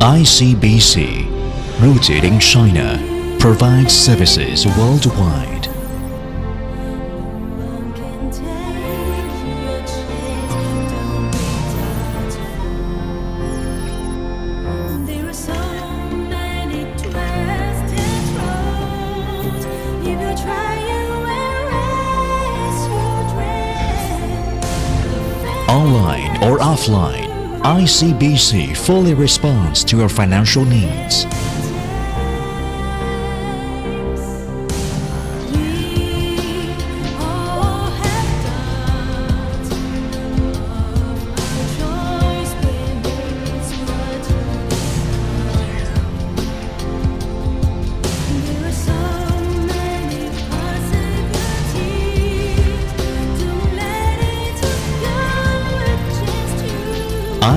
ICBC, rooted in China, provides services worldwide. Online or offline, ICBC fully responds to your financial needs.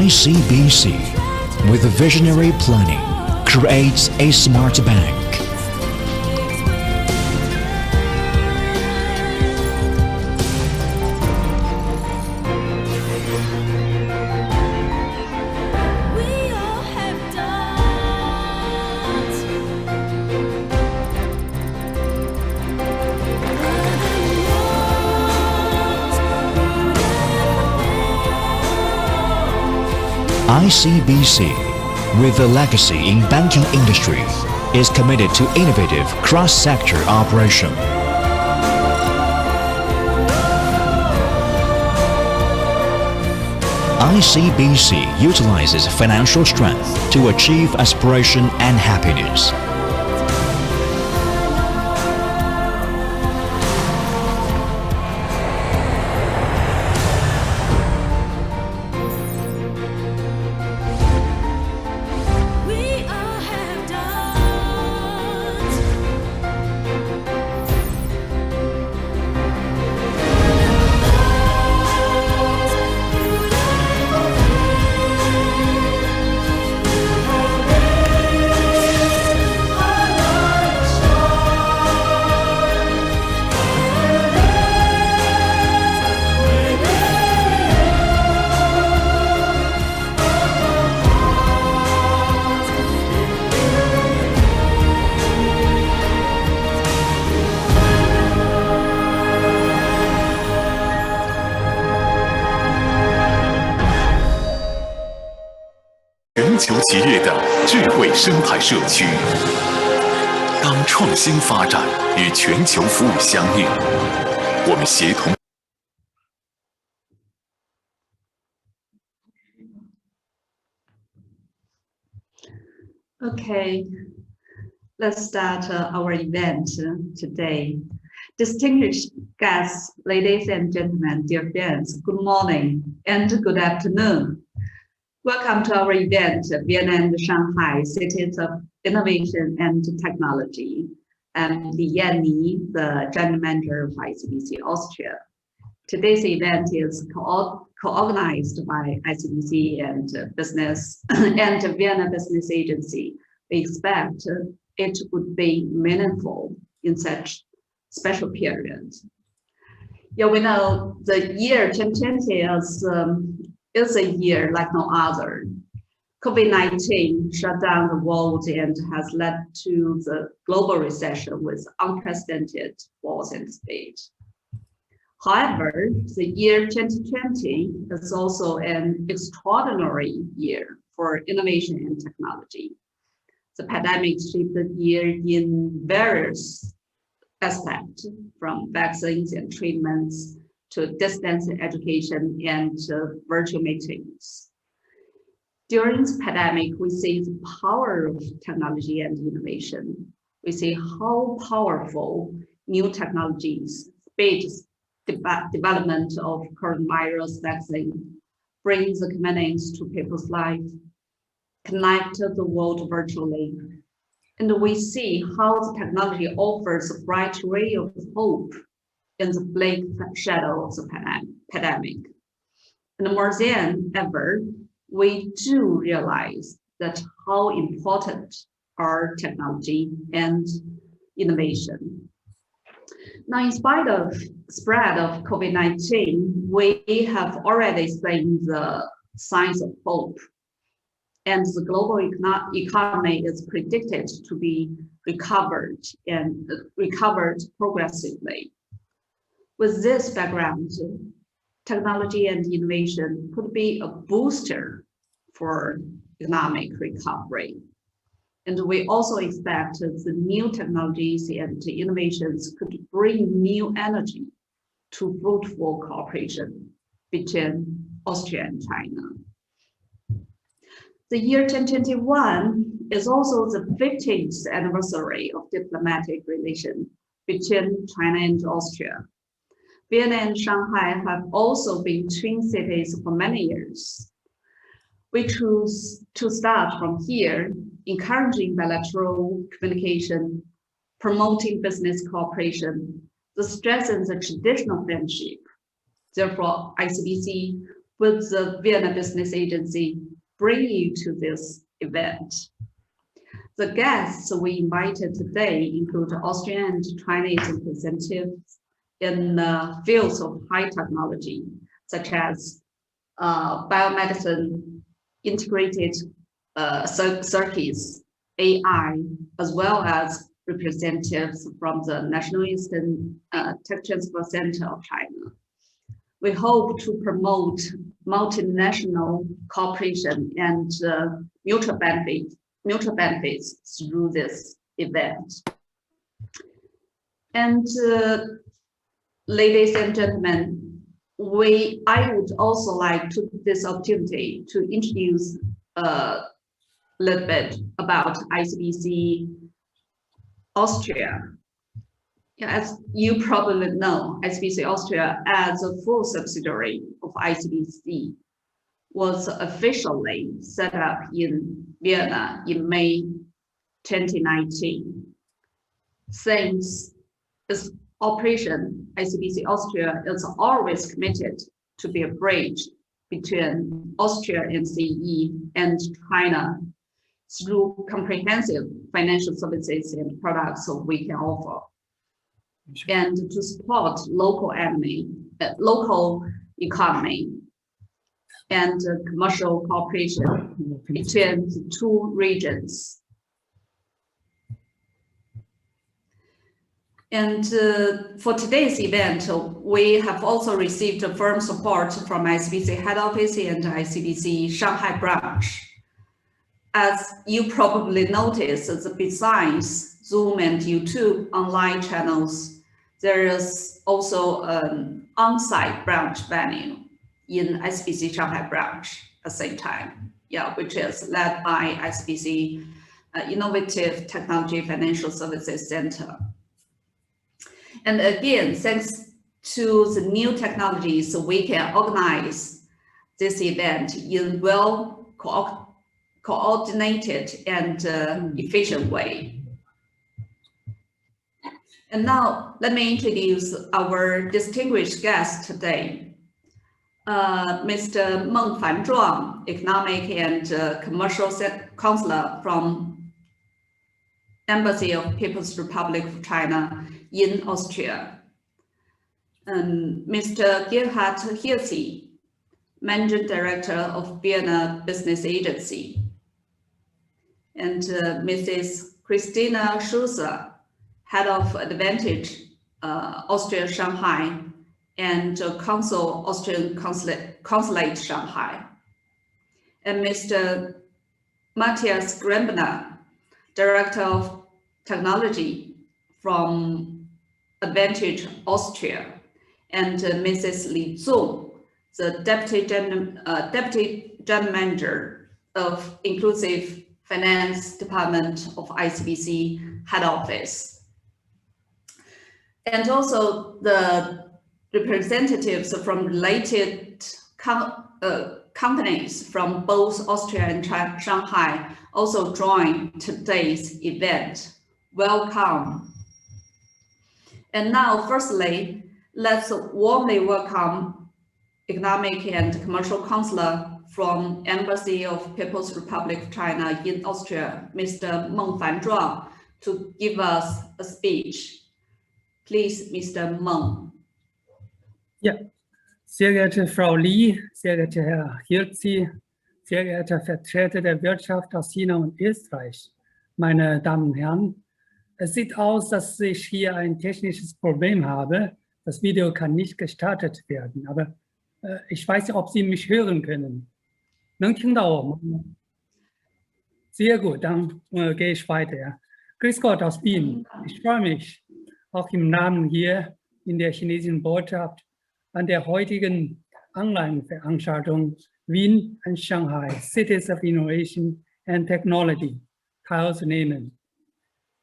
ICBC, with visionary planning, creates a smart bank. ICBC, with a legacy in banking industry, is committed to innovative cross-sector operation. ICBC utilizes financial strength to achieve aspiration and happiness.全球企业的智慧生态社区。当创新发展与全球服务相应，我们协同。Okay, let's start our event today. Distinguished guests, ladies and gentlemen, dear friends, good morning and good afternoon. Welcome to our event, Vienna and Shanghai, Cities of Innovation and Technology. I'm Li Yanni, the General Manager of ICBC Austria. Today's event is co-organized by ICBC and Business and Vienna Business Agency. We expect it would be meaningful in such special period. Yeah, we know the year 2020 is a year like no other. COVID-19 shut down the world and has led to the global recession with unprecedented force and speed. However, the year 2020 is also an extraordinary year for innovation and technology. The pandemic shaped the year in various aspects, from vaccines and treatments to distance education and virtual meetings. During the pandemic, we see the power of technology and innovation. We see how powerful new technologies, speed development of coronavirus vaccine, brings the convenience to people's life, connect the world virtually. And we see how the technology offers a bright ray of hope in the bleak shadow of the pandemic. And more than ever, we do realize that how important are technology and innovation. Now, in spite of spread of COVID-19, we have already seen the signs of hope. and the global economy is predicted to be recovered progressively. With this background, technology and innovation could be a booster for economic recovery. And we also expect the new technologies and innovations could bring new energy to fruitful cooperation between Austria and China. The year 2021 is also the 50th anniversary of diplomatic relations between China and Austria. Vienna and Shanghai have also been twin cities for many years. We choose to start from here, encouraging bilateral communication, promoting business cooperation, to strengthen the traditional friendship. Therefore, ICBC, with the Vienna Business Agency, bring you to this event. The guests we invited today include Austrian and Chinese representatives in the fields of high technology, such as biomedicine, integrated circuits, AI, as well as representatives from the National Eastern Tech Transfer Center of China. We hope to promote multinational cooperation and mutual benefits through this event. And ladies and gentlemen, I would also like to take this opportunity to introduce a little bit about ICBC Austria. As you probably know, ICBC Austria, as a full subsidiary of ICBC, was officially set up in Vienna in May 2019. Since its operation, ICBC Austria is always committed to be a bridge between Austria and CE and China through comprehensive financial services and products we can offer, and to support local economy and commercial cooperation between the two regions. And for today's event, we have also received firm support from ICBC head office and ICBC Shanghai branch. As you probably noticed, besides Zoom and YouTube online channels, there is also an on-site branch venue in ICBC Shanghai branch at the same time, which is led by ICBC Innovative Technology Financial Services Center. And again, thanks to the new technologies, we can organize this event in well coordinated and efficient way. And now let me introduce our distinguished guest today, Mr. Meng Fanzhuang, Economic and Commercial Counselor from Embassy of People's Republic of China in Austria, and Mr. Gerhard Hirzi, Managing Director of Vienna Business Agency, and Mrs. Christina Schuster, Head of Advantage Austria Shanghai and Consul Austrian Consulate Shanghai, and Mr. Matthias Grembner, Director of Technology from Advantage Austria, and Mrs. Li Zong, the Deputy General Manager of Inclusive Finance Department of ICBC Head Office. And also the representatives from related companies from both Austria and Shanghai also join today's event. Welcome. And now, firstly, let's warmly welcome Economic and Commercial Counselor from Embassy of People's Republic of China in Austria, Mr. Meng Fanzhuang, to give us a speech. Please, Mr. Meng. Ja, sehr geehrte Frau Li, sehr geehrter Herr Hirzi, sehr geehrter Vertreter der Wirtschaft aus China und Österreich, meine Damen und Herren, es sieht aus, dass ich hier ein technisches Problem habe. Das Video kann nicht gestartet werden, aber ich weiß nicht, ob Sie mich hören können. 能听到我吗? Sehr gut, dann gehe ich weiter. Ja. Grüß Gott aus Wien. Ich freue mich, auch im Namen hier in der chinesischen Botschaft an der heutigen Online-Veranstaltung Wien and Shanghai, Cities of Innovation and Technology teilzunehmen.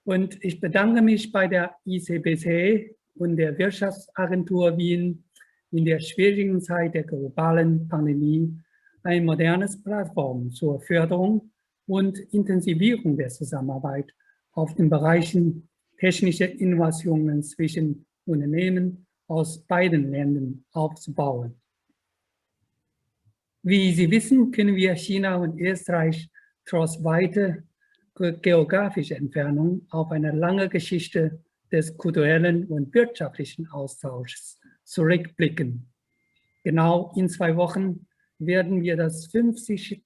Und ich bedanke mich bei der ICBC und der Wirtschaftsagentur Wien in der schwierigen Zeit der globalen Pandemie ein modernes Plattform zur Förderung und Intensivierung der Zusammenarbeit auf den Bereichen technische Innovationen zwischen Unternehmen aus beiden Ländern aufzubauen. Wie Sie wissen, können wir China und Österreich trotz weiter geografischer Entfernung auf eine lange Geschichte des kulturellen und wirtschaftlichen Austauschs zurückblicken. Genau in 2 Wochen werden wir das 50.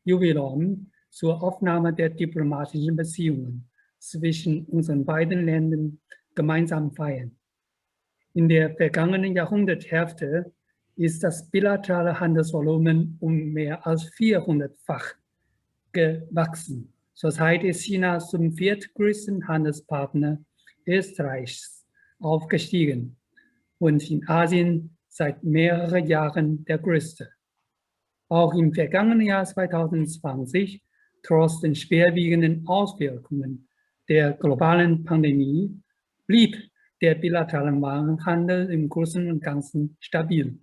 Jubiläum zur Aufnahme der diplomatischen Beziehungen zwischen unseren beiden Ländern gemeinsam feiern. In der vergangenen Jahrhunderthälfte ist das bilaterale Handelsvolumen um mehr als 400-fach gewachsen. Zurzeit ist China zum viertgrößten Handelspartner Österreichs aufgestiegen und in Asien seit mehreren Jahren der größte. Auch im vergangenen Jahr 2020, trotz den schwerwiegenden Auswirkungen der globalen Pandemie, blieb der bilaterale Warenhandel im Großen und Ganzen stabil,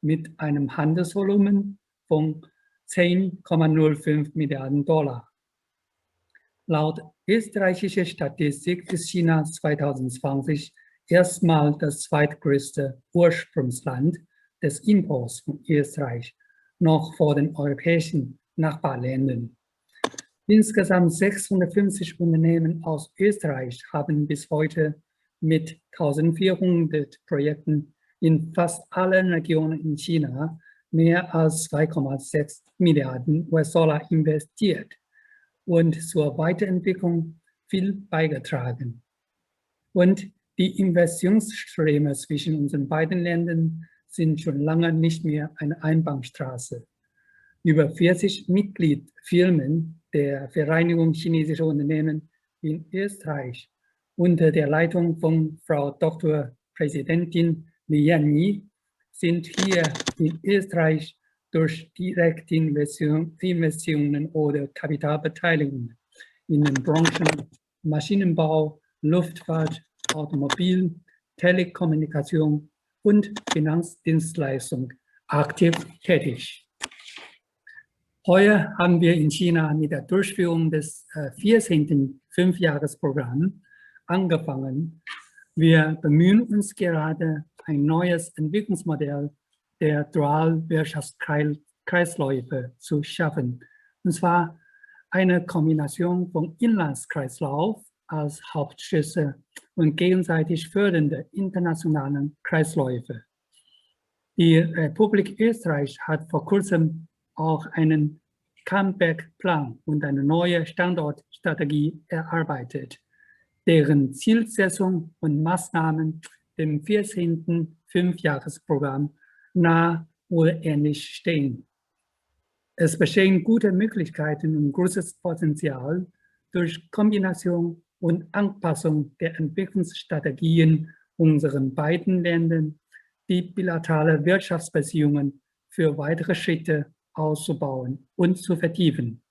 mit einem Handelsvolumen von 10,05 Milliarden $. Laut österreichischer Statistik ist China 2020 erstmal das zweitgrößte Ursprungsland des Imports von Österreich, noch vor den europäischen Nachbarländern. Insgesamt 650 Unternehmen aus Österreich haben bis heute mit 1400 Projekten in fast allen Regionen in China mehr als 2,6 Milliarden US-Dollar investiert und zur Weiterentwicklung viel beigetragen. Und die Investitionsströme zwischen unseren beiden Ländern sind schon lange nicht mehr eine Einbahnstraße. Über 40 Mitgliedfirmen der Vereinigung chinesischer Unternehmen in Österreich unter der Leitung von Frau Dr. Präsidentin Li Yanni sind hier in Österreich durch direkte Investitionen oder Kapitalbeteiligung in den Branchen Maschinenbau, Luftfahrt, Automobil, Telekommunikation und Finanzdienstleistung aktiv tätig. Heuer haben wir in China mit der Durchführung des 14. Fünfjahresprogramms angefangen. Wir bemühen uns gerade, ein neues Entwicklungsmodell der Dualwirtschaftskreisläufe zu schaffen. Und zwar eine Kombination von Inlandskreislauf als Hauptschlüssel und gegenseitig fördernde internationalen Kreisläufe. Die Republik Österreich hat vor kurzem auch einen Comeback-Plan und eine neue Standortstrategie erarbeitet, deren Zielsetzung und Maßnahmen dem 14. Fünfjahresprogramm nah oder ähnlich stehen. Es bestehen gute Möglichkeiten und großes Potenzial durch Kombination und Anpassung der Entwicklungsstrategien unseren beiden Ländern, die bilaterale Wirtschaftsbeziehungen für weitere Schritte auszubauen und zu vertiefen.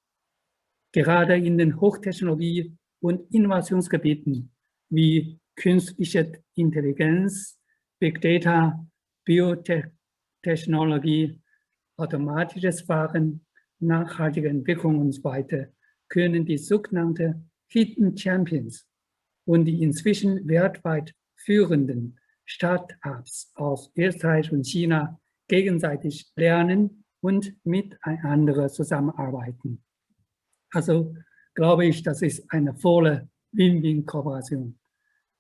Gerade in den Hochtechnologie- und Innovationsgebieten wie künstliche Intelligenz, Big Data, Biotechnologie, automatisches Fahren, nachhaltige Entwicklung und so weiter können die sogenannten Hidden Champions und die inzwischen weltweit führenden Start-ups aus Österreich und China gegenseitig lernen und miteinander zusammenarbeiten. Also glaube ich, das ist eine volle Win-Win-Kooperation.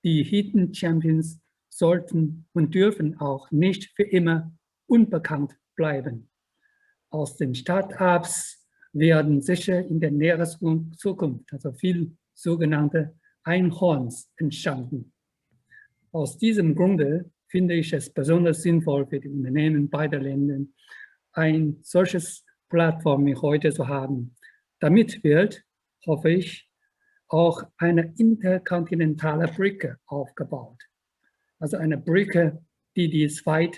Die Hidden Champions sollten und dürfen auch nicht für immer unbekannt bleiben. Aus den Start-ups werden sicher in der näheren Zukunft also viel sogenannte Einhorns entstanden. Aus diesem Grunde finde ich es besonders sinnvoll für die Unternehmen beider Länder, ein solches Plattform wie heute zu haben. Damit wird, hoffe ich, auch eine interkontinentale Brücke aufgebaut. Also eine Brücke, die die zwei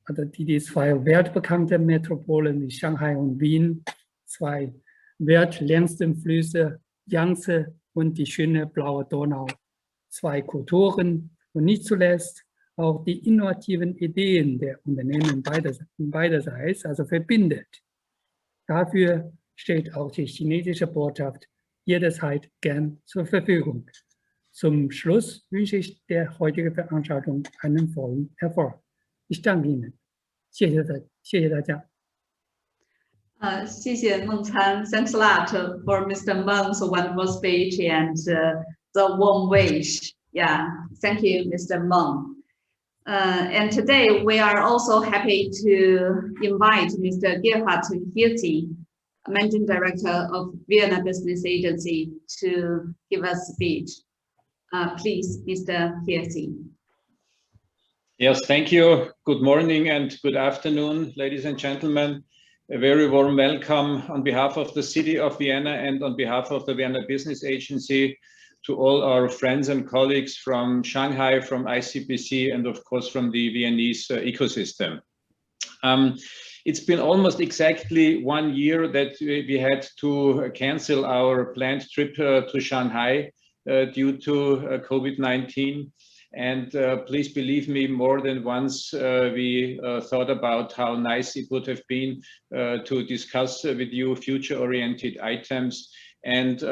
weltbekannten Metropolen wie Shanghai und Wien, zwei weltlängsten Flüsse, Yangtze und die schöne blaue Donau, zwei Kulturen und nicht zuletzt auch die innovativen Ideen der Unternehmen beiderseits, also verbindet. Dafür steht auch die chinesische Botschaft jederzeit gern zur Verfügung. Zum Schluss wünsche ich der heutigen Veranstaltung einen vollen Erfolg. Ich danke Ihnen. 谢谢大家。谢谢孟参 Thanks a lot for Mr. Meng's wonderful speech and the warm wish. Yeah, thank you, Mr. Meng. And today we are also happy to invite Mr. Gerhard Hirzi, Managing Director of Vienna Business Agency, to give us a speech. Please, Mr. Hirzi. Yes, thank you. Good morning and good afternoon, ladies and gentlemen. A very warm welcome on behalf of the city of Vienna and on behalf of the Vienna Business Agency to all our friends and colleagues from Shanghai, from ICPC, and of course from the Viennese ecosystem. It's been almost exactly 1 year that we had to cancel our planned trip to Shanghai due to COVID-19. And please believe me, more than once we thought about how nice it would have been to discuss with you future-oriented items and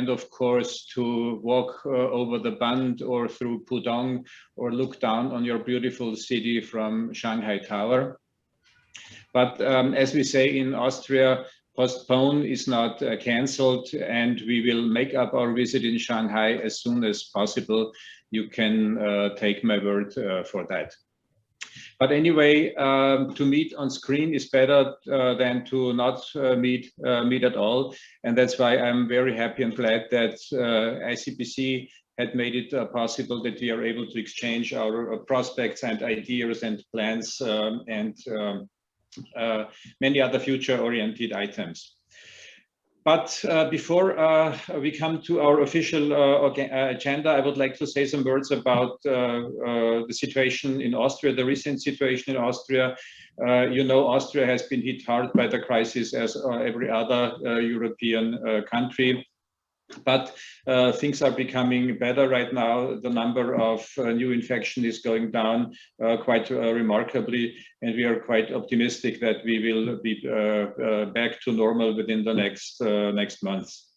of course to walk over the Bund or through Pudong or look down on your beautiful city from Shanghai Tower. But as we say in Austria, postpone is not cancelled, and we will make up our visit in Shanghai as soon as possible. You can take my word for that. But anyway, to meet on screen is better than to not meet at all. And that's why I'm very happy and glad that ICPC had made it possible that we are able to exchange our prospects and ideas and plans and many other future-oriented items. But before we come to our official agenda, I would like to say some words about the situation in Austria, the recent situation in Austria. You know, Austria has been hit hard by the crisis as every other European country. But things are becoming better right now. The number of new infections is going down quite remarkably, and we are quite optimistic that we will be back to normal within the next months.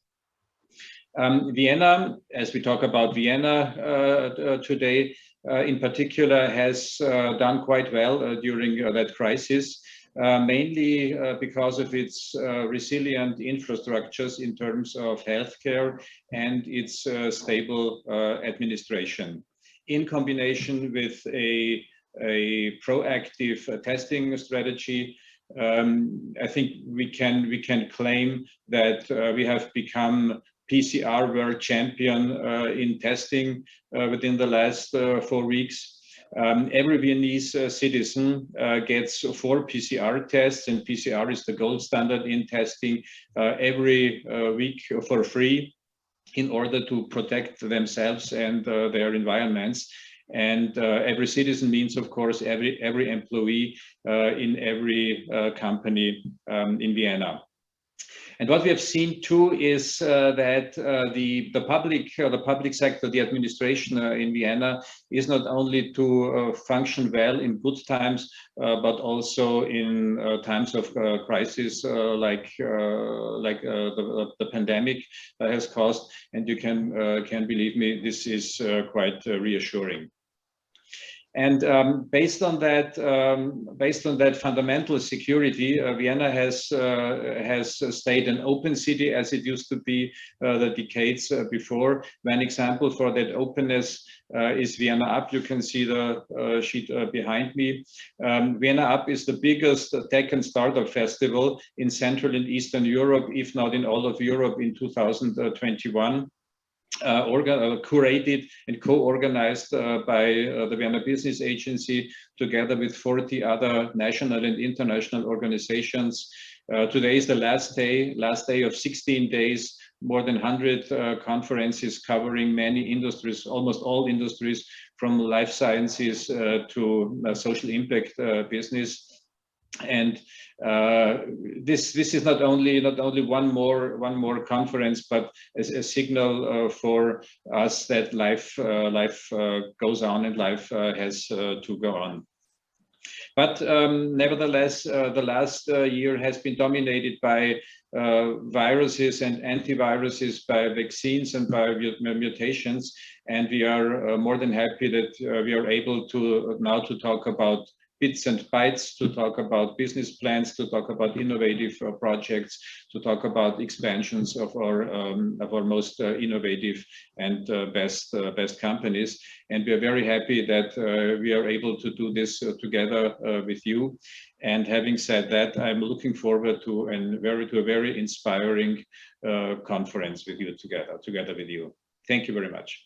Vienna, as we talk about Vienna today, in particular, has done quite well during that crisis. Mainly because of its resilient infrastructures in terms of healthcare and its stable administration, in combination with a proactive testing strategy. I think we can claim that we have become PCR world champion in testing within the last 4 weeks. Every Viennese citizen gets 4 PCR tests, and PCR is the gold standard in testing every week for free in order to protect themselves and their environments. And every citizen means, of course, every employee in every company in Vienna. And what we have seen too is that the public sector, the administration in Vienna, is not only to function well in good times, but also in times of crisis, like the pandemic has caused. And you can believe me, this is quite reassuring. And based on that fundamental security, Vienna has stayed an open city as it used to be the decades before. One example for that openness is Vienna Up. You can see the sheet behind me. Vienna Up is the biggest tech and startup festival in Central and Eastern Europe, if not in all of Europe, in 2021. Curated and co-organized by the Vienna Business Agency, together with 40 other national and international organizations. Today is the last day of 16 days, more than 100 conferences covering many industries, almost all industries, from life sciences to social impact business. And this is not only one more conference, but as a signal for us that life goes on and life has to go on. But nevertheless, the last year has been dominated by viruses and antiviruses, by vaccines and by mutations, and we are more than happy that we are able to now to talk about bits and bytes, to talk about business plans, to talk about innovative projects, to talk about expansions of our most innovative and best companies. And we are very happy that we are able to do this together with you. And having said that, I'm looking forward to a very inspiring conference with you together with you. Thank you very much.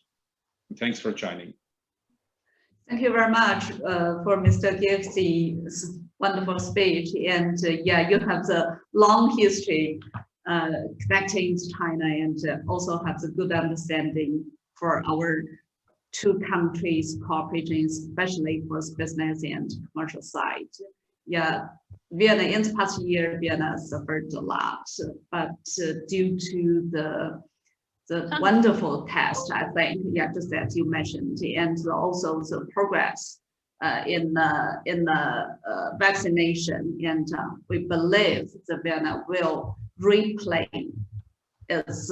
And thanks for joining. Thank you very much for Mr. Gibbs's wonderful speech. And yeah, you have the long history connecting to China, and also have a good understanding for our two countries' cooperation, especially for business and commercial side. Yeah, Vienna, in the past year, Vienna suffered a lot, but due to the wonderful test, I think, yeah, just as you mentioned, and also the progress in the vaccination, and we believe that Vienna will replay its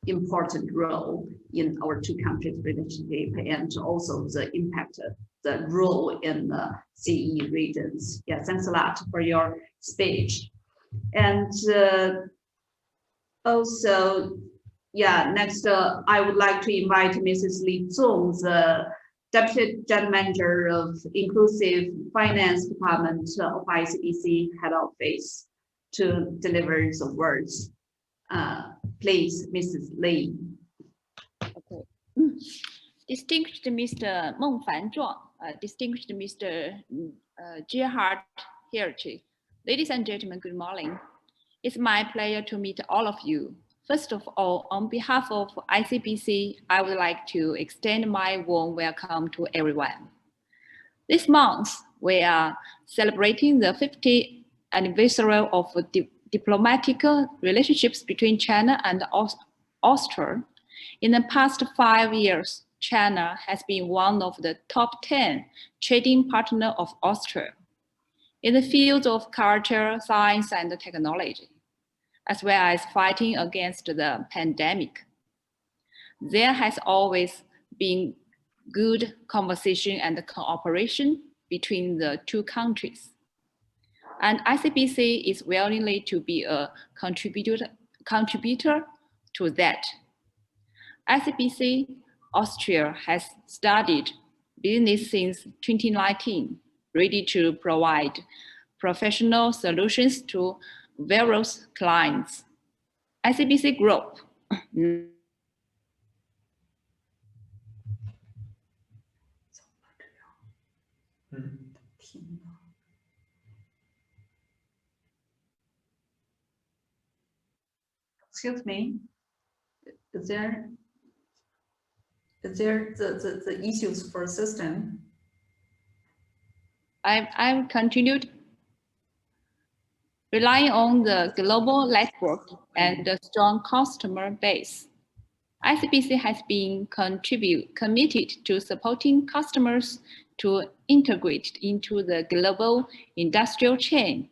important role in our two countries' relationship, and also the impact of the role in the CE regions. Yeah, thanks a lot for your speech. And also, yeah, next, I would like to invite Mrs. Li Zong, the Deputy General Manager of Inclusive Finance Department of ICBC Head Office, to deliver the words. Please, Mrs. Li. Okay. Distinguished Mr. Meng Fanzhuang, distinguished Mr. Gerhard Hirsch, ladies and gentlemen, good morning. It's my pleasure to meet all of you. First of all, on behalf of ICBC, I would like to extend my warm welcome to everyone. This month, we are celebrating the 50th anniversary of diplomatic relationships between China and Austria. In the past 5 years, China has been one of the top 10 trading partners of Austria in the field of culture, science, and technology, as well as fighting against the pandemic. There has always been good conversation and cooperation between the two countries. And ICBC is willing to be a contributor to that. ICBC Austria has started business since 2019, ready to provide professional solutions to various clients. ICBC Group Excuse me, is there the issues for system? I've continued relying on the global network and the strong customer base. ICBC has been committed to supporting customers to integrate into the global industrial chain,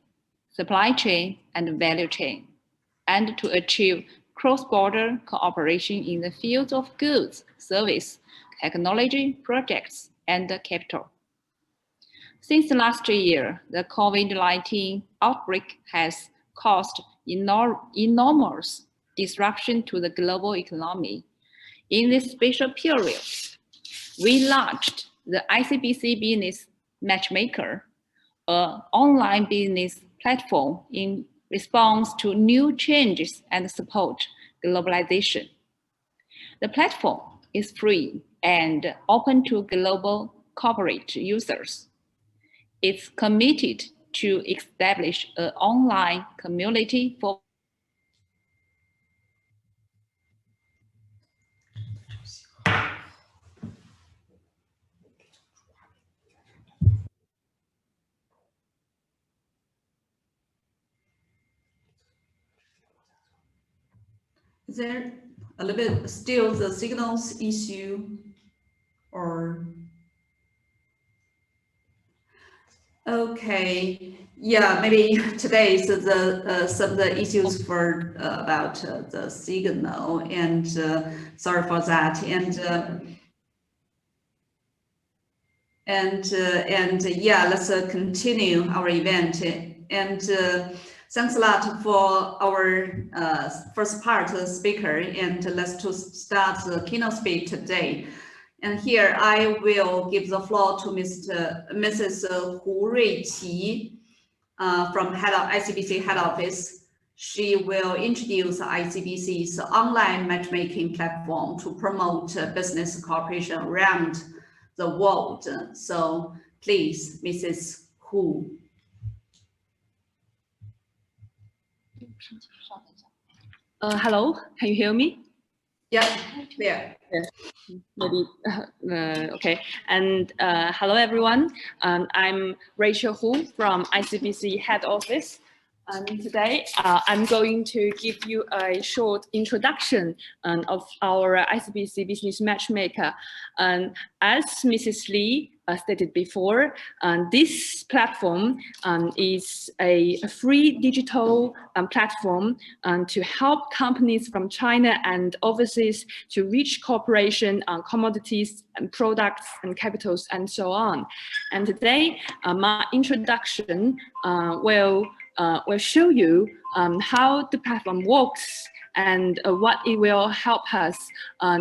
supply chain, and value chain, and to achieve cross-border cooperation in the field of goods, service, technology, projects, and capital. Since last year, the COVID-19 outbreak has caused enormous disruption to the global economy. In this special period, we launched the ICBC Business Matchmaker, an online business platform in response to new changes and support globalization. The platform is free and open to global corporate users. It's committed to establish an online community for Is there a little bit still the signals issue or? Okay, yeah, maybe today is the some of the issues for about the signal, and sorry for that, and yeah, let's continue our event, and thanks a lot for our first part speaker, and let's to start the keynote speech today. And here I will give the floor to Mrs. Hu Ruiqi from ICBC Head Office. She will introduce ICBC's online matchmaking platform to promote business cooperation around the world. So please, Mrs. Hu. Hello, can you hear me? Yeah, clear. Maybe, okay. And hello, everyone. I'm Rachel Hu from ICBC Head Office. And today, I'm going to give you a short introduction of our ICBC Business Matchmaker. And as Mrs. Lee stated before, this platform is a free digital platform to help companies from China and overseas to reach cooperation on commodities and products and capitals and so on. And today, my introduction will show you how the platform works and what it will help us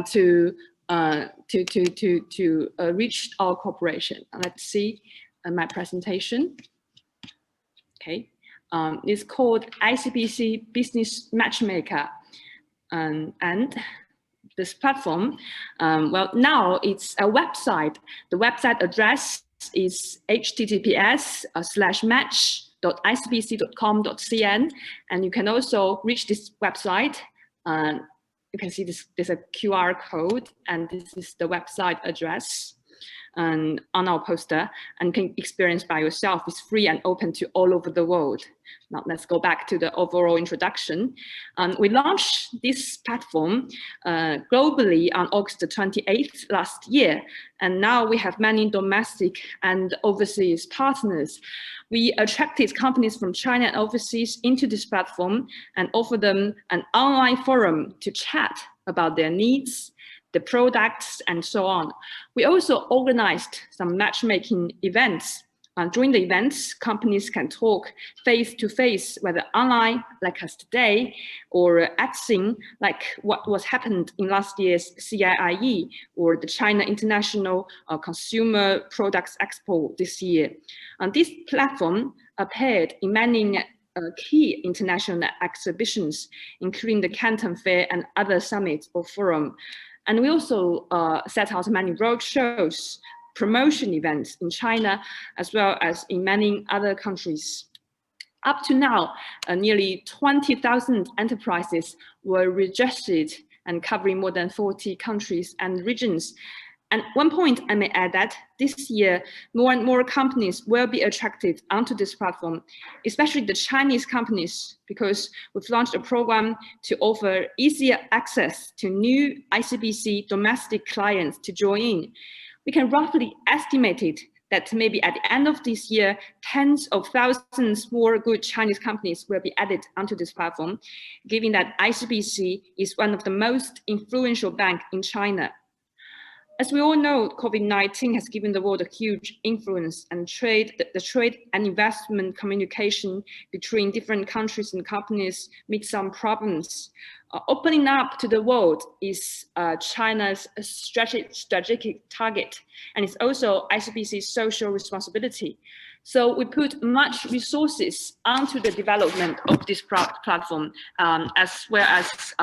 to reach our cooperation. Let's see my presentation. Okay, it's called ICBC Business Matchmaker, and this platform, well, now it's a website. The website address is https://match.icbc.com.cn, and you can also reach this website. You can see there's a QR code, and this is the website address on our poster, and can experience by yourself. It's free and open to all over the world. Now let's go back to the overall introduction. We launched this platform globally on August 28th last year, and now we have many domestic and overseas partners. We attracted companies from China and overseas into this platform and offer them an online forum to chat about their needs, the products, and so on. We also organized some matchmaking events. During the events, companies can talk face-to-face, whether online, like us today, or at Xing, like what was happened in last year's CIIE, or the China International Consumer Products Expo this year. This platform appeared in many key international exhibitions, including the Canton Fair and other summits or forums. And we also set out many road shows, promotion events in China, as well as in many other countries. Up to now, nearly 20,000 enterprises were registered and covering more than 40 countries and regions. And one point I may add that this year, more and more companies will be attracted onto this platform, especially the Chinese companies, because we've launched a program to offer easier access to new ICBC domestic clients to join in. We can roughly estimate it that maybe at the end of this year, tens of thousands more good Chinese companies will be added onto this platform, given that ICBC is one of the most influential banks in China. As we all know, COVID-19 has given the world a huge influence, and the trade and investment communication between different countries and companies meet some problems. Opening up to the world is China's strategic target, and it's also ICBC's social responsibility. So we put much resources onto the development of this platform, as well as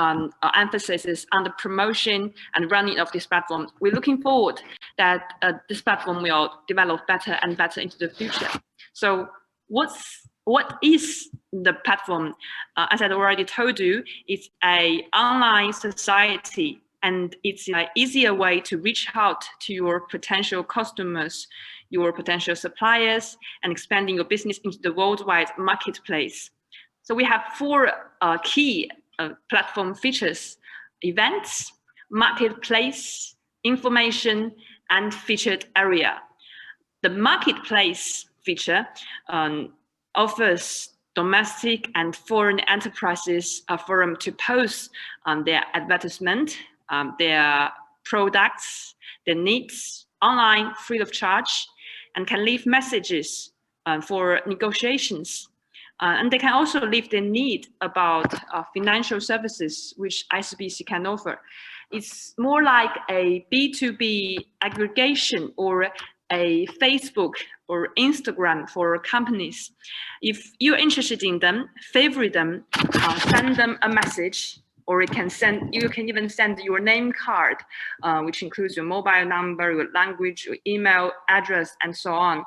emphasis on the promotion and running of this platform. We're looking forward that this platform will develop better and better into the future. So what is the platform? As I already told you, it's an online society, and it's an easier way to reach out to your potential customers, your potential suppliers, and expanding your business into the worldwide marketplace. So we have four key platform features: events, marketplace, information, and featured area. The marketplace feature offers domestic and foreign enterprises a forum to post their advertisement, their products, their needs online free of charge, and can leave messages for negotiations. And they can also leave their need about financial services, which ICBC can offer. It's more like a B2B aggregation or a Facebook or Instagram for companies. If you're interested in them, favorite them, send them a message, or you can even send your name card, which includes your mobile number, your language, your email address, and so on,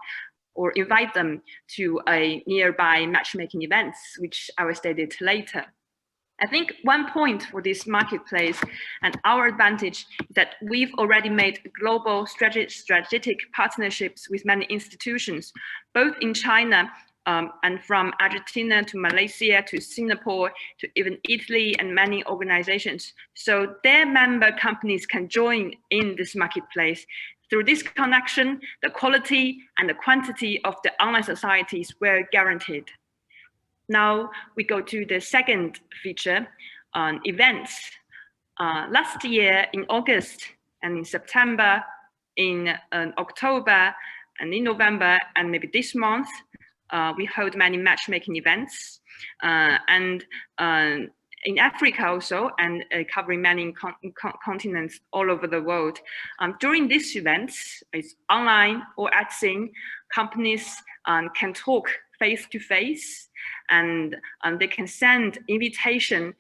or invite them to a nearby matchmaking events, which I will state later. I think one point for this marketplace and our advantage is that we've already made global strategic partnerships with many institutions, both in China and from Argentina to Malaysia to Singapore to even Italy and many organizations. So their member companies can join in this marketplace. Through this connection, the quality and the quantity of the online societies were guaranteed. Now we go to the second feature, events. Last year in August and in September, in October and in November, and maybe this month, we hold many matchmaking events, and in Africa also, and covering many continents all over the world. During these events, it's online or at scene, companies can talk face to face, and they can send invitation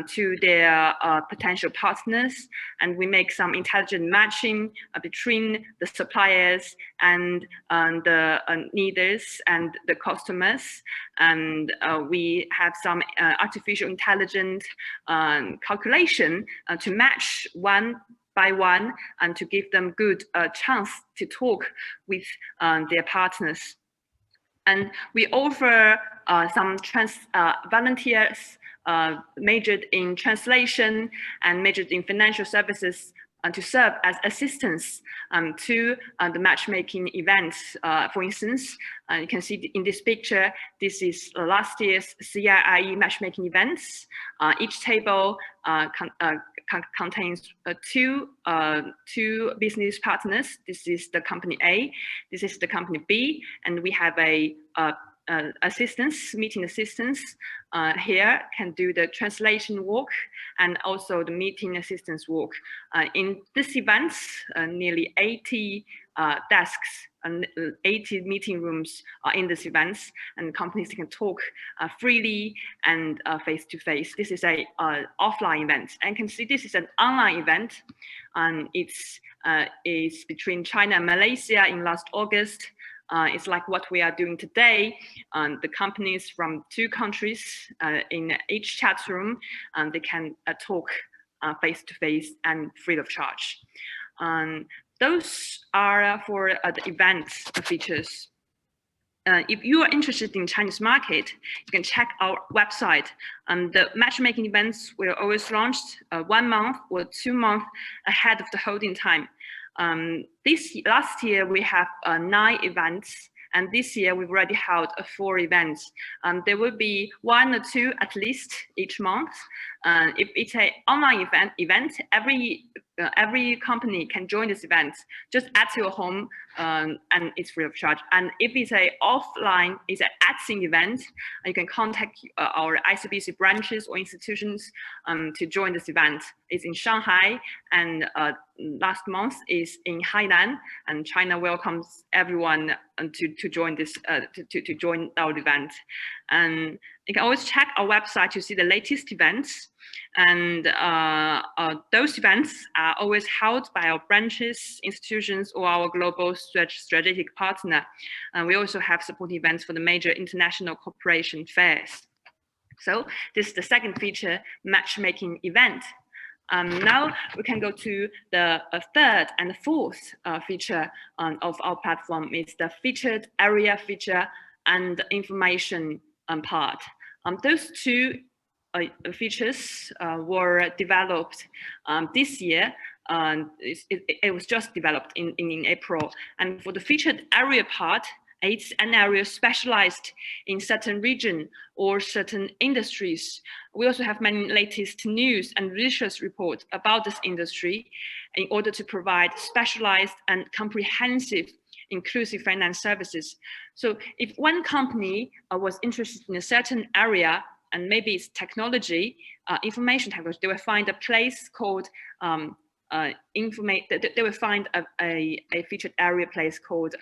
to their potential partners, and we make some intelligent matching between the suppliers and the needers and the customers, and we have some artificial intelligence calculation to match one by one and to give them good chance to talk with their partners. And we offer some volunteers majored in translation and majored in financial services to serve as assistants to the matchmaking events. For instance, you can see in this picture, this is last year's CIIE matchmaking events. Each table contains two business partners. This is the company A, this is the company B, and we have a meeting assistants here can do the translation work and also the meeting assistance work. In this events, nearly 80 desks and 80 meeting rooms are in this events, and companies can talk freely and face to face. This is a offline event, and you can see this is an online event, and it's between China and Malaysia in last August. It's like what we are doing today. The companies from two countries in each chat room, they can talk face to face and free of charge. Those are for the event features. If you are interested in Chinese market, you can check our website. The matchmaking events were always launched 1 month or 2 months ahead of the holding time. Last year we have 9 events, and this year we've already held 4 events. There will be 1 or 2 at least each month, If it's an online event, every company can join this event just at your home, and it's free of charge. And if it's an offline, it's an at-scene event, you can contact our ICBC branches or institutions to join this event. It's in Shanghai, and last month is in Hainan, and China welcomes everyone to join this to join our event. And you can always check our website to see the latest events. And those events are always held by our branches, institutions, or our global strategic partner. And we also have support events for the major international cooperation fairs. So this is the second feature, matchmaking event. Now we can go to the third and fourth feature of our platform. Is the featured area feature and information part. Those two features were developed this year. It was just developed in April. And for the featured area part, it's an area specialized in certain region or certain industries. We also have many latest news and research reports about this industry in order to provide specialized and comprehensive inclusive finance services. So if one company was interested in a certain area, and maybe it's technology, information technology, they will find a place called they will find a featured area place called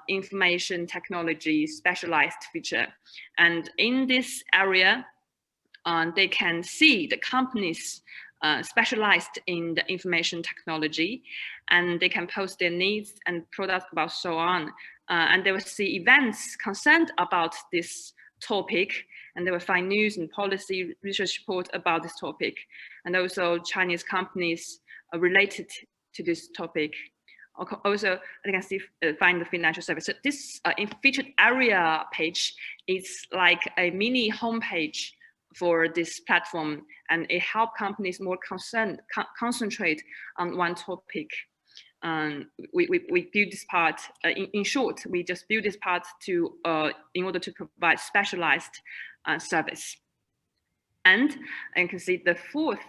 information technology specialized feature. And in this area, they can see the companies specialized in the information technology, and they can post their needs and products about so on. And they will see events concerned about this topic, and they will find news and policy research report about this topic, and also Chinese companies related to this topic. Also, they can see, find the financial service. So this featured area page is like a mini homepage for this platform, and it helps companies more concentrate on one topic. We build this part, in short, we just build this part to in order to provide specialized service. And you can see the fourth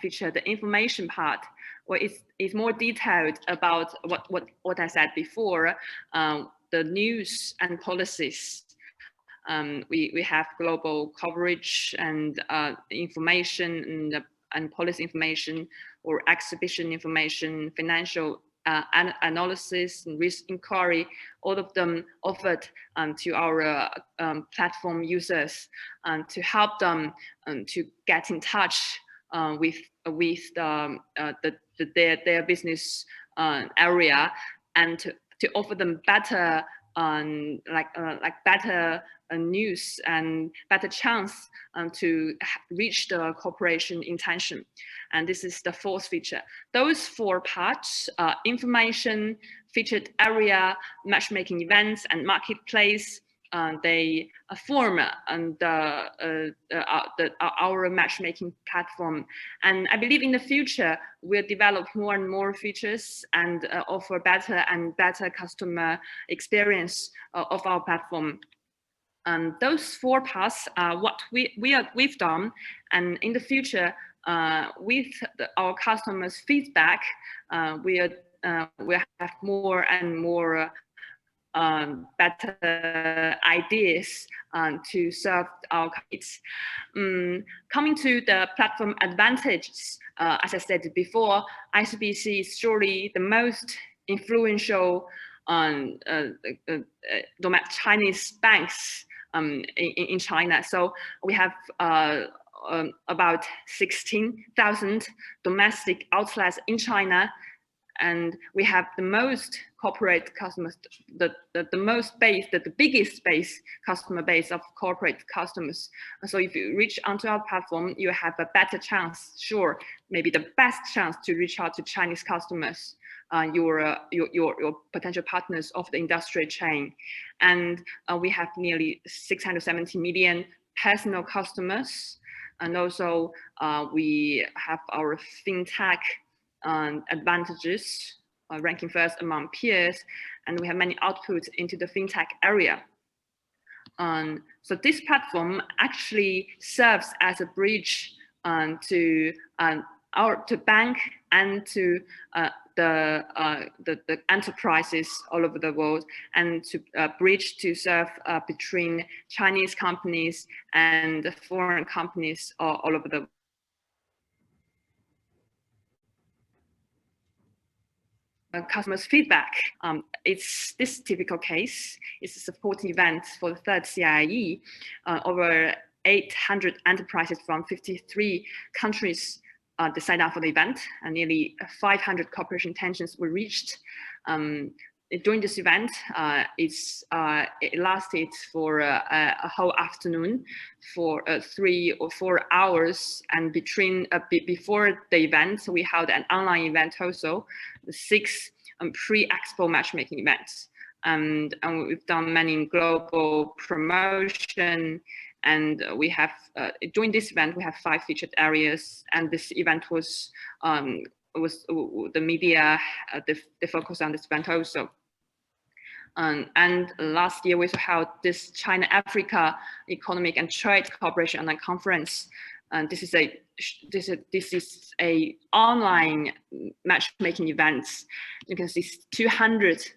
feature, the information part, where it's more detailed about what I said before, the news and policies. We have global coverage and information and policy information, or exhibition information, financial analysis and risk inquiry, all of them offered to our platform users to help them to get in touch with their business area, and to offer them better better news and better chance to reach the cooperation intention. And this is the fourth feature. Those four parts, information, featured area, matchmaking events, and marketplace, they form our matchmaking platform. And I believe in the future, we'll develop more and more features and offer better and better customer experience of our platform. Those four parts are what we've done. And in the future, with our customers' feedback, we'll have more and more better ideas to serve our needs. Coming to the platform advantages, as I said before, ICBC is surely the most influential Chinese banks in China. So we have about 16,000 domestic outlets in China, and we have the most corporate customers, the biggest customer base of corporate customers. So if you reach onto our platform, you have a better chance, sure, maybe the best chance to reach out to Chinese customers, your potential partners of the industrial chain. And we have nearly 670 million personal customers. And also we have our fintech advantages, ranking first among peers, and we have many outputs into the fintech area. So this platform actually serves as a bridge to bank and to the enterprises all over the world, and to bridge to serve between Chinese companies and foreign companies all over the world. Customers' feedback. It's this typical case. It's a supporting event for the third CIE. Over 800 enterprises from 53 countries they signed up for the event, and nearly 500 cooperation intentions were reached. During this event, it lasted for a whole afternoon, for 3 or 4 hours, and before the event, we held an online event also, 6 pre-expo matchmaking events, and we've done many global promotion. And we have, during this event, we have 5 featured areas, and this event was the media, they focus on this event also. And last year we also held this China-Africa Economic and Trade Cooperation Online Conference. And this is a online matchmaking event. You can see 200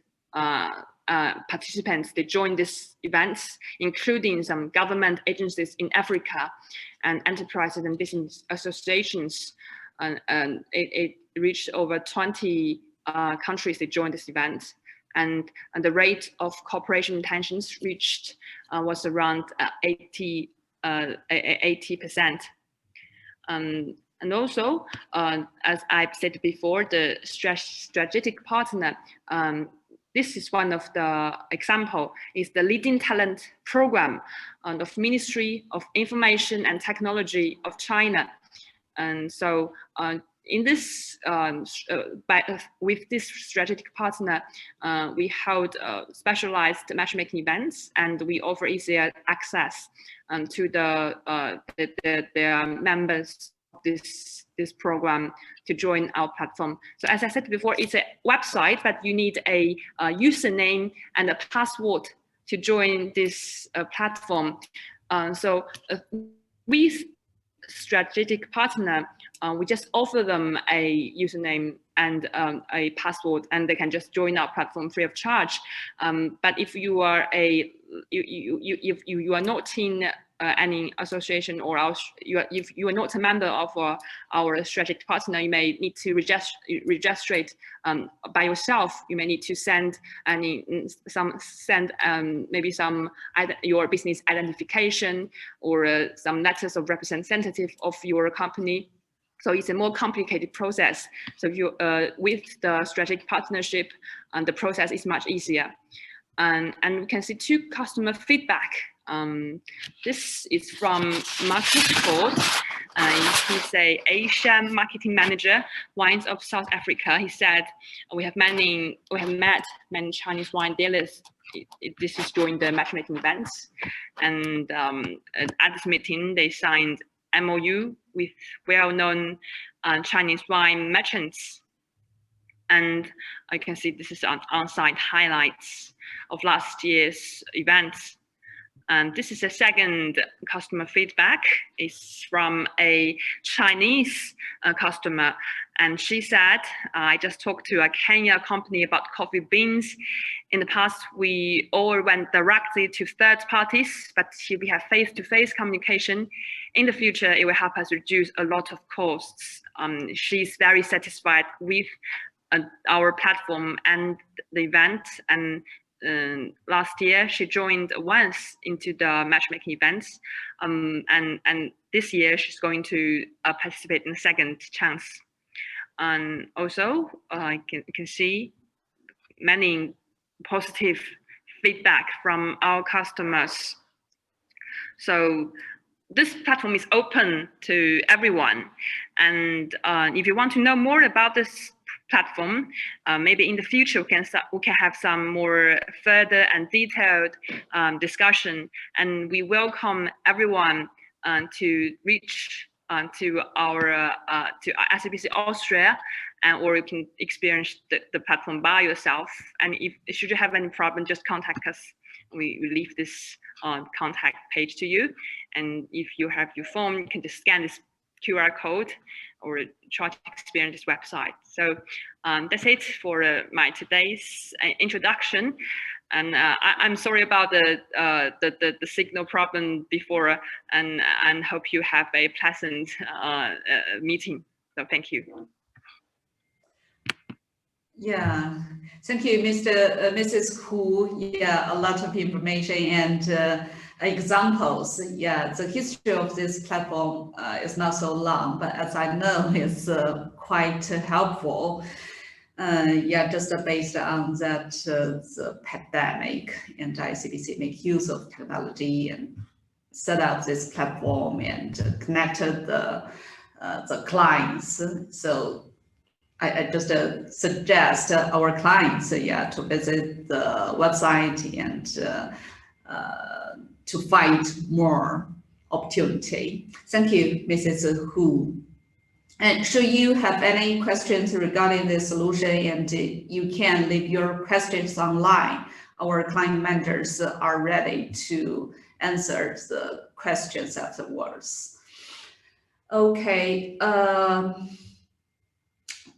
participants, they joined this events, including some government agencies in Africa and enterprises and business associations. And it reached over 20 countries that joined this event. And the rate of cooperation intentions reached was around 80%. And also, as I've said before, the strategic partner, this is one of the example, is the Leading Talent Program of Ministry of Information and Technology of China. And so in this, with this strategic partner, we hold specialized matchmaking events, and we offer easier access to the members of this program to join our platform. So as I said before, it's a website, but you need a username and a password to join this platform. So with strategic partner, we just offer them a username and a password, and they can just join our platform free of charge. But if you are if you are not in any association, or if you are not a member of our strategic partner, you may need to register by yourself. You may need to send maybe some your business identification, or some letters of representative of your company. So it's a more complicated process. So you with the strategic partnership, the process is much easier. And we can see 2 customer feedback. This is from Marcus Ford. He's a Asian marketing manager, wines of South Africa. He said, we have met many Chinese wine dealers. This is during the matchmaking events. And at this meeting, they signed MOU with well-known Chinese wine merchants. And I can see this is on-site highlights of last year's events. And this is a second customer feedback. It's from a Chinese customer. And she said, I just talked to a Kenya company about coffee beans. In the past, we all went directly to third parties, but here we have face-to-face communication. In the future, it will help us reduce a lot of costs. She's very satisfied with our platform and the event. And last year, she joined once into the matchmaking events. And this year, she's going to participate in the second chance. And also, you can see many positive feedback from our customers. So this platform is open to everyone. And if you want to know more about this platform, maybe in the future we can have some more further and detailed discussion. And we welcome everyone to reach to our to ICBC Austria, or you can experience the platform by yourself. And if should you have any problem, just contact us. we leave this contact page to you. And if you have your phone, you can just scan this QR code or try to experience this website. So that's it for my today's introduction. And I'm sorry about the signal problem before, and hope you have a pleasant meeting. So thank you. Yeah, thank you, Mrs. Hu. Yeah, a lot of information and examples. Yeah, the history of this platform is not so long, but as I know, it's quite helpful. Yeah, just based on that the pandemic, and ICBC make use of technology and set up this platform and connected the clients. So I just suggest our clients, to visit the website and to find more opportunity. Thank you, Mrs. Hu. And should you have any questions regarding the solution, and you can leave your questions online, our client managers are ready to answer the questions afterwards. Okay.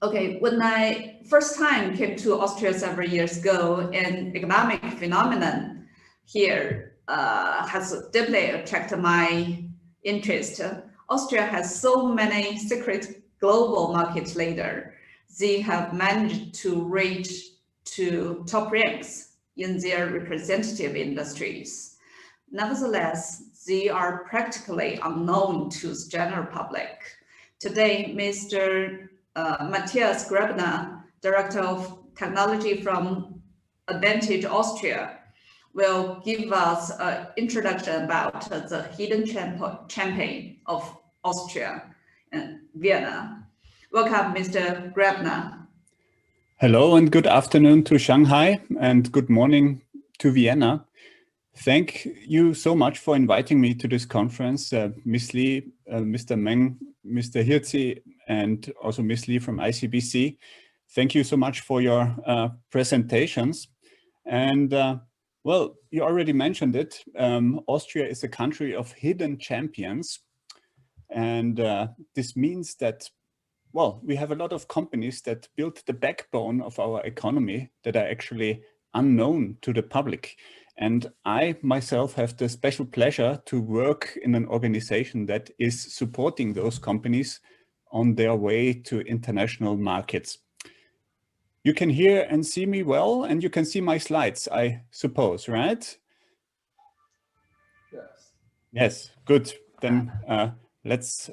Okay, when I first time came to Austria several years ago, an economic phenomenon here has deeply attracted my interest. Austria has so many secret global market leaders. They have managed to reach to top ranks in their representative industries. Nevertheless, they are practically unknown to the general public. Today, Mr. Matthias Grabner, Director of Technology from Advantage Austria, will give us an introduction about the hidden champion of Austria and Vienna. Welcome, Mr. Grabner. Hello and good afternoon to Shanghai and good morning to Vienna. Thank you so much for inviting me to this conference, Ms. Li, Mr. Meng, Mr. Hirzi, and also Ms. Li from ICBC. Thank you so much for your presentations. And well, you already mentioned it. Austria is a country of hidden champions. And this means that, well, we have a lot of companies that build the backbone of our economy that are actually unknown to the public. And I myself have the special pleasure to work in an organization that is supporting those companies on their way to international markets. You can hear and see me well, and you can see my slides, I suppose, right? Yes. Yes, good. Then let's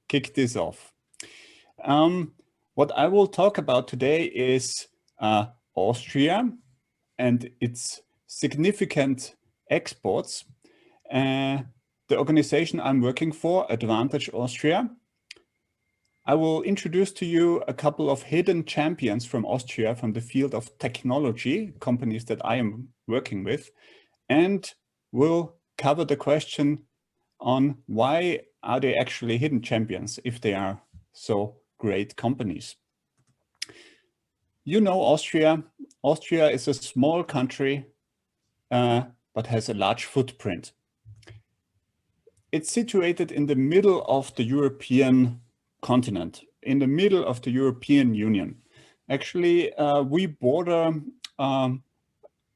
kick this off. What I will talk about today is Austria and its significant exports. The organization I'm working for, Advantage Austria. I will introduce to you a couple of hidden champions from Austria from the field of technology, companies that I am working with, and will cover the question on why are they actually hidden champions if they are so great companies. You know Austria. Austria is a small country, but has a large footprint. It's situated in the middle of the European continent, in the middle of the European Union. Actually, we border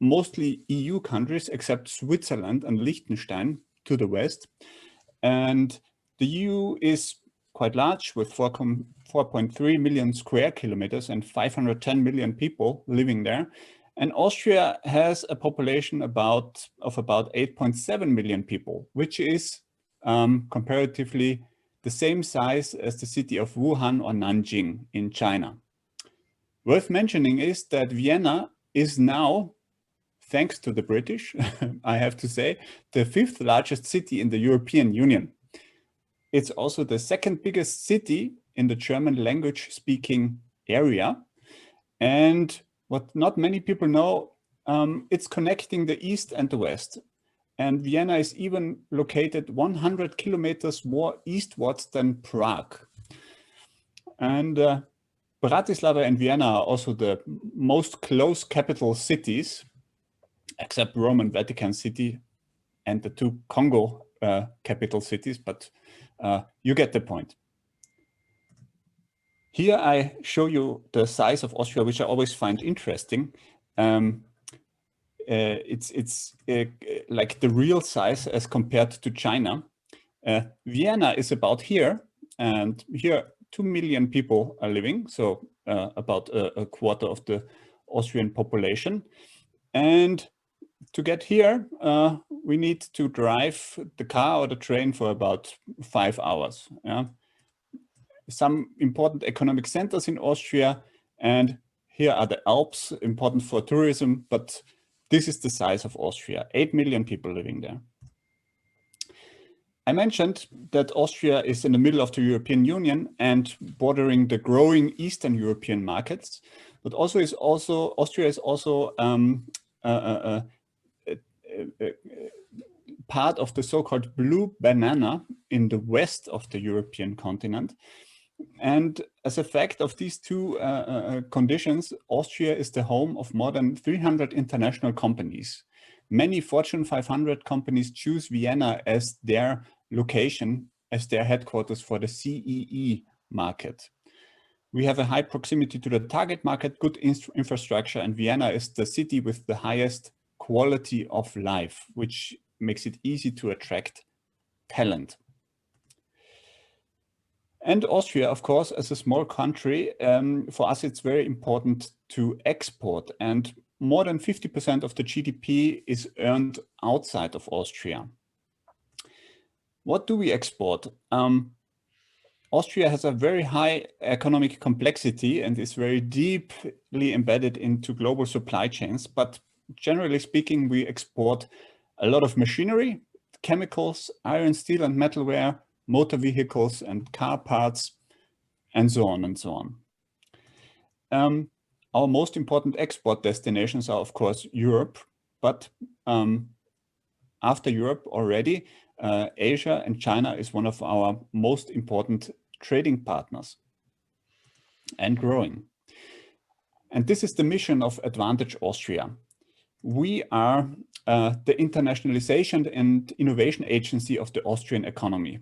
mostly EU countries except Switzerland and Liechtenstein to the west. And the EU is quite large with 4.3 million square kilometers and 510 million people living there. And Austria has a population of about 8.7 million people, which is comparatively the same size as the city of Wuhan or Nanjing in China. Worth mentioning is that Vienna is now, thanks to the British, I have to say, the 5th largest city in the European Union. It's also the 2nd biggest city in the German language speaking area. And what not many people know, it's connecting the East and the West. And Vienna is even located 100 kilometers more eastwards than Prague. And Bratislava and Vienna are also the most close capital cities. except Rome and Vatican City and the two Congo capital cities, but you get the point. Here I show you the size of Austria, which I always find interesting. It's like the real size as compared to China. Vienna is about here, and here 2 million people are living, so about a quarter of the Austrian population. And to get here, we need to drive the car or the train for about 5 hours. Yeah? Some important economic centers in Austria, and here are the Alps, important for tourism, but this is the size of Austria, 8 million people living there. I mentioned that Austria is in the middle of the European Union and bordering the growing Eastern European markets, but Austria is also part of the so-called blue banana in the west of the European continent. And as a fact of these two conditions, Austria is the home of more than 300 international companies. Many Fortune 500 companies choose Vienna as their location, as their headquarters for the CEE market. We have a high proximity to the target market, good infrastructure, and Vienna is the city with the highest quality of life, which makes it easy to attract talent. And Austria, of course, as a small country, for us it's very important to export, and more than 50% of the GDP is earned outside of Austria. What do we export? Austria has a very high economic complexity and is very deeply embedded into global supply chains, but generally speaking, we export a lot of machinery, chemicals, iron, steel and metalware, motor vehicles and car parts, and so on and so on. Our most important export destinations are, of course, Europe, but after Europe already, Asia and China is one of our most important trading partners and growing. And this is the mission of Advantage Austria. We are the internationalization and innovation agency of the Austrian economy.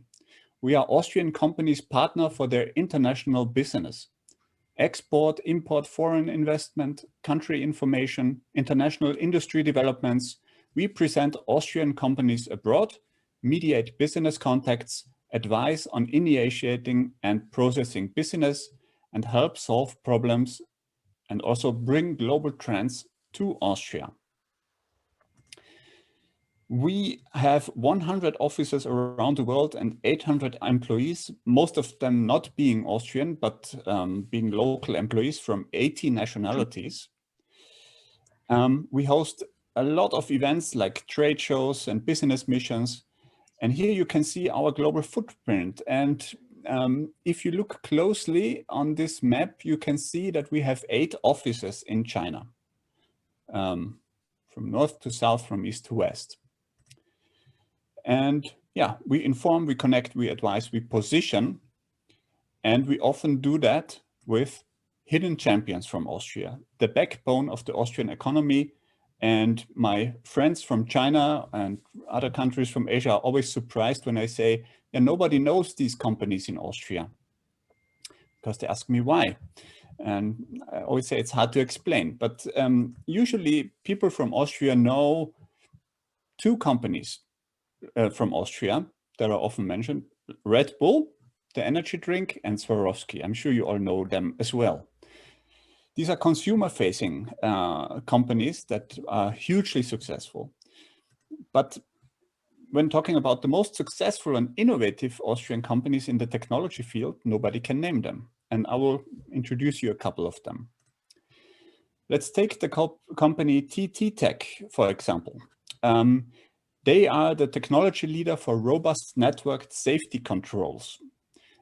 We are Austrian companies' partner for their international business. Export, import, foreign investment, country information, international industry developments. We present Austrian companies abroad, mediate business contacts, advise on initiating and processing business, and help solve problems, and also bring global trends to Austria. We have 100 offices around the world and 800 employees, most of them not being Austrian, but being local employees from 80 nationalities. We host a lot of events like trade shows and business missions. And here you can see our global footprint. And if you look closely on this map, you can see that we have 8 offices in China, from north to south, from east to west. And yeah, we inform, we connect, we advise, we position, and we often do that with hidden champions from Austria, the backbone of the Austrian economy. And my friends from China and other countries from Asia are always surprised when I say, yeah, nobody knows these companies in Austria, because they ask me why. And I always say it's hard to explain, but usually people from Austria know 2 companies from Austria that are often mentioned: Red Bull, the energy drink, and Swarovski. I'm sure you all know them as well. These are consumer-facing companies that are hugely successful. But when talking about the most successful and innovative Austrian companies in the technology field, nobody can name them. And I will introduce you a couple of them. Let's take the company TT Tech, for example. They are the technology leader for robust networked safety controls.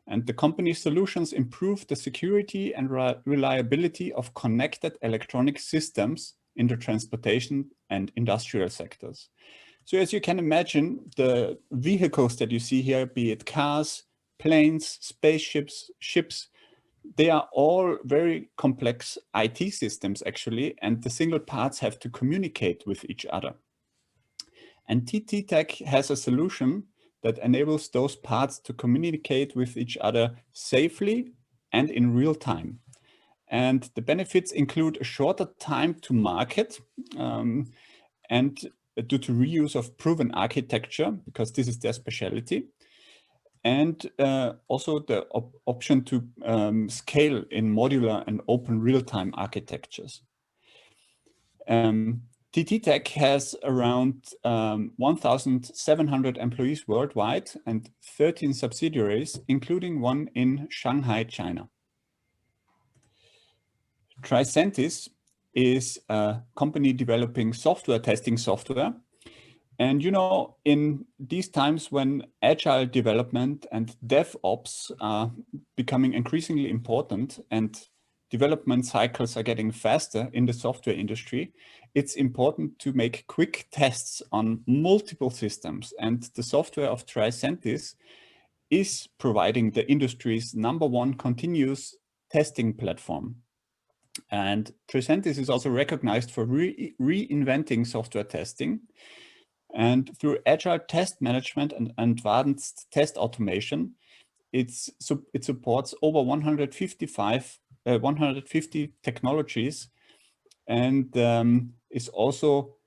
And the company's solutions improve the security and reliability of connected electronic systems in the transportation and industrial sectors. So as you can imagine, the vehicles that you see here, be it cars, planes, spaceships, ships, they are all very complex IT systems actually, and the single parts have to communicate with each other. And TT Tech has a solution that enables those parts to communicate with each other safely and in real time. And the benefits include a shorter time to market and due to reuse of proven architecture, because this is their specialty. And also the option to scale in modular and open real-time architectures. TT Tech has around 1,700 employees worldwide and 13 subsidiaries, including one in Shanghai, China. Tricentis is a company developing software testing software. And you know, in these times when agile development and DevOps are becoming increasingly important and development cycles are getting faster in the software industry, it's important to make quick tests on multiple systems. And the software of Tricentis is providing the industry's #1 continuous testing platform. And Tricentis is also recognized for reinventing software testing. And through agile test management and advanced test automation, it supports over 150 technologies, and is also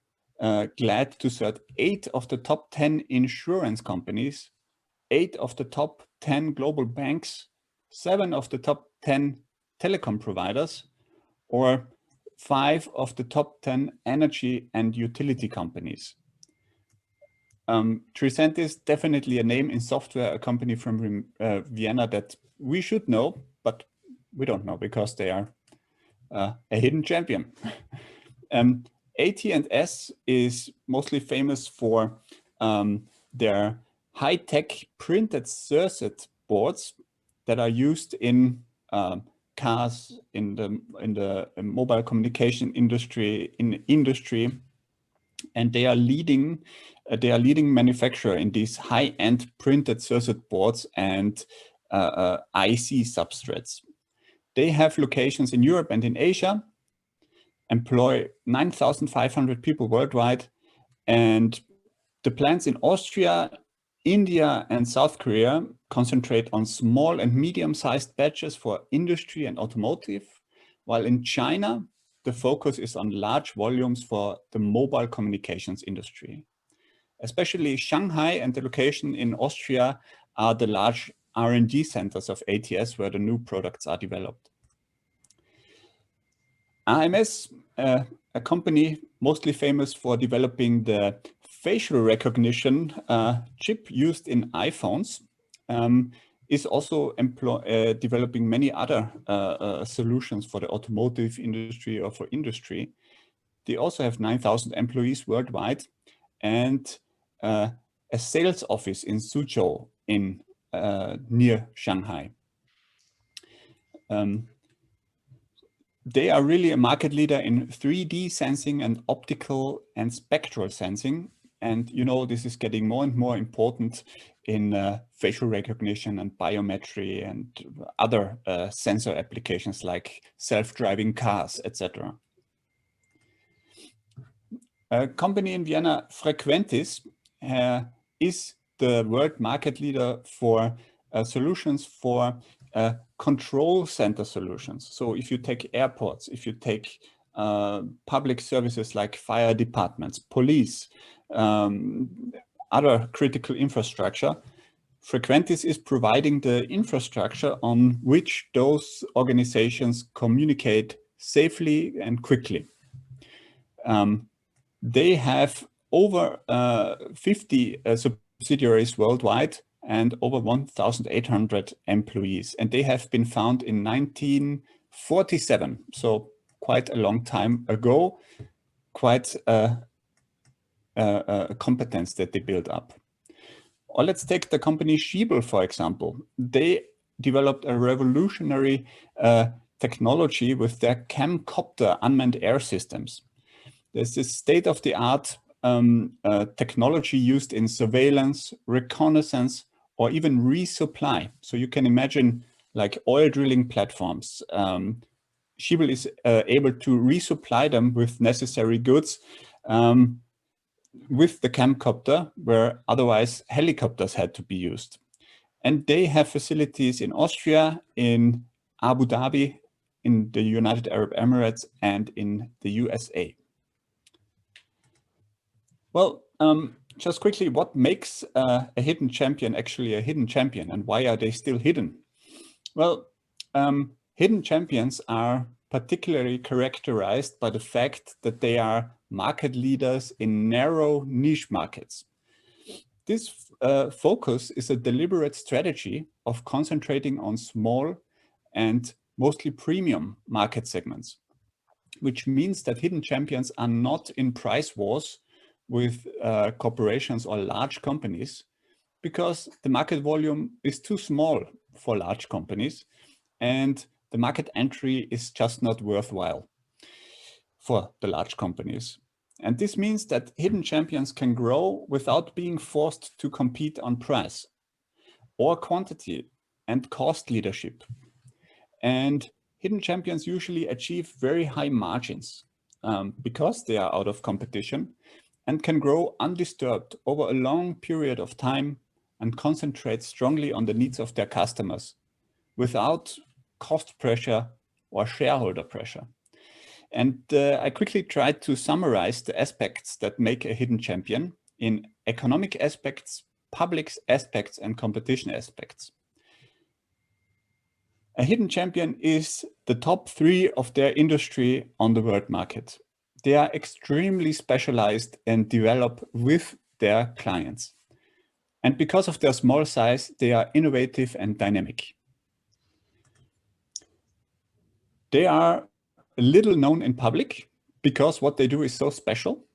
glad to serve 8 of the top 10 insurance companies, 8 of the top 10 global banks, 7 of the top 10 telecom providers, or 5 of the top 10 energy and utility companies. Tricentis, definitely a name in software, a company from Vienna that we should know, but we don't know because they are a hidden champion. AT&S is mostly famous for their high-tech printed circuit boards that are used in cars, in the mobile communication industry, in industry, and they are leading manufacturer in these high-end printed circuit boards and IC substrates. They have locations in Europe and in Asia, employ 9,500 people worldwide, and the plants in Austria, India, and South Korea concentrate on small and medium-sized batches for industry and automotive, while in China, the focus is on large volumes for the mobile communications industry. Especially Shanghai and the location in Austria are the large R&D centers of ATS where the new products are developed. AMS, a company mostly famous for developing the facial recognition chip used in iPhones, is also developing many other solutions for the automotive industry or for industry. They also have 9,000 employees worldwide and a sales office in Suzhou near Shanghai. They are really a market leader in 3D sensing and optical and spectral sensing. And you know, this is getting more and more important in facial recognition and biometry and other sensor applications like self-driving cars, etc. A company in Vienna, Frequentis, is the world market leader for solutions for control center solutions. So if you take airports, if you take public services like fire departments, police, other critical infrastructure, Frequentis is providing the infrastructure on which those organizations communicate safely and quickly. They have over 50 subsidiaries worldwide and over 1,800 employees. And they have been founded in 1947, so quite a long time ago, quite a competence that they built up. Or let's take the company Schiebel, for example. They developed a revolutionary technology with their camcopter unmanned air systems. There's this state-of-the-art technology used in surveillance, reconnaissance, or even resupply. So you can imagine like oil drilling platforms. Schiebel is able to resupply them with necessary goods with the camcopter, where otherwise helicopters had to be used. And they have facilities in Austria, in Abu Dhabi, in the United Arab Emirates, and in the USA. Well, just quickly, what makes a hidden champion actually a hidden champion, and why are they still hidden? Well, hidden champions are particularly characterized by the fact that they are market leaders in narrow niche markets. This focus is a deliberate strategy of concentrating on small and mostly premium market segments, which means that hidden champions are not in price wars with corporations or large companies, because the market volume is too small for large companies and the market entry is just not worthwhile for the large companies. And this means that hidden champions can grow without being forced to compete on price or quantity and cost leadership. And hidden champions usually achieve very high margins because they are out of competition and can grow undisturbed over a long period of time and concentrate strongly on the needs of their customers without cost pressure or shareholder pressure. And I quickly tried to summarize the aspects that make a hidden champion in economic aspects, public aspects, and competition aspects. A hidden champion is the top 3 of their industry on the world market. They are extremely specialized and develop with their clients. And because of their small size, they are innovative and dynamic. They are little known in public because what they do is so special.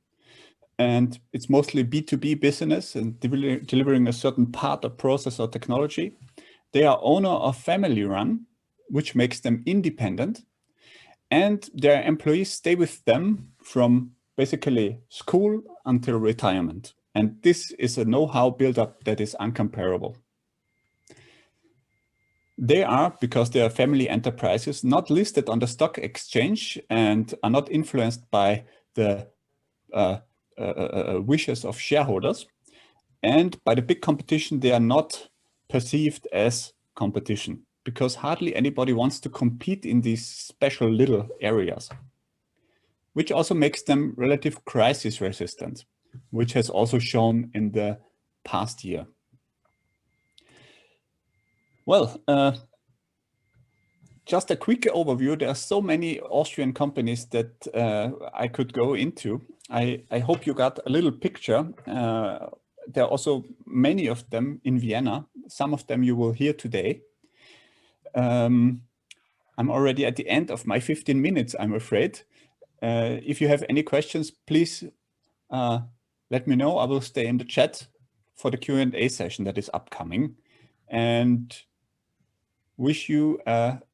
And it's mostly B2B business and delivering a certain part of process or technology. They are owner of family run, which makes them independent. And their employees stay with them from basically school until retirement. And this is a know-how build-up that is incomparable. They are, because they are family enterprises, not listed on the stock exchange and are not influenced by the wishes of shareholders. And by the big competition, they are not perceived as competition, because hardly anybody wants to compete in these special little areas, which also makes them relative crisis resistant, which has also shown in the past year. Well, just a quick overview. There are so many Austrian companies that I could go into. I hope you got a little picture. There are also many of them in Vienna. Some of them you will hear today. I'm already at the end of my 15 minutes, I'm afraid. If you have any questions, please let me know. I will stay in the chat for the Q&A session that is upcoming. And wish you,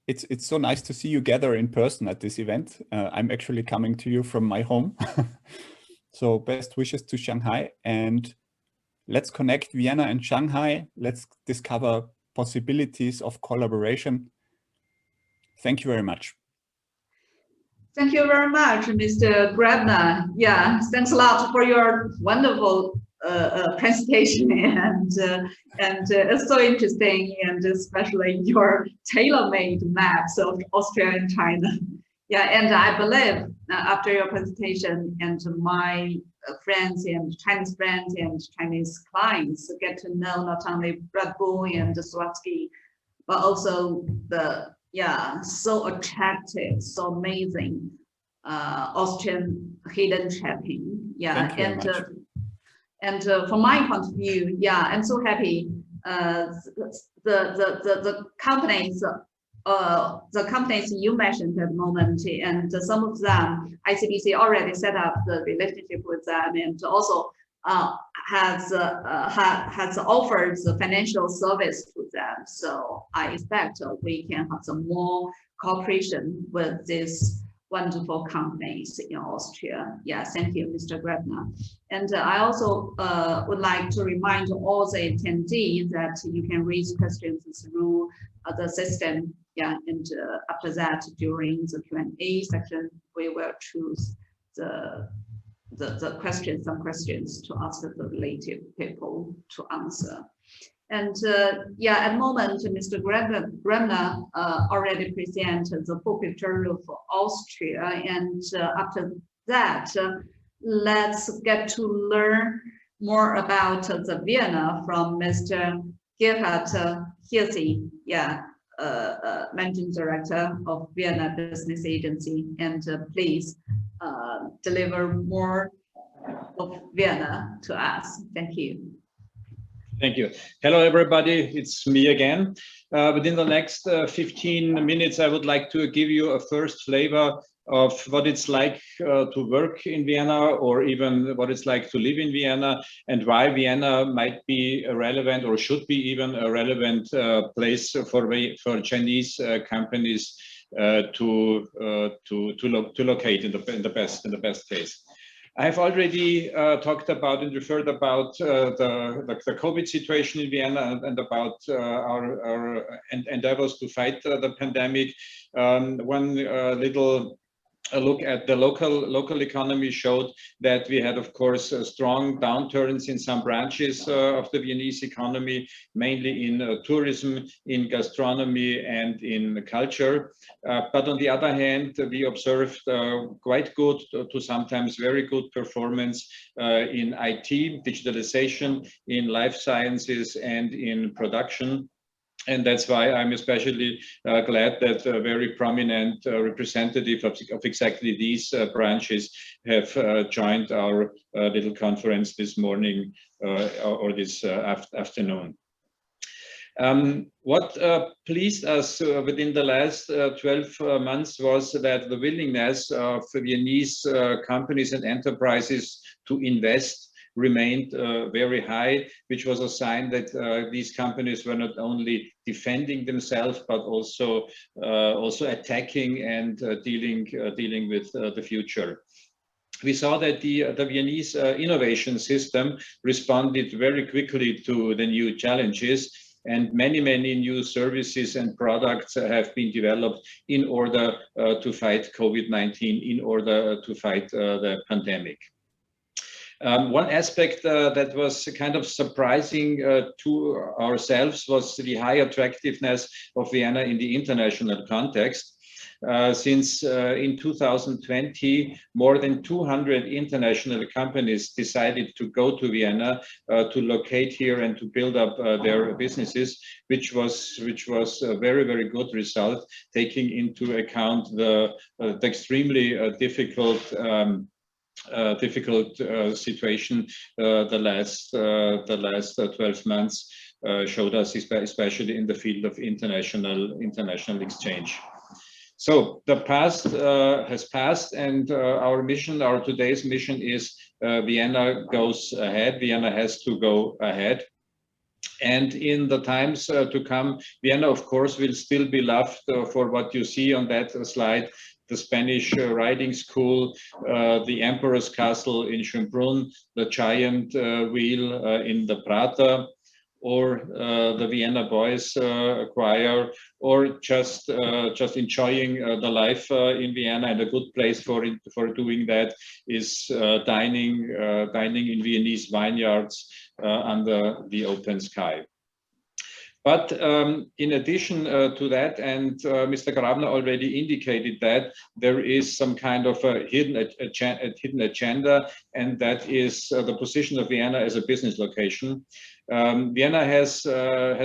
it's so nice to see you gather in person at this event. I'm actually coming to you from my home. So best wishes to Shanghai, and let's connect Vienna and Shanghai. Let's discover possibilities of collaboration. Thank you very much. Thank you very much, Mr. Grabner. Yeah, thanks a lot for your wonderful presentation, and it's so interesting, and especially your tailor-made maps of Austria and China. Yeah, and I believe after your presentation, and my friends and Chinese friends and Chinese clients get to know not only Red Bull and Swarovski, but also the so attractive, so amazing Austrian hidden champion. Yeah, and from my point of view, yeah, I'm so happy. The companies you mentioned at the moment, and some of them, ICBC already set up the relationship with them, and also has offered the financial service to them. So I expect we can have some more cooperation with these wonderful companies in Austria. Yeah, thank you, Mr. Grabner. And I also would like to remind all the attendees that you can raise questions through the system. Yeah, and after that, during the Q&A section, we will choose the questions, some questions to ask the related people to answer. And yeah, at the moment, Mr. Grabner already presented the full picture of Austria. And after that, let's get to learn more about the Vienna from Mr. Gerhard Hirsi, yeah, Managing Director of Vienna Business Agency. And please deliver more of Vienna to us. Thank you. Thank you. Hello, everybody. It's me again. Within the next 15 minutes, I would like to give you a first flavor of what it's like to work in Vienna, or even what it's like to live in Vienna, and why Vienna might be a relevant, or should be even a relevant place for Chinese companies to locate in the best case. I've already talked about and referred about the COVID situation in Vienna and about our endeavors to fight the pandemic. One little look at the local economy showed that we had, of course, strong downturns in some branches of the Viennese economy, mainly in tourism, in gastronomy, and in culture. But on the other hand, we observed quite good to sometimes very good performance in IT, digitalization, in life sciences, and in production. And that's why I'm especially glad that a very prominent representative of exactly these branches have joined our little conference this morning or this afternoon. What pleased us within the last 12 months was that the willingness of Viennese companies and enterprises to invest remained very high, which was a sign that these companies were not only defending themselves, but also attacking and dealing with the future. We saw that the Viennese innovation system responded very quickly to the new challenges, and many new services and products have been developed in order to fight COVID-19, in order to fight the pandemic. One aspect that was kind of surprising to ourselves was the high attractiveness of Vienna in the international context. Since in 2020, more than 200 international companies decided to go to Vienna to locate here and to build up their businesses, which was a very good result, taking into account the extremely difficult situation the last 12 months showed us, especially in the field of international exchange. So the past has passed, and our today's mission is Vienna goes ahead. Vienna has to go ahead. And in the times to come, Vienna, of course, will still be loved for what you see on that slide: the Spanish riding school, the Emperor's Castle in Schönbrunn, the giant wheel in the Prater, or the Vienna Boys Choir, or just enjoying the life in Vienna. And a good place for doing that is dining in Viennese vineyards under the open sky. But in addition to that, and Mr. Grabner already indicated that, there is some kind of a hidden agenda, and that is the position of Vienna as a business location. Vienna has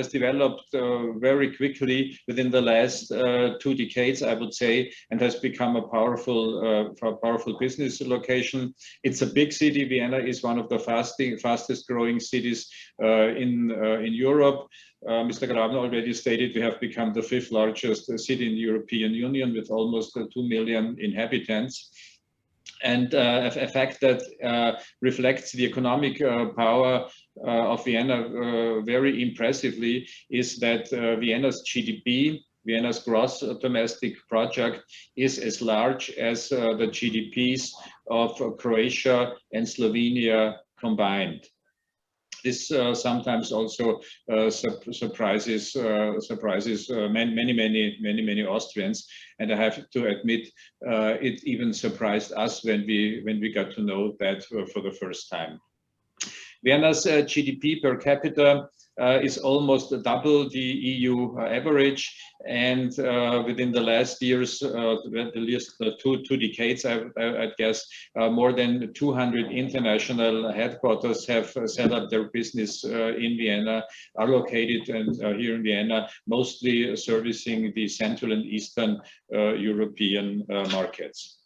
developed very quickly within the last 2 decades, I would say, and has become a powerful business location. It's a big city. Vienna is one of the fastest growing cities in Europe. Mr. Grabner already stated we have become the 5th largest city in the European Union with almost 2 million inhabitants. And a fact that reflects the economic power of Vienna very impressively is that Vienna's GDP Vienna's gross domestic product is as large as the GDPs of Croatia and Slovenia combined. This sometimes also surprises many Austrians, and I have to admit it even surprised us when we got to know that for the first time. Vienna's GDP per capita is almost double the EU average, and within the last years, at least two decades, I guess, more than 200 international headquarters have set up their business in Vienna, are located here in Vienna, mostly servicing the Central and Eastern European markets.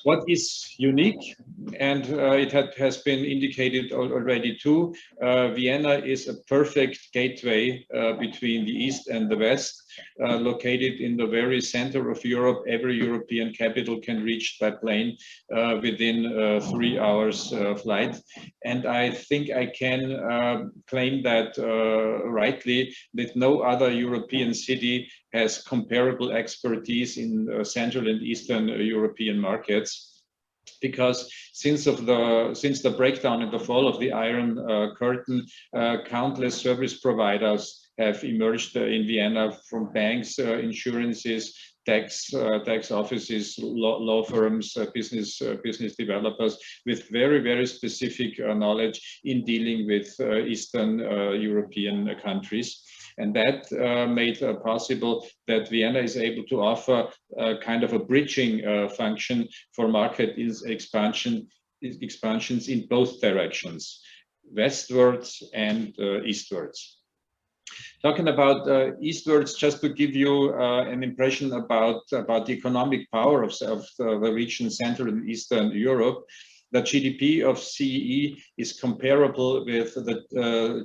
What is unique, and it has been indicated already too, Vienna is a perfect gateway between the East and the West, located in the very center of Europe. Every European capital can reach by plane within 3 hours flight. And I think I can claim that rightly, that no other European city has comparable expertise in Central and Eastern European markets, because since the breakdown and the fall of the Iron Curtain, countless service providers have emerged in Vienna, from banks, insurances, tax offices, law firms, business developers, with very specific knowledge in dealing with Eastern European countries. And that made possible that Vienna is able to offer kind of a bridging function for market expansions in both directions, westwards and eastwards. Talking about eastwards, just to give you an impression about the economic power of the region, Central and Eastern Europe, the GDP of CEE is comparable with the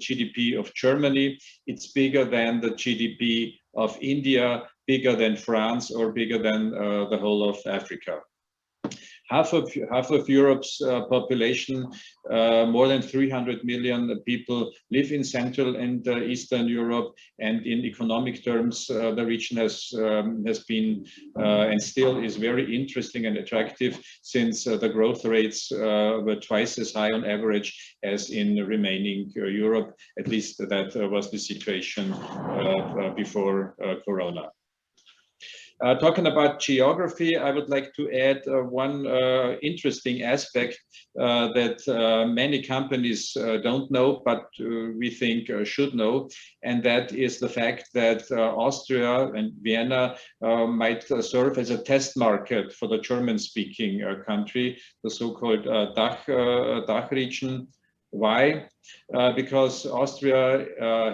GDP of Germany. It's bigger than the GDP of India, bigger than France, or bigger than the whole of Africa. Half of Europe's population, more than 300 million people, live in Central and Eastern Europe, and in economic terms, the region has been and still is very interesting and attractive, since the growth rates were twice as high on average as in remaining Europe. At least that was the situation before Corona. Talking about geography, I would like to add one interesting aspect that many companies don't know, but we think should know, and that is the fact that Austria and Vienna might serve as a test market for the German-speaking country, the so-called DACH region. Why? Because Austria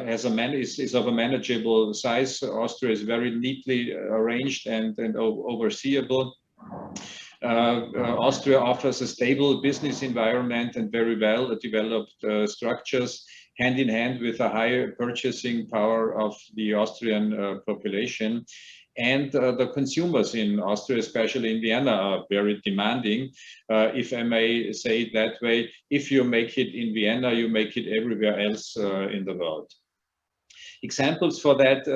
is of a manageable size. Austria is very neatly arranged and overseeable. Austria offers a stable business environment and very well developed structures, hand in hand with a higher purchasing power of the Austrian population. And the consumers in Austria, especially in Vienna, are very demanding. If I may say it that way, if you make it in Vienna, you make it everywhere else in the world. Examples for that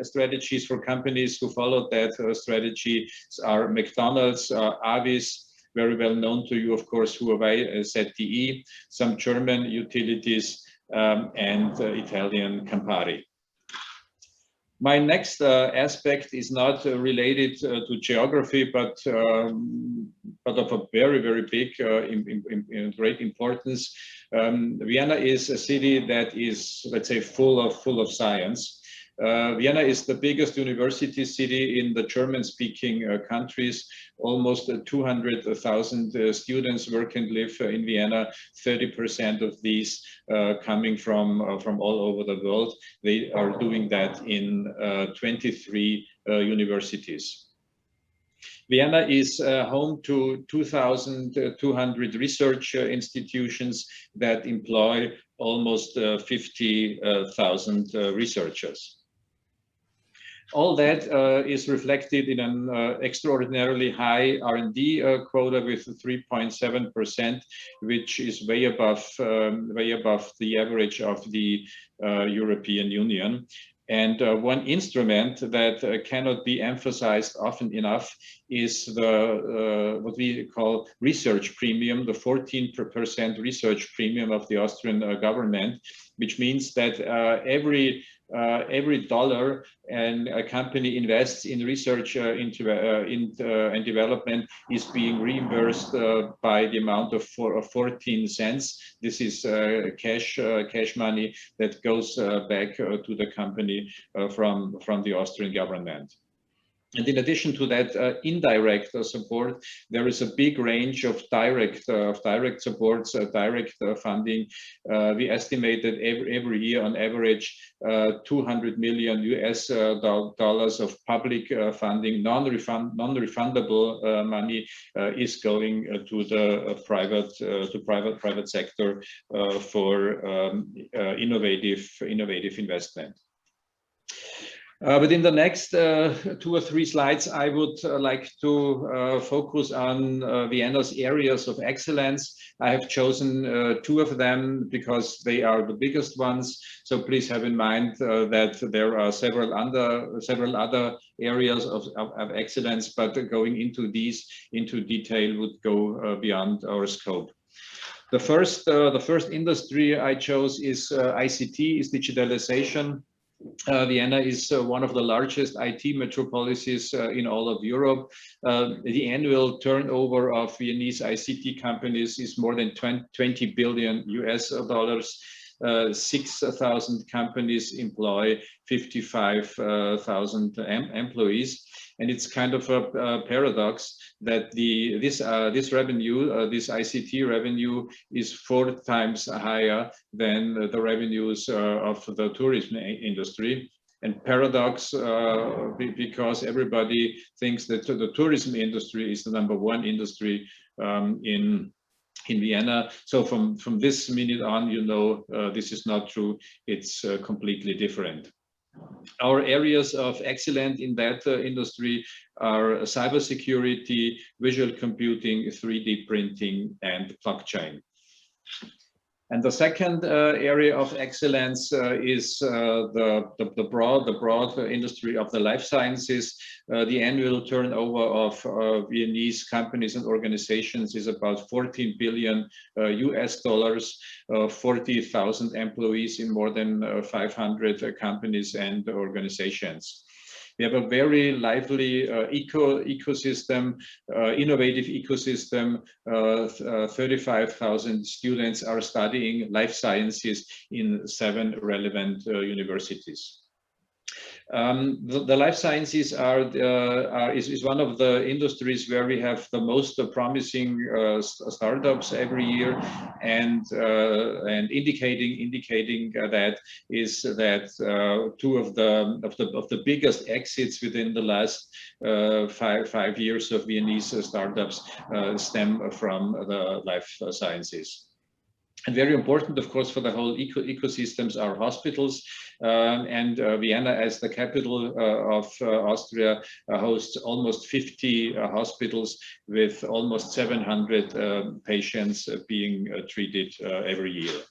strategies for companies who followed that strategy are McDonald's, Avis, very well known to you, of course, Huawei, ZTE, some German utilities, and Italian Campari. My next aspect is not related to geography, but of a very big, great importance. Vienna is a city that is, let's say, full of science. Vienna is the biggest university city in the German-speaking countries. Almost 200,000 students work and live in Vienna. 30% of these coming from all over the world. They are doing that in 23 universities. Vienna is home to 2,200 research institutions that employ almost 50,000 researchers. All that is reflected in an extraordinarily high R&D quota with 3.7%, which is way above the average of the European Union. And one instrument that cannot be emphasized often enough is the what we call research premium, the 14% research premium of the Austrian government, which means that every dollar a company invests in research and development is being reimbursed by the amount of 14 cents. This is cash money that goes back to the company from the Austrian government. And in addition to that indirect support, there is a big range of direct supports, direct funding. We estimate that every year on average $200 million US of public funding, non-refundable money is going to the private sector for innovative investment. But in the next 2 or 3 slides, I would like to focus on Vienna's areas of excellence. I have chosen 2 of them because they are the biggest ones. So please have in mind that there are several other areas of excellence, but going into these into detail would go beyond our scope. The first industry I chose is ICT, is digitalization. Vienna is one of the largest IT metropolises in all of Europe. The annual turnover of Viennese ICT companies is more than 20 billion US dollars. 6,000 companies employ 55,000 employees. And it's kind of a paradox that this revenue, this ICT revenue, is 4 times higher than the revenues of the tourism industry. And paradox because everybody thinks that the tourism industry is the #1 industry in Vienna. So from this minute on, you know, this is not true. It's completely different. Our areas of excellence in that industry are cybersecurity, visual computing, 3D printing, and blockchain. And the second area of excellence is the broad industry of the life sciences. The annual turnover of Viennese companies and organizations is about 14 billion US dollars, 40,000 employees in more than 500 companies and organizations. We have a very lively ecosystem, innovative ecosystem. 35,000 students are studying life sciences in 7 relevant universities. The life sciences is one of the industries where we have the most promising startups every year, and indicating that is that 2 of the biggest exits within the last 5 years of Viennese startups stem from the life sciences. And very important, of course, for the whole ecosystems are hospitals. And Vienna, as the capital of Austria, hosts almost 50 hospitals with almost 700 patients being treated every year.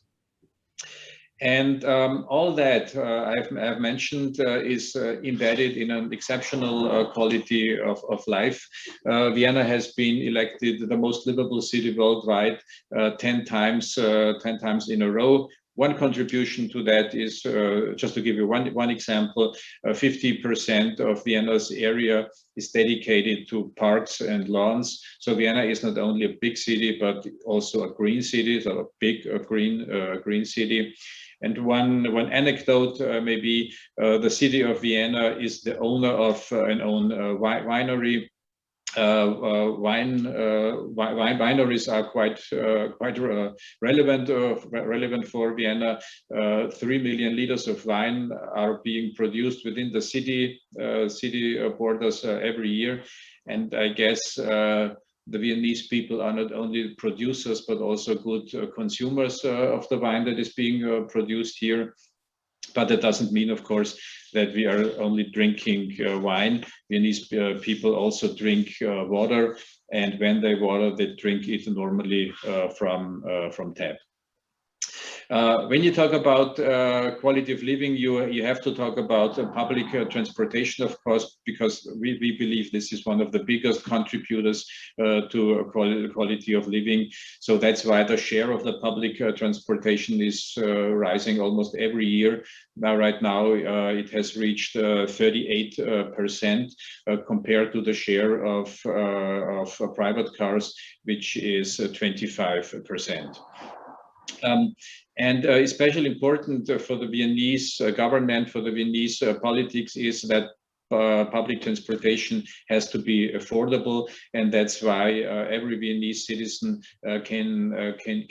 And all that I've mentioned is embedded in an exceptional quality of life. Vienna has been elected the most livable city worldwide 10 times in a row. One contribution to that is, just to give you one example, 50% of Vienna's area is dedicated to parks and lawns. So Vienna is not only a big city, but also a green city, so a big green city. And one anecdote, maybe the city of Vienna is the owner of an own winery. Wineries are quite relevant for Vienna. 3 million liters of wine are being produced within the city borders every year, and I guess the Viennese people are not only producers but also good consumers of the wine that is being produced here. But that doesn't mean, of course, that we are only drinking wine. Viennese people also drink water, and when they water, they drink it normally from tap. When you talk about quality of living, you have to talk about public transportation, of course, because we believe this is one of the biggest contributors to quality of living. So that's why the share of the public transportation is rising almost every year. Now, right now, it has reached 38% compared to the share of private cars, which is 25%. And especially important for the Viennese government, for the Viennese politics, is that public transportation has to be affordable, and that's why every Viennese citizen can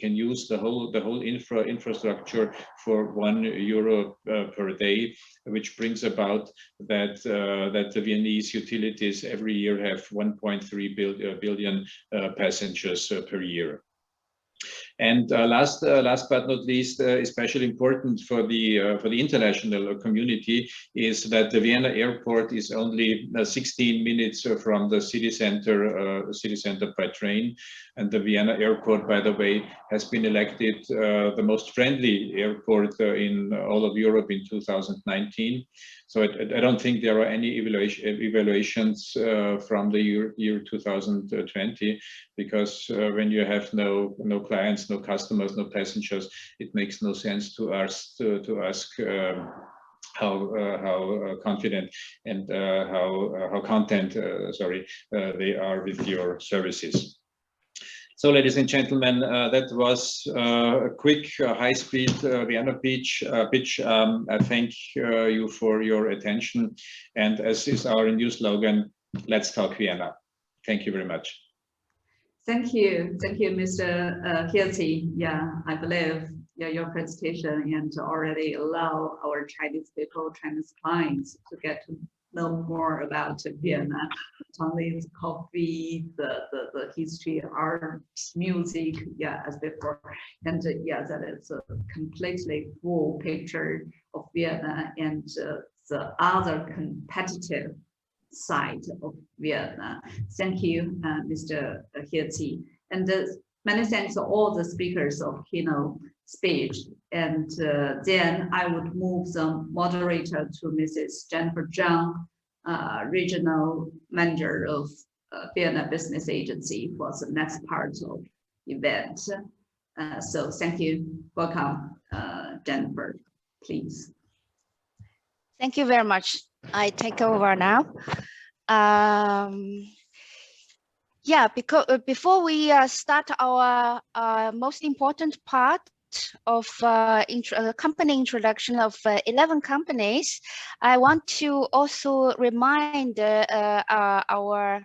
use the whole infrastructure for €1 per day, which brings about that the Viennese utilities every year have 1.3 billion passengers per year. And last but not least, especially important for the international community, is that the Vienna airport is only 16 minutes from the city center by train. And the Vienna airport, by the way, has been elected the most friendly airport in all of Europe in 2019. So I don't think there are any evaluations from the year 2020, because when you have no clients, no customers, no passengers, it makes no sense to ask how confident and how content they are with your services. So, ladies and gentlemen, that was a quick, high-speed Vienna pitch. I thank you for your attention. And as is our new slogan, let's talk Vienna. Thank you very much. Thank you, Mr. Hirzi. Yeah, I believe your presentation and already allow our Chinese people, Chinese clients to get to know more about Vienna, not only the coffee, the history, art, music, yeah, as before, and yeah, that is a completely full picture of Vienna and the other competitive side of Vienna. Thank you, Mr. Hirzi, and many thanks to all the speakers of keynote speech. And then I would move the moderator to Mrs. Jennifer Zhang, Regional Manager of Vienna Business Agency, for the next part of the event. So thank you. Welcome, Jennifer, please. Thank you very much. I take over now. Yeah, because before we start our most important part of company introduction of 11 companies, I want to also remind our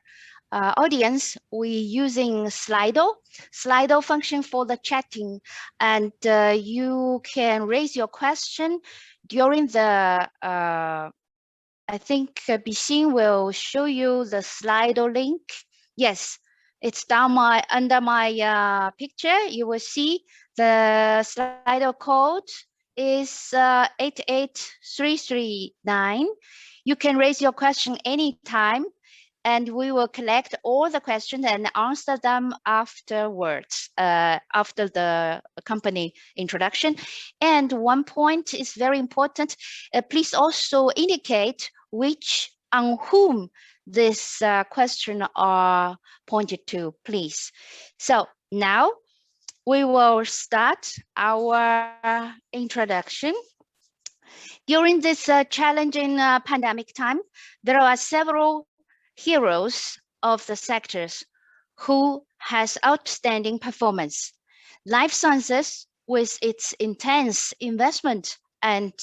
audience, we using Slido function for the chatting, and you can raise your question during the I think Bixin will show you the Slido link. Yes, it's down under my picture. You will see the Slido code is 88339. You can raise your question anytime, and we will collect all the questions and answer them afterwards, after the company introduction. And one point is very important. Please also indicate on whom this question are pointed to, please. So now we will start our introduction. During this challenging pandemic time, there are several heroes of the sectors who has outstanding performance. Life sciences, with its intense investment and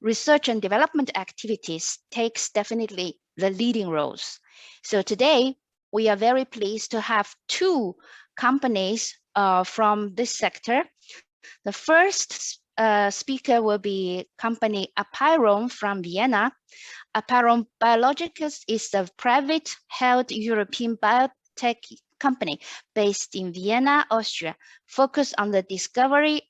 research and development activities, takes definitely the leading roles. So today, we are very pleased to have two companies from this sector. The first speaker will be company Apiron from Vienna. Apiron Biologicals is a private-held European biotech company based in Vienna, Austria, focused on the discovery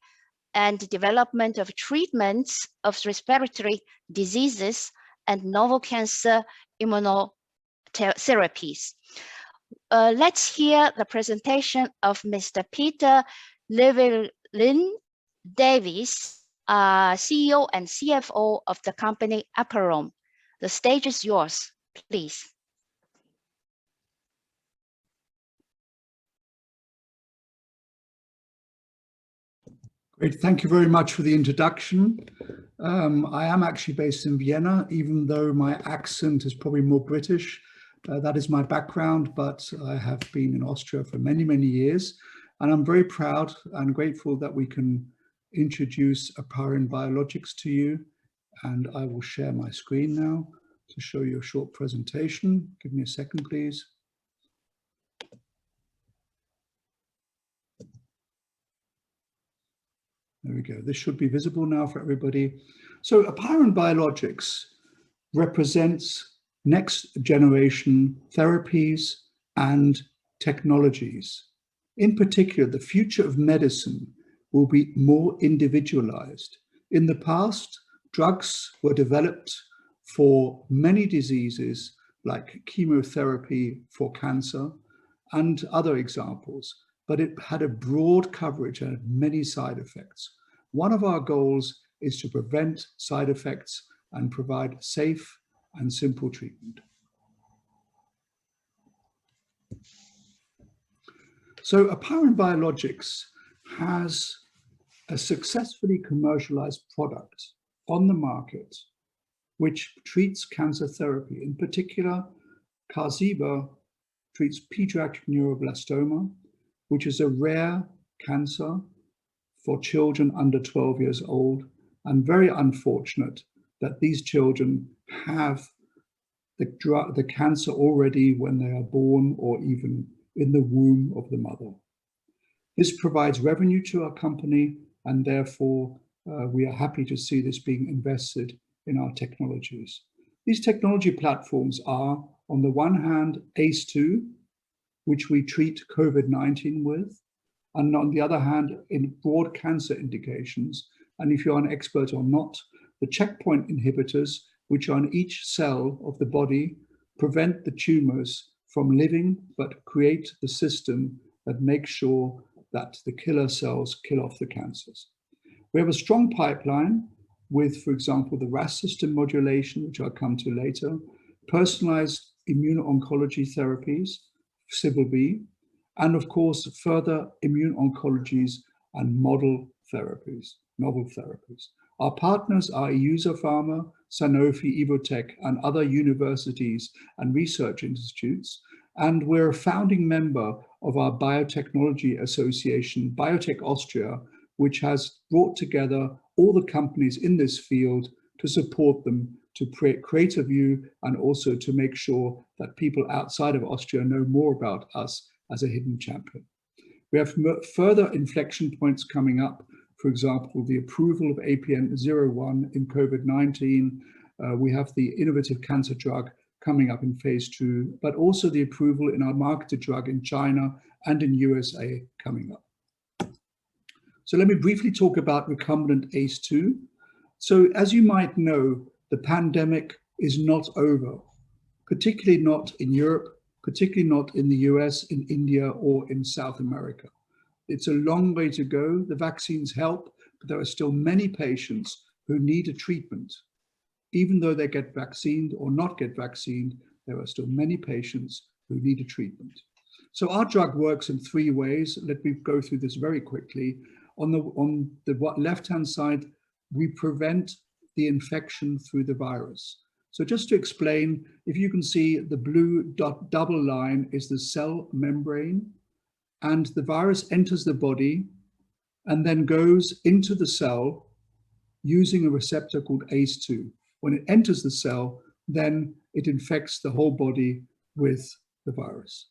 and development of treatments of respiratory diseases and novel cancer immunotherapies. Let's hear the presentation of Mr. Peter Lynn Davis, CEO and CFO of the company Aperom. The stage is yours, please. Great, thank you very much for the introduction. I am actually based in Vienna, even though my accent is probably more British. That is my background, but I have been in Austria for many, many years. And I'm very proud and grateful that we can introduce Aperom Biologics to you. And I will share my screen now to show you a short presentation. Give me a second, please. There we go. This should be visible now for everybody. So Aperom Biologics represents next generation therapies and technologies. In particular, the future of medicine will be more individualized. In the past, drugs were developed for many diseases like chemotherapy for cancer and other examples, but it had a broad coverage and many side effects. One of our goals is to prevent side effects and provide safe and simple treatment. So Aperom Biologics has a successfully commercialized product on the market which treats cancer therapy. In particular, Qarziba treats pediatric neuroblastoma, which is a rare cancer for children under 12 years old, and very unfortunate that these children have the cancer already when they are born or even in the womb of the mother. This provides revenue to our company, and therefore we are happy to see this being invested in our technologies. These technology platforms are, on the one hand, ACE2, which we treat COVID-19 with, and on the other hand, in broad cancer indications, and if you're an expert or not, the checkpoint inhibitors, which are in each cell of the body, prevent the tumors from living, but create the system that makes sure that the killer cells kill off the cancers. We have a strong pipeline with, for example, the RAS system modulation, which I'll come to later, personalized immuno-oncology therapies, CBL-B, and of course, further immune oncologies and novel therapies. Our partners are EUSA, Sanofi, Evotec, and other universities and research institutes. And we're a founding member of our biotechnology association, Biotech Austria, which has brought together all the companies in this field to support them to create a view and also to make sure that people outside of Austria know more about us as a hidden champion. We have further inflection points coming up. For example, the approval of APN-01 in COVID-19. We have the innovative cancer drug coming up in phase 2, but also the approval in our marketed drug in China and in USA coming up. So let me briefly talk about recombinant ACE2. So as you might know, the pandemic is not over, particularly not in Europe, particularly not in the US, in India, or in South America. It's a long way to go. The vaccines help, but there are still many patients who need a treatment. Even though they get vaccinated or not get vaccinated, there are still many patients who need a treatment. So our drug works in 3 ways. Let me go through this very quickly. On the left-hand side, we prevent the infection through the virus. So just to explain, if you can see the blue double line is the cell membrane, and the virus enters the body and then goes into the cell using a receptor called ACE2. When it enters the cell, then it infects the whole body with the virus.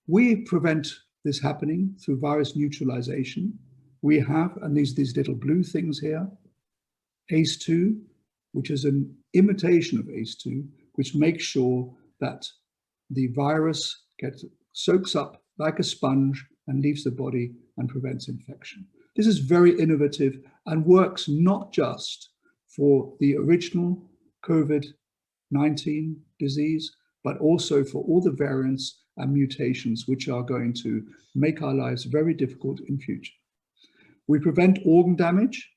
We prevent this happening through virus neutralization. We have, and these little blue things here, ACE2, which is an imitation of ACE2, which makes sure that the virus soaks up like a sponge and leaves the body and prevents infection. This is very innovative and works not just for the original COVID-19 disease, but also for all the variants and mutations which are going to make our lives very difficult in future. We prevent organ damage,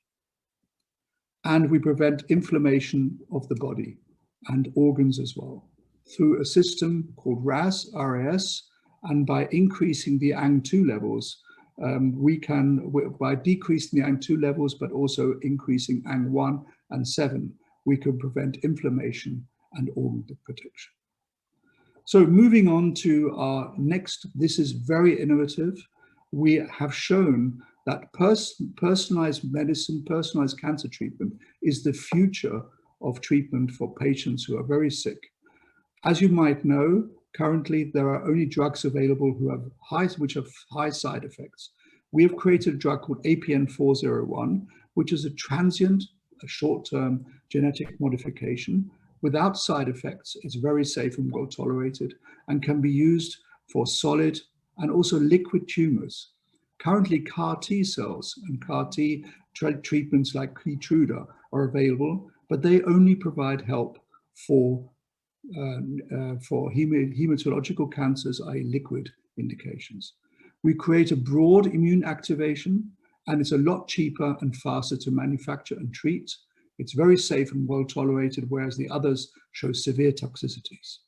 and we prevent inflammation of the body and organs as well through a system called RAS, and by increasing the ANG2 levels, by decreasing the ANG2 levels, but also increasing ANG1 and 7, we can prevent inflammation and organ protection. So moving on to our next, this is very innovative. We have shown that personalized medicine, personalized cancer treatment is the future of treatment for patients who are very sick. As you might know, currently there are only drugs available which have high side effects. We have created a drug called APN-401, which is a transient, a short-term genetic modification without side effects. It's very safe and well tolerated and can be used for solid and also liquid tumors. Currently, CAR T cells and CAR T treatments like Keytruda are available, but they only provide help for hematological cancers, i.e. liquid indications. We create a broad immune activation, and it's a lot cheaper and faster to manufacture and treat. It's very safe and well tolerated, whereas the others show severe toxicities.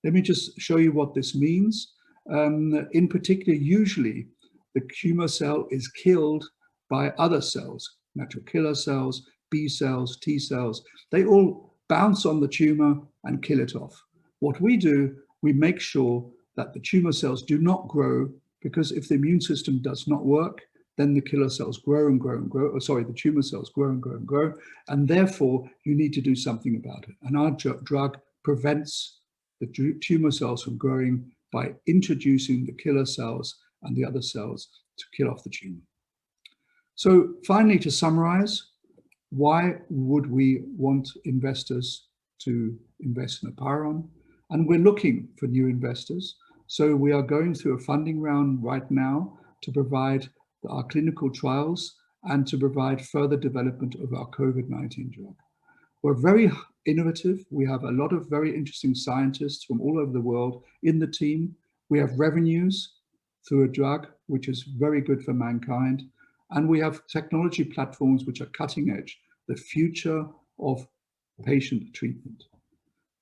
Let me just show you what this means. In particular, usually the tumor cell is killed by other cells, natural killer cells, B cells, T cells. They all bounce on the tumor and kill it off. What we do, we make sure that the tumor cells do not grow, because if the immune system does not work, then the killer cells grow and grow and grow. Oh, sorry, the tumor cells grow and grow and grow, and therefore you need to do something about it. And our drug prevents the tumor cells from growing by introducing the killer cells and the other cells to kill off the tumor. So finally, to summarize, why would we want investors to invest in Apeiron? And we're looking for new investors. So we are going through a funding round right now to provide our clinical trials and to provide further development of our COVID-19 drug. We're very innovative. We have a lot of very interesting scientists from all over the world in the team. We have revenues through a drug which is very good for mankind. And we have technology platforms which are cutting edge, the future of patient treatment.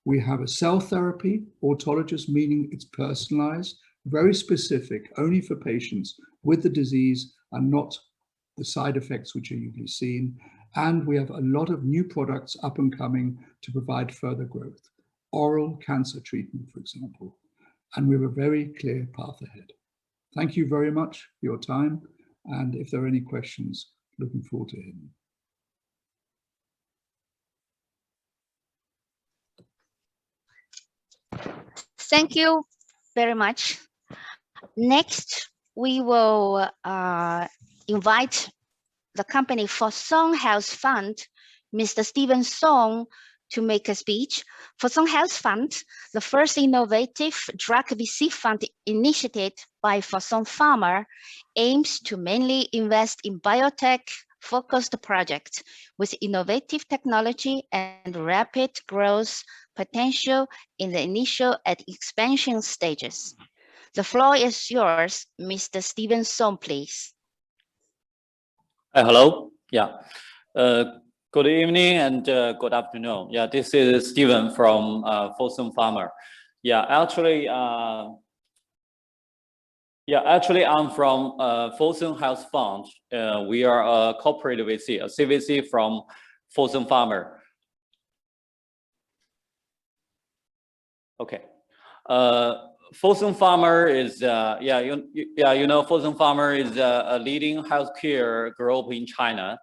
We have a cell therapy, autologous, meaning it's personalized, very specific, only for patients with the disease and not the side effects which are usually seen. And we have a lot of new products up and coming to provide further growth. Oral cancer treatment, for example. And we have a very clear path ahead. Thank you very much for your time. And if there are any questions, looking forward to hearing them. Thank you very much. Next, we will invite the company Fosun Health Fund, Mr. Stephen Song, to make a speech. Fosun Health Fund, the first innovative drug VC fund initiated by Fosun Pharma, aims to mainly invest in biotech-focused projects with innovative technology and rapid growth potential in the initial and expansion stages. The floor is yours, Mr. Stephen Song, please. Hello. Yeah. Good evening and good afternoon. Yeah, this is Stephen from Fosun Pharma. Yeah, actually, I'm from Fosun Health Fund. We are a corporate VC, a CVC from Fosun Pharma. Okay. Fosun Pharma is, you know, Fosun Pharma is a leading healthcare group in China.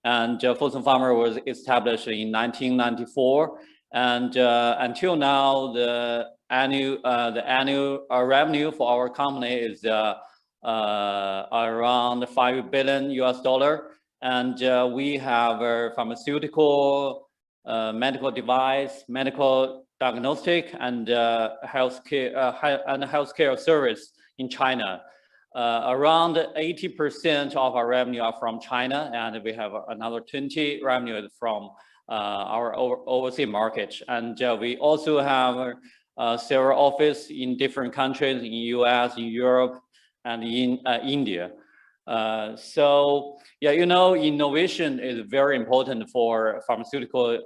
And Fosun Pharma was established in 1994. And until now, the annual revenue for our company is around $5 billion. And we have a pharmaceutical, medical device, medical diagnostic, and healthcare service in China. Around 80% of our revenue are from China, and we have another 20% revenue from our overseas market. And we also have several offices in different countries, in US, in Europe, and in India. So yeah, you know, innovation is very important for pharmaceutical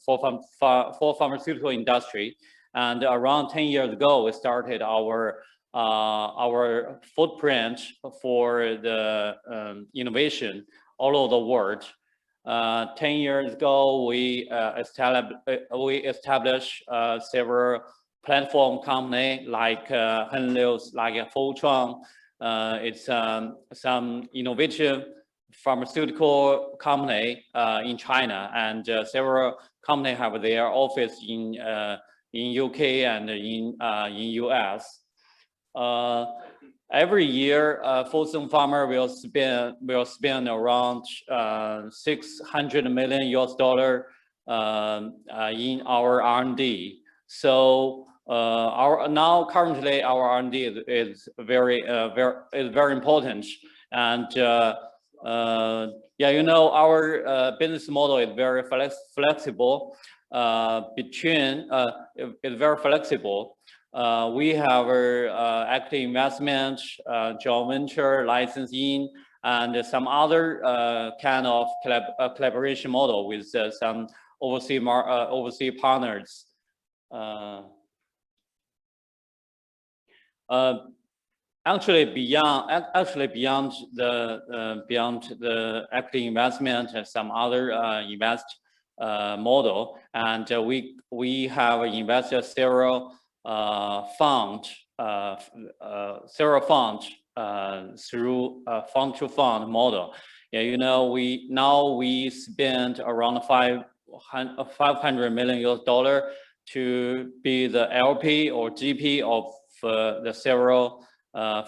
for pharmaceutical industry. And around 10 years ago, we started our footprint for the innovation all over the world. 10 years ago, we established several platform company like Henlius, like Fuchuang. It's some innovative pharmaceutical company in China, and several companies have their office in UK and in US. Every year, Fosun Pharma will spend around $600 million in our R&D. So currently our R&D is very important, and yeah, you know, our business model is very flexible. It's very flexible. We have equity investment, joint venture, licensing, and some other kind of collaboration model with some overseas partners. Actually, beyond the equity investment and some other model, and we have invested several funds through fund-to-fund model. Yeah, you know, we spend around $500 million to be the LP or GP of the several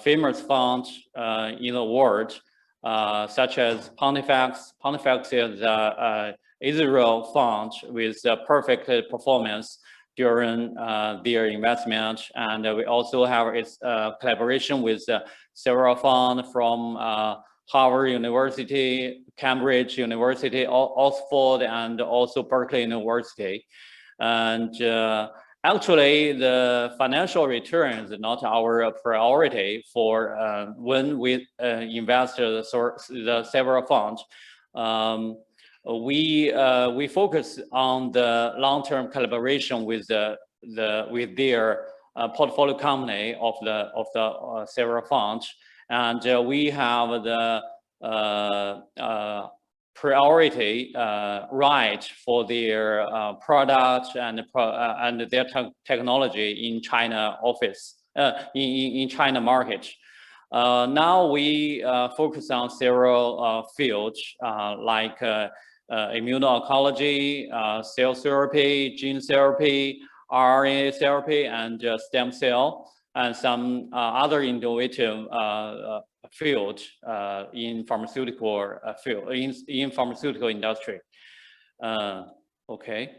famous funds in the world, such as Pontifex. Pontifex is Israel fund with perfect performance during their investment, and we also have its collaboration with several funds from Harvard University, Cambridge University, Oxford, and also Berkeley University. And actually, the financial return is not our priority for when we invest the several funds. We focus on the long-term collaboration with their portfolio company of the several funds, and we have the priority right for their product and their technology in China office in China market. Now we focus on several fields like immuno-oncology, cell therapy, gene therapy, RNA therapy, and stem cell, and some other innovative field in pharmaceutical in pharmaceutical industry. Okay,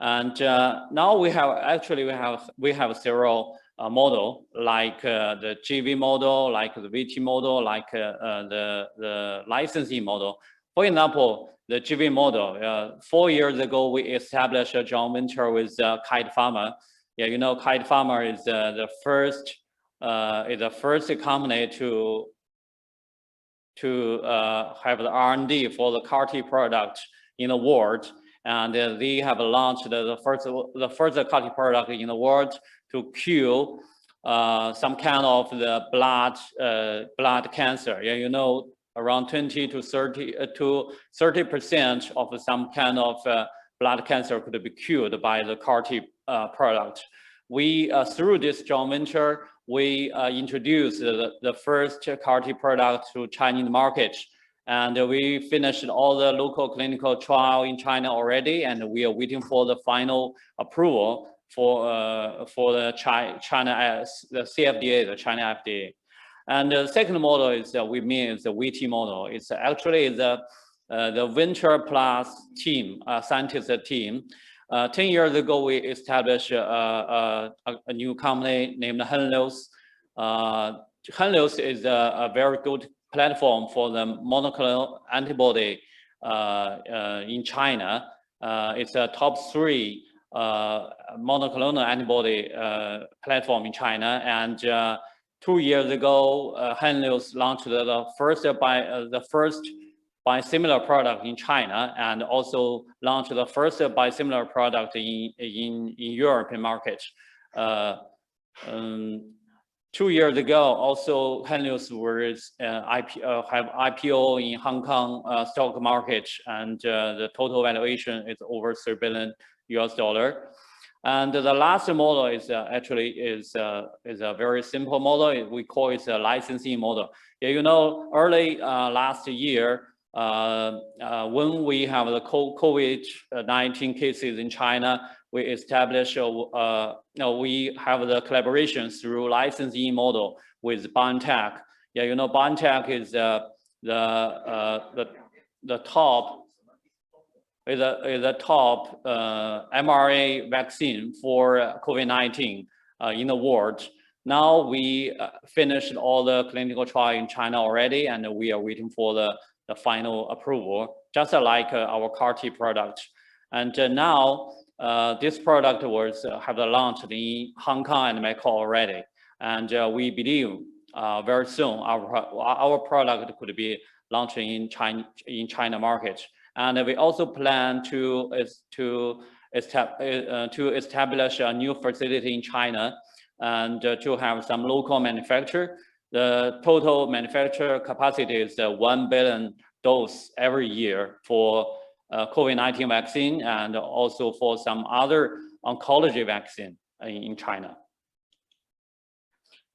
and now we have several model like the JV model, like the VT model, like the licensing model. For example, the JV model. 4 years ago, we established a joint venture with Kite Pharma. Yeah, you know, Kite Pharma is the first company to have the R&D for the CAR-T product in the world, and they have launched the first CAR-T product in the world to cure some kind of the blood cancer. Yeah, you know, around 20 to 30% of some kind of blood cancer could be cured by the CAR-T product. We through this joint venture, we introduced the first CAR-T product to Chinese market, and we finished all the local clinical trial in China already, and we are waiting for the final approval for the China the CFDA, the China FDA. And the second model is the VT model. It's actually the venture plus team, scientist team. 10 years ago, we established a new company named Henlius. Henlius is a very good platform for the monoclonal antibody in China. It's a top 3 monoclonal antibody platform in China. And 2 years ago, Henlius launched the first biosimilar product in China, and also launched the first biosimilar product in European market. 2 years ago, also Henlius was have IPO in Hong Kong stock market, and the total valuation is over $3 billion. And the last model is actually is a very simple model. We call it a licensing model. Yeah, you know, early last year, when we have the COVID-19 cases in China, we established, we have the collaboration through licensing model with BioNTech. Yeah, you know, BioNTech is the top mRNA vaccine for COVID-19 in the world. Now we finished all the clinical trial in China already, and we are waiting for the final approval, just like our CAR-T product. And now this product was have launched in Hong Kong and Macau already, and we believe very soon our product could be launched in China market. And we also plan to establish a new facility in China, and to have some local manufacture. The total manufacture capacity is 1 billion dose every year for COVID-19 vaccine, and also for some other oncology vaccine in China.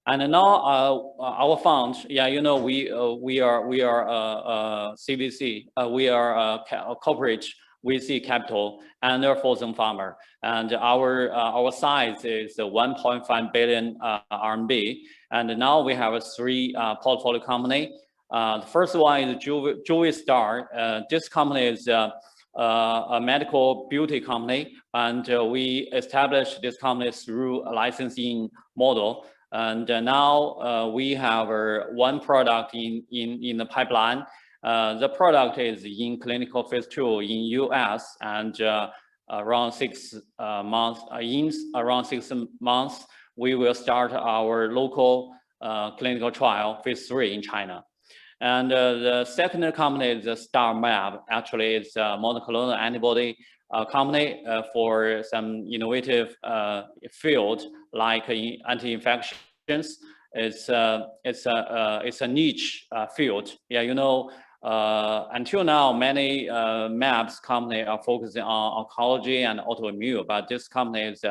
And now our fund, yeah, you know, we are CVC, we are a corporate VC capital under Fosun Pharma, and our size is 1.5 billion RMB. And now we have 3 portfolio company. The first one is Jewel Star. This company is a medical beauty company, and we established this company through a licensing model. And now we have one product in the pipeline. The product is in clinical phase 2 in US, and around 6 months, around 6 months, we will start our local clinical trial phase 3 in China. And the second company is StarMab. Actually, it's a monoclonal antibody company for some innovative field like anti-infections. It's a niche field. Yeah, you know, until now, many MABs company are focusing on oncology and autoimmune, but this company is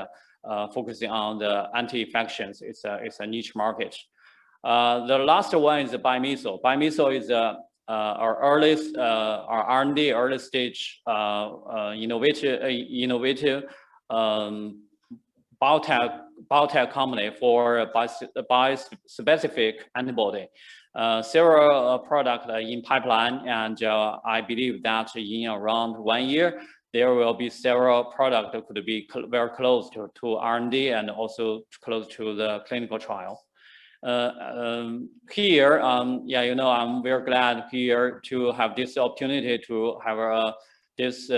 focusing on the anti-infections. It's a niche market. The last one is Bimeso. Bimeso is our earliest, our R&D early stage innovative biotech company for bispecific antibody. Several products in pipeline, and I believe that in around 1 year, there will be several products that could be very close to R&D and also close to the clinical trial. Here, yeah, you know, I'm very glad here to have this opportunity to have this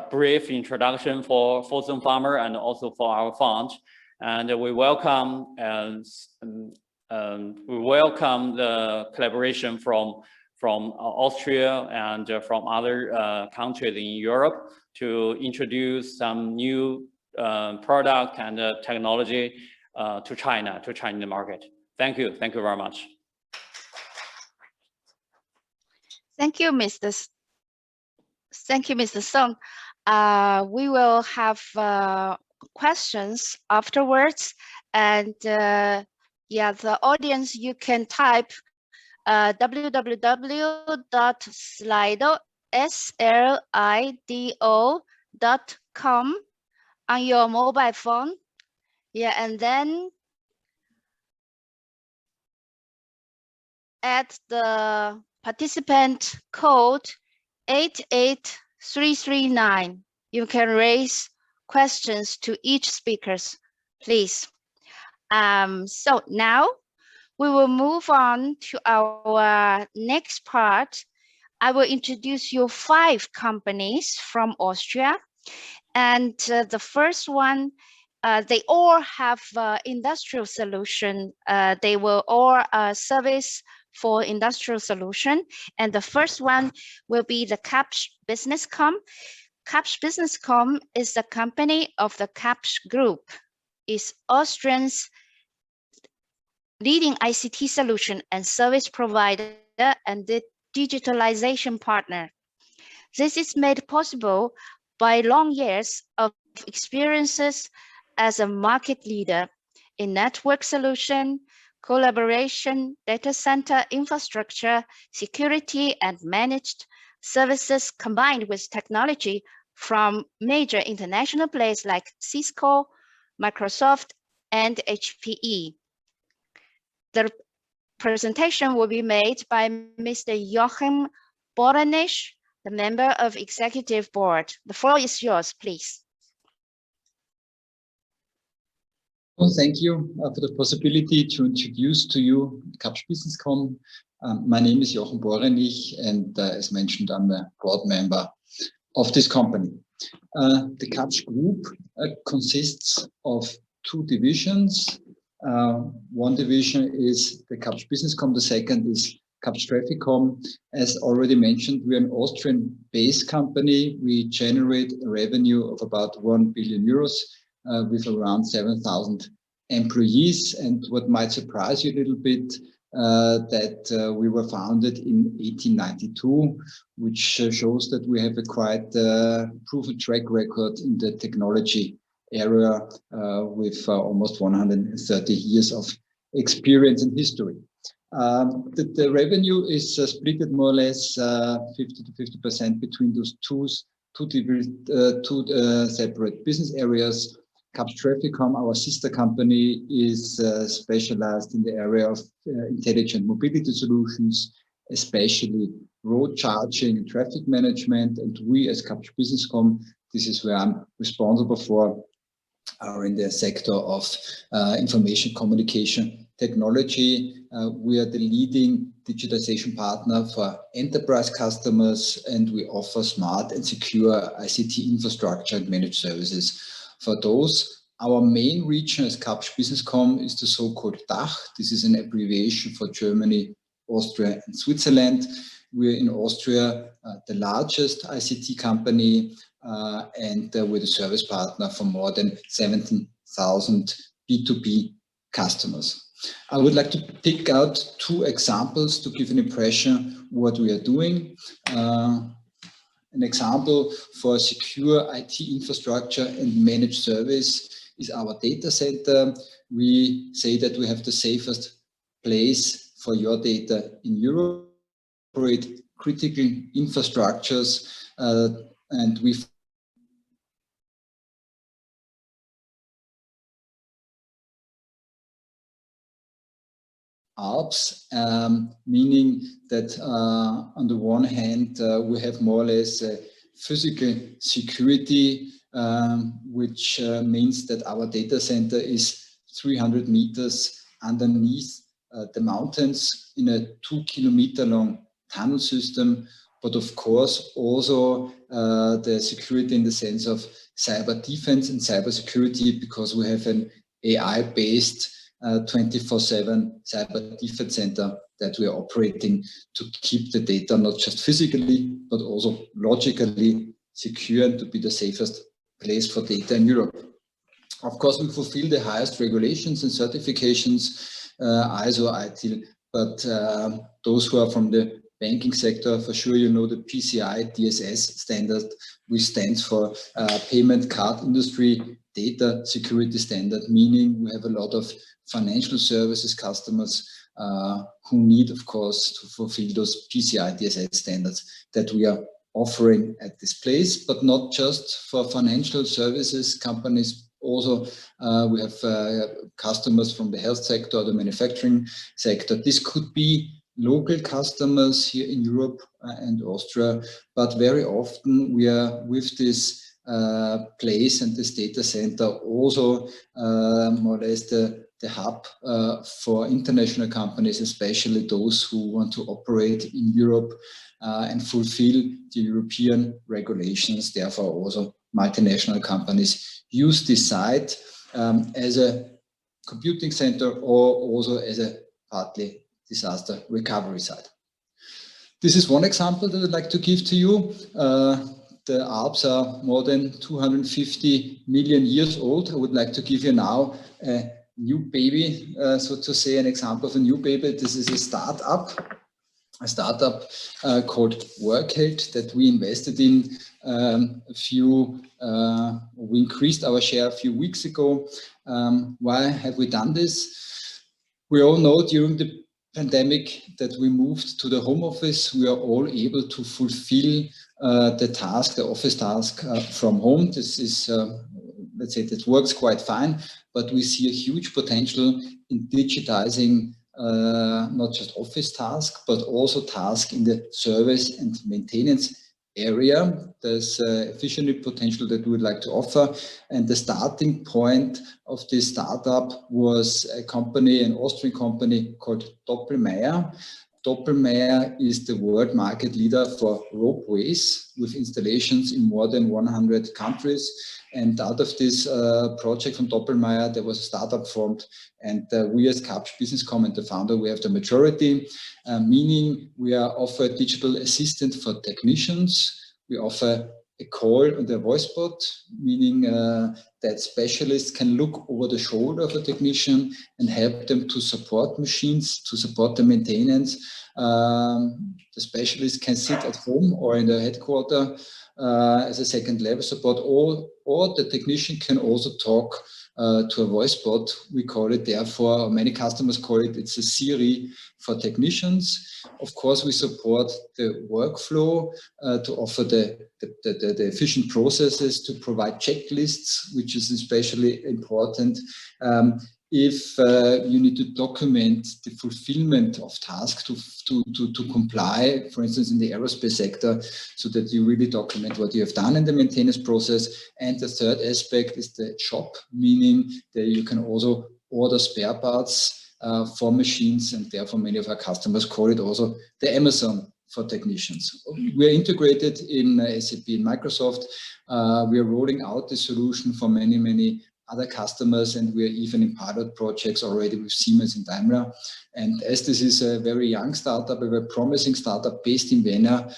brief introduction for Fosun Pharma and also for our fund. And we welcome the collaboration from Austria and from other countries in Europe to introduce some new product and technology to China, to Chinese market. Thank you. Thank you very much. Thank you, Mr. Song. We will have questions afterwards, and yeah, the audience, you can type www.slido.com on your mobile phone. Yeah, and then add the participant code 88339. You can raise questions to each speakers, please. So now we will move on to our next part. I will introduce you 5 companies from Austria, And the first one, they all have industrial solution. They will all service for industrial solution. And the first one will be the Kapsch Businesscom. Kapsch Businesscom is the company of the Kapsch Group. It's Austrian's leading ICT solution and service provider and the digitalization partner. This is made possible by long years of experiences as a market leader in network solution, collaboration, data center infrastructure, security, and managed services combined with technology from major international players like Cisco, Microsoft, and HPE. The presentation will be made by Mr. Joachim Borenisch, the member of Executive Board. The floor is yours, please. Well, thank you for the possibility to introduce to you Kapsch Businesscom. My name is Joachim Borenisch, and as mentioned, I'm a board member of this company. The Kapsch Group consists of two divisions. One division is the Kapsch Businesscom, the second is Kapsch Trafficcom. As already mentioned, we're an Austrian-based company. We generate a revenue of about 1 billion euros with around 7,000 employees. And what might surprise you a little bit, that we were founded in 1892, which shows that we have a quite proven track record in the technology area with almost 130 years of experience and history. The revenue is split more or less 50 to 50% between those two separate business areas. Kapsch Trafficcom, our sister company, is specialized in the area of intelligent mobility solutions, especially road charging and traffic management. And we as Kapsch Businesscom, this is where I'm responsible for, are in the sector of information communication technology. We are the leading digitization partner for enterprise customers, and we offer smart and secure ICT infrastructure and managed services for those. Our main region as Kapsch Businesscom is the so-called DACH. This is an abbreviation for Germany, Austria, and Switzerland. We're in Austria, the largest ICT company, and we're the service partner for more than 17,000 B2B customers. I would like to pick out two examples to give an impression what we are doing. An example for secure IT infrastructure and managed service is our data center. We say that we have the safest place for your data in Europe, operate critical infrastructures, and we Alps, meaning that on the one hand, we have more or less physical security, which means that our data center is 300 meters underneath the mountains in a 2-kilometer long tunnel system, but of course also the security in the sense of cyber defense and cyber security, because we have an AI-based 24/7 cyber defense center that we are operating to keep the data not just physically, but also logically secure and to be the safest place for data in Europe. Of course, we fulfill the highest regulations and certifications, ISO, ITIL, but those who are from the banking sector, for sure you know the PCI DSS standard, which stands for Payment Card Industry Data Security Standard, meaning we have a lot of financial services customers who need, of course, to fulfill those PCI DSS standards that we are offering at this place, but not just for financial services companies. Also, we have customers from the health sector, the manufacturing sector. This could be local customers here in Europe and Austria, but very often we are with this place and this data center also more or less the hub for international companies, especially those who want to operate in Europe and fulfill the European regulations, therefore also multinational companies use this site as a computing center or also as a partly disaster recovery site. This is one example that I'd like to give to you. The Alps are more than 250 million years old. I would like to give you now a new baby, so to say, an example of a new baby. This is a startup called Workheld that we invested in we increased our share a few weeks ago. Why have we done this? We all know during the pandemic that we moved to the home office. We are all able to fulfill the office task from home. This is, let's say, that works quite fine, but we see a huge potential in digitizing not just office tasks, but also tasks in the service and maintenance area. There's efficiency potential that we would like to offer. And the starting point of this startup was a company, an Austrian company called Doppelmayr. Doppelmayr is the world market leader for ropeways with installations in more than 100 countries. And out of this project from Doppelmayr, there was a startup formed, and we as Kapsch Businesscom and the founder, we have the majority, meaning we offer a digital assistant for technicians. We offer a call on their voice bot, meaning that specialists can look over the shoulder of a technician and help them to support machines, to support the maintenance. The specialist can sit at home or in the headquarters as a second level support, or the technician can also talk to a voice bot. We call it, therefore, many customers call it, it's a Siri for technicians. Of course, we support the workflow to offer the efficient processes, to provide checklists, which is especially important. If you need to document the fulfillment of tasks to comply, for instance, in the aerospace sector, so that you really document what you have done in the maintenance process. And the third aspect is the shop, meaning that you can also order spare parts for machines, and therefore many of our customers call it also the Amazon for technicians. We are integrated in SAP and Microsoft. We are rolling out the solution for many other customers, and we are even in pilot projects already with Siemens and Daimler. And as this is a very young startup, a very promising startup based in Vienna,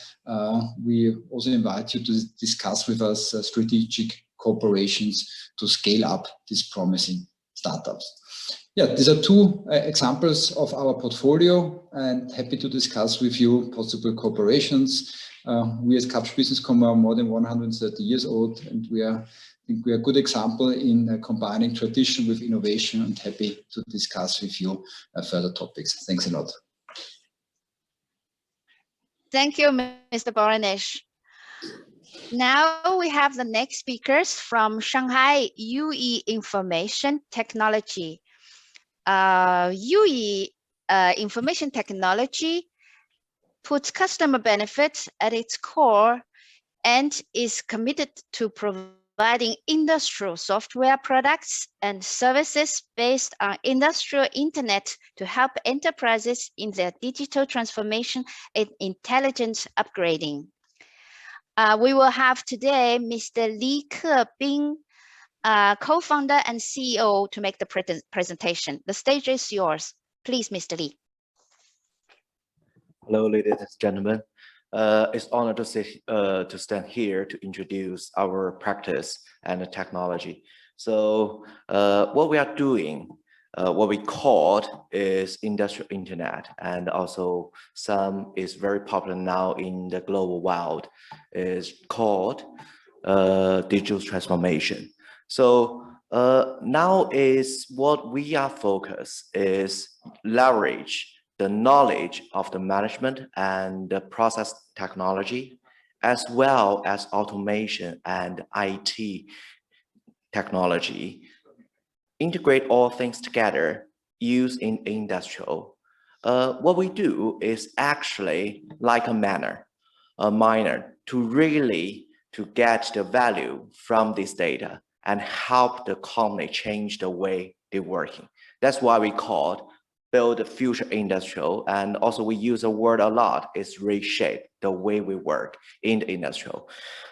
we also invite you to discuss with us strategic cooperations to scale up these promising startups. Yeah, these are two examples of our portfolio, and happy to discuss with you possible cooperations. We as Kapsch Businesscom are more than 130 years old, and I think we are a good example in combining tradition with innovation, and happy to discuss with you further topics. Thanks a lot. Thank you, Mr. Borenisch. Now we have the next speakers from Shanghai UE Information Technology. UE Information Technology puts customer benefits at its core and is committed to providing industrial software products and services based on industrial internet to help enterprises in their digital transformation and intelligence upgrading. We will have today Mr. Li Kebing, co-founder and CEO, to make the presentation. The stage is yours. Please, Mr. Li. Hello, ladies and gentlemen. It's an honor to stand here to introduce our practice and the technology. So what we are doing, what we call is industrial internet, and also some is very popular now in the global world, is called digital transformation. So now is what we are focused is leverage the knowledge of the management and the process technology, as well as automation and IT technology, integrate all things together, use in industrial. What we do is actually like a miner to really to get the value from this data and help the company change the way they're working. That's why we call build the future industrial, and also we use a word a lot, is reshape the way we work in the industrial.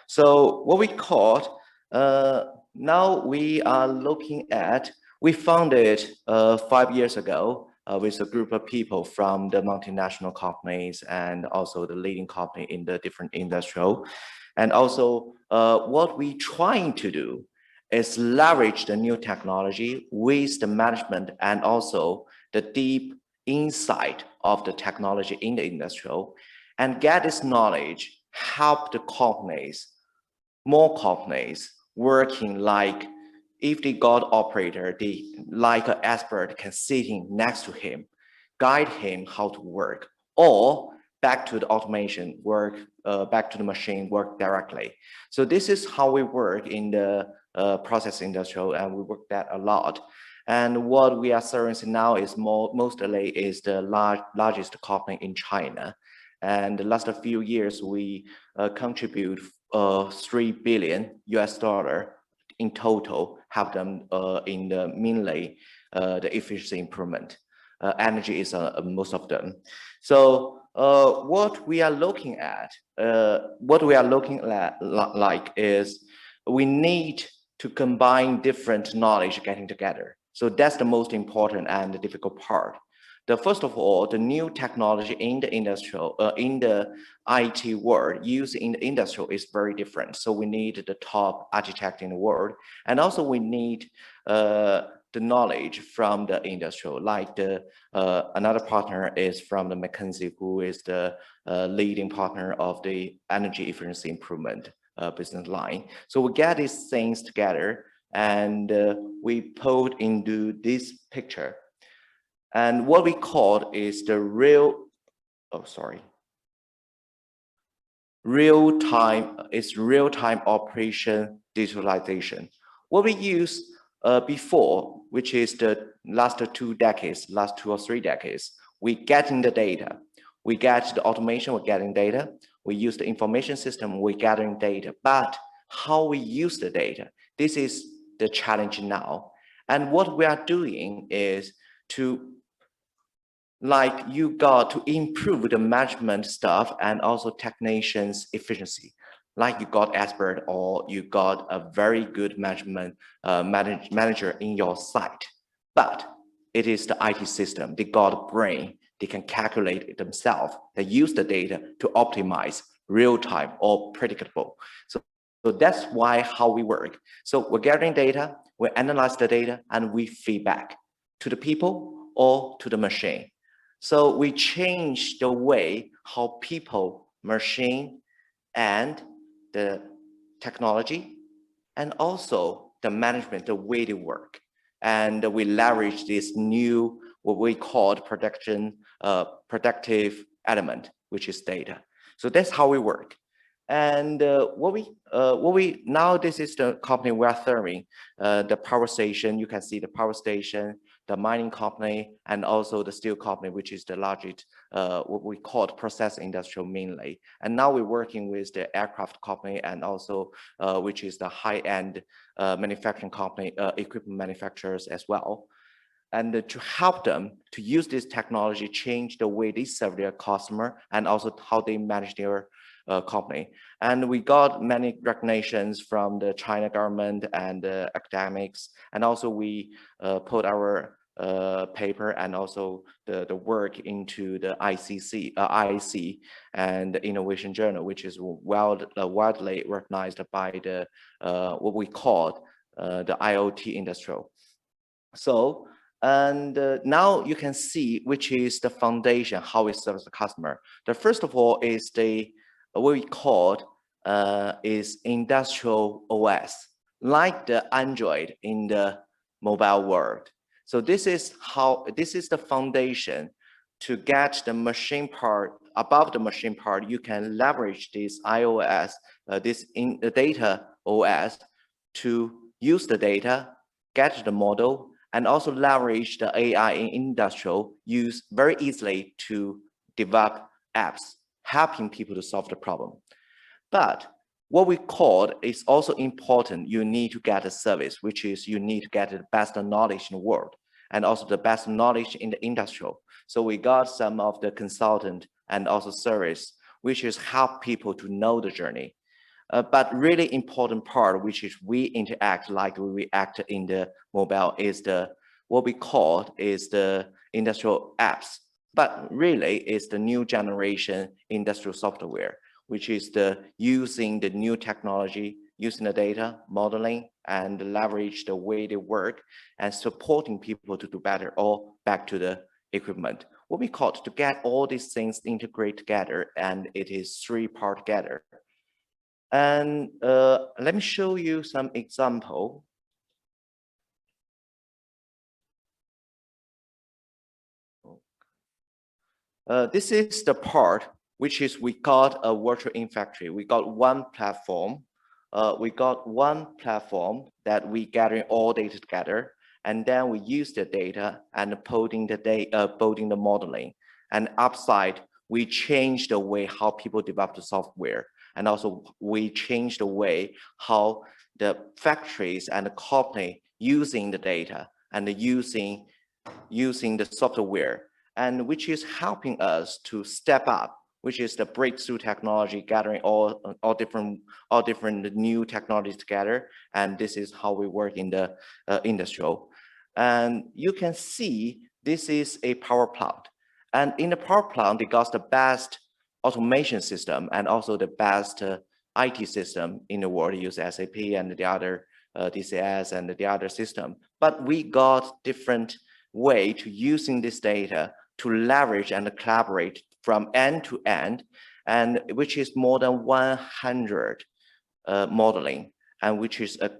So what we call Now we are looking at, we founded 5 years ago with a group of people from the multinational companies and also the leading company in the different industrial. And also what we trying to do is leverage the new technology with the management and also the deep insight of the technology in the industrial, and get this knowledge, help the companies, more companies working like, if they got operator, they like an expert can sitting next to him, guide him how to work, or back to the automation work, back to the machine work directly. So this is how we work in the process industrial, and we work that a lot. And what we are servicing now is mostly is the largest company in China. And the last few years, we contribute $3 billion in total, help them in the mainly the efficiency improvement. Energy is most of them. So what we are looking at, like is we need to combine different knowledge getting together. So that's the most important and the difficult part. First of all, the new technology in the industrial, in the IT world, used in the industrial is very different. So we need the top architect in the world, and also we need the knowledge from the industrial. Like another partner is from the McKinsey, who is the leading partner of the energy efficiency improvement business line. So we get these things together, and we put into this picture. And what we call is the real-time operation digitalization. What we used before, which is the last 2 decades, last 2 or 3 decades, we getting the data. We get the automation, we're getting data. We use the information system, we're gathering data. But how we use the data, this is the challenge now. And what we are doing is to, like, you got to improve the management stuff and also technicians' efficiency. Like you got expert or you got a very good management manager in your site, but it is the IT system. They got a brain. They can calculate it themselves. They use the data to optimize real time or predictable. So that's why how we work. So we're gathering data, we analyze the data, and we feed back to the people or to the machine. So we change the way how people, machine, and the technology, and also the management, the way they work. And we leverage this new, what we call productive element, which is data. So that's how we work. And now this is the company we are serving, the power station. You can see the power station, the mining company, and also the steel company, which is the largest, what we call process industrial mainly. And now we're working with the aircraft company, and also which is the high-end manufacturing company, equipment manufacturers as well. And to help them to use this technology, change the way they serve their customer, and also how they manage their company. And we got many recognitions from the China government and academics, and also we put our paper and also the work into the IC and the Innovation Journal, which is widely recognized by the what we call the IoT industrial. So, and now you can see which is the foundation, how we serve the customer. The first of all is the what we call is industrial OS, like the Android in the mobile world. So this is the foundation to get the machine part. Above the machine part, you can leverage this iOS, this in the data OS, to use the data, get the model, and also leverage the AI in industrial, use very easily to develop apps, helping people to solve the problem. But what we call is also important. You need to get a service, which is you need to get the best knowledge in the world, and also the best knowledge in the industrial. So we got some of the consultant and also service, which is help people to know the journey. But really important part, which is we interact like we act in the mobile, is the what we call is the industrial apps. But really, it's the new generation industrial software, which is the using the new technology, using the data, modeling, and leverage the way they work, and supporting people to do better, or back to the equipment. What we call to get all these things integrate together, and it is three-part together. And let me show you some example. This is the part which is we got a virtual in-factory. We got one platform. That we gathering all data together, and then we use the data and building the modeling. And upside, we change the way how people develop the software, and also we change the way how the factories and the company using the data and using the software, and which is helping us to step up, which is the breakthrough technology, gathering all different new technologies together. And this is how we work in the industrial. And you can see this is a power plant. And in the power plant, they got the best automation system and also the best IT system in the world. Use SAP and the other DCS and the other system. But we got different way to using this data to leverage and collaborate from end to end, and which is more than 100 modeling, and which is a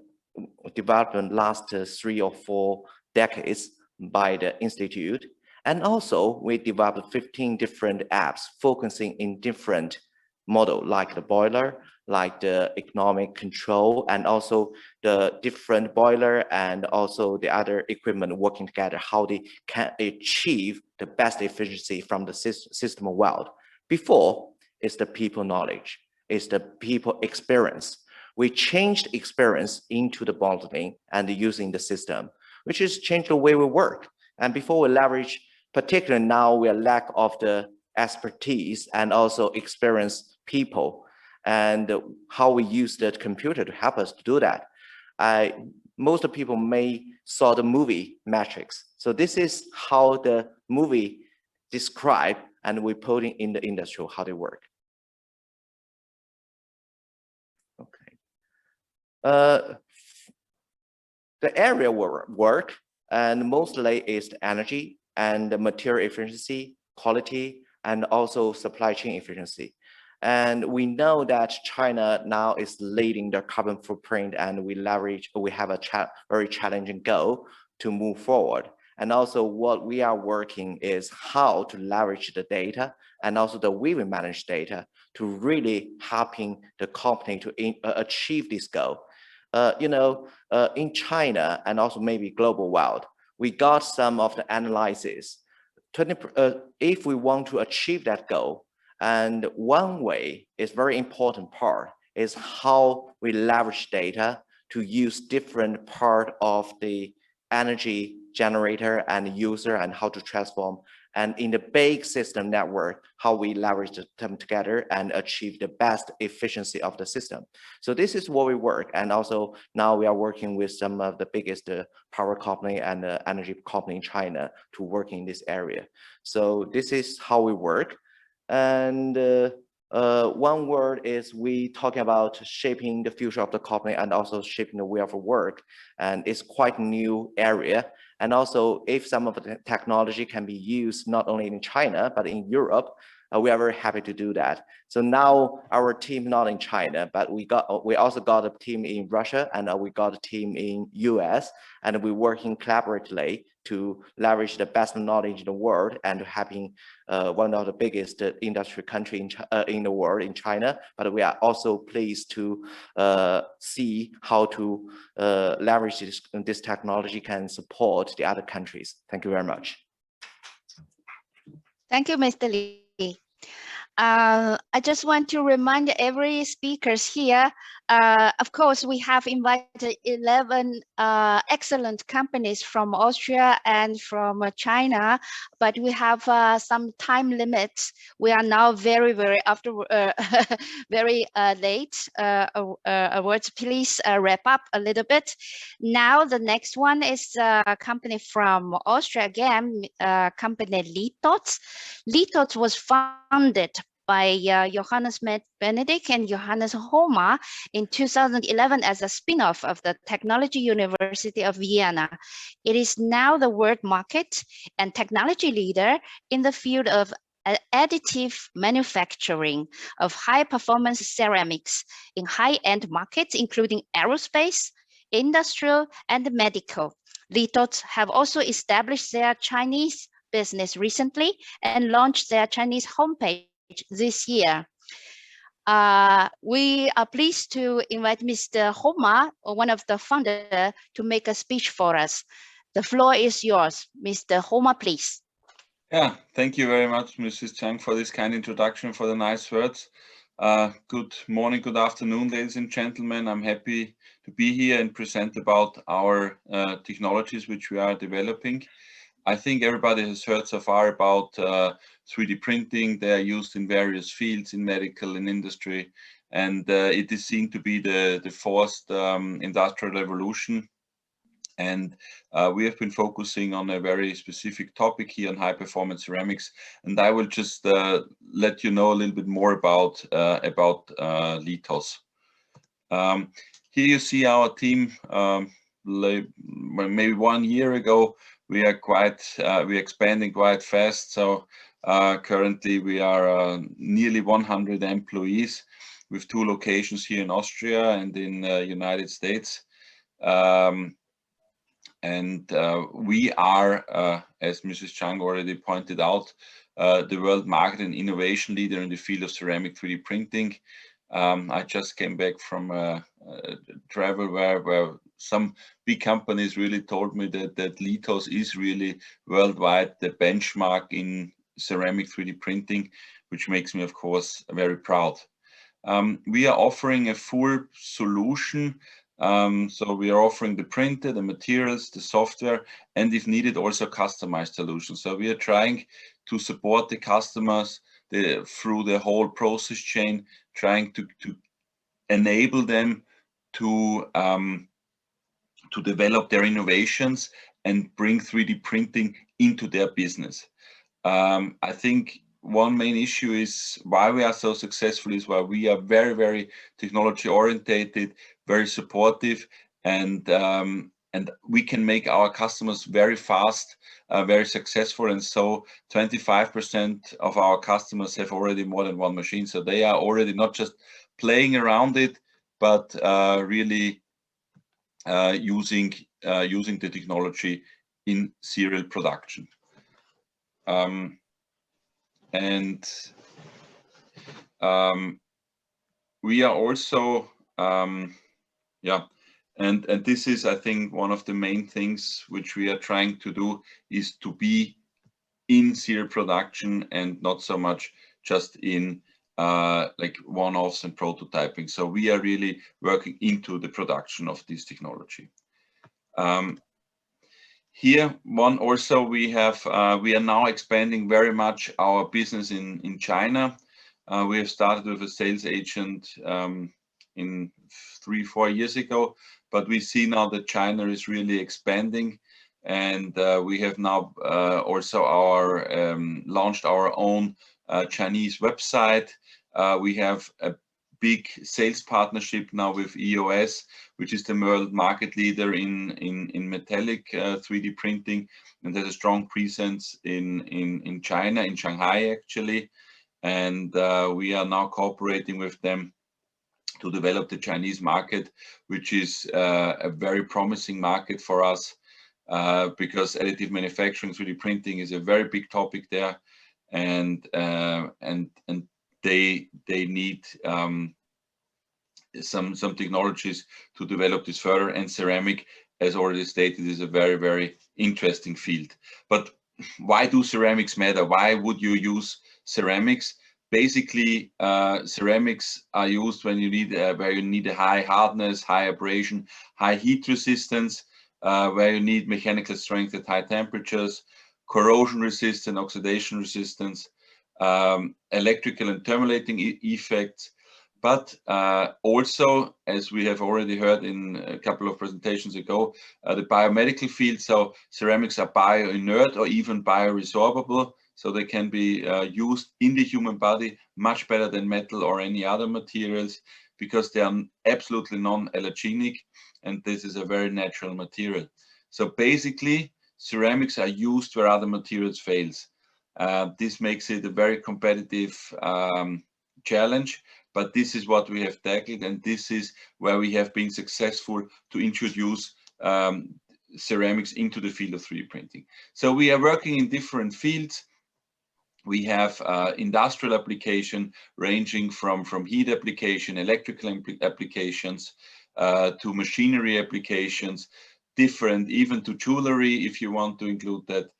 development last 3 or 4 decades by the institute. And also we developed 15 different apps focusing in different model, like the boiler, like the economic control, and also the different boiler and also the other equipment working together, how they can achieve the best efficiency from the system world. Before, it's the people knowledge, it's the people experience. We changed experience into the modeling and using the system, which is change the way we work. And before we leverage, particularly now we are lack of the expertise and also experienced people, and how we use the computer to help us to do that. Most of people may saw the movie Matrix. So this is how the movie describe, and we put it in the industrial, how they work. Okay. The area where work and mostly is the energy and the material efficiency, quality, and also supply chain efficiency. And we know that China now is leading the carbon footprint, and we have a very challenging goal to move forward. And also what we are working is how to leverage the data and also the way we manage data to really helping the company to achieve this goal. In China and also maybe global world, we got some of the analysis. If we want to achieve that goal, and one way is very important part is how we leverage data to use different part of the energy generator and user and how to transform. And in the big system network, how we leverage them together and achieve the best efficiency of the system. So this is what we work. And also now we are working with some of the biggest power company and energy company in China to work in this area. So this is how we work. And one word is we talking about shaping the future of the company and also shaping the way of work. And it's quite a new area. And also if some of the technology can be used not only in China, but in Europe, we are very happy to do that. So now our team not in China, but we also got a team in Russia, and we got a team in US, and we're working collaboratively to leverage the best knowledge in the world and having one of the biggest industry country in the world in China. But we are also pleased to see how to leverage this technology can support the other countries. Thank you very much. Thank you, Mr. Li. I just want to remind every speakers here, of course, we have invited 11 excellent companies from Austria and from China, but we have some time limits. We are now very late. Words, please wrap up a little bit. Now the next one is a company from Austria again, company Litos. Litos was founded by Johannes Benedict and Johannes Hohmar in 2011 as a spin-off of the Technology University of Vienna. It is now the world market and technology leader in the field of additive manufacturing of high-performance ceramics in high-end markets, including aerospace, industrial, and medical. Litos have also established their Chinese business recently and launched their Chinese homepage this year. We are pleased to invite Mr. Hohmar, one of the founders, to make a speech for us. The floor is yours. Mr. Hohmar, please. Yeah, thank you very much, Mrs. Chang, for this kind introduction, for the nice words. Good morning, good afternoon, ladies and gentlemen. I'm happy to be here and present about our technologies which we are developing. I think everybody has heard so far about 3D printing. They are used in various fields, in medical and industry, and it is seen to be the fourth industrial revolution. And we have been focusing on a very specific topic here on high performance ceramics, and I will just let you know a little bit more about Litos. Here you see our team. Maybe 1 year ago, we are expanding quite fast. So currently we are nearly 100 employees with 2 locations here in Austria and in United States. We are, as Mrs. Chang already pointed out, the world market and innovation leader in the field of ceramic 3D printing. I just came back from a travel where some big companies really told me that Litos is really worldwide the benchmark in ceramic 3D printing, which makes me, of course, very proud. We are offering a full solution. So we are offering the printer, the materials, the software, and if needed, also customized solutions. So we are trying to support the customers through the whole process chain, trying to enable them to develop their innovations and bring 3D printing into their business. I think one main issue is why we are so successful is why we are very, very technology orientated, very supportive, and we can make our customers very fast, very successful. And so 25% of our customers have already more than 1 machine. So they are already not just playing around it, but really using the technology in serial production. We are also, and this is, I think, one of the main things which we are trying to do is to be in serial production and not so much just in like one-offs and prototyping. So we are really working into the production of this technology. Here, we are now expanding very much our business in China. We have started with a sales agent in 3-4 years ago, but we see now that China is really expanding, and we have now also launched our own Chinese website. We have a big sales partnership now with EOS, which is the world market leader in metallic 3D printing, and there's a strong presence in China, in Shanghai actually. And we are now cooperating with them to develop the Chinese market, which is a very promising market for us because additive manufacturing 3D printing is a very big topic there, and they need some technologies to develop this further. And ceramic, as already stated, is a very, very interesting field. But why do ceramics matter? Why would you use ceramics? basically, ceramics are used when you need where you need a high hardness, high abrasion, high heat resistance, where you need mechanical strength at high temperatures, corrosion resistance, oxidation resistance, electrical and thermalating effects. But also, as we have already heard in a couple of presentations ago, the biomedical field. So ceramics are bio-inert or even bioresorbable. So they can be used in the human body much better than metal or any other materials because they are absolutely non-allergenic, and this is a very natural material. So basically, ceramics are used where other materials fails. This makes it a very competitive challenge, but this is what we have tackled, and this is where we have been successful to introduce ceramics into the field of 3D printing. So we are working in different fields. We have industrial application ranging from heat application, electrical applications, to machinery applications, different even to jewelry, if you want to include that.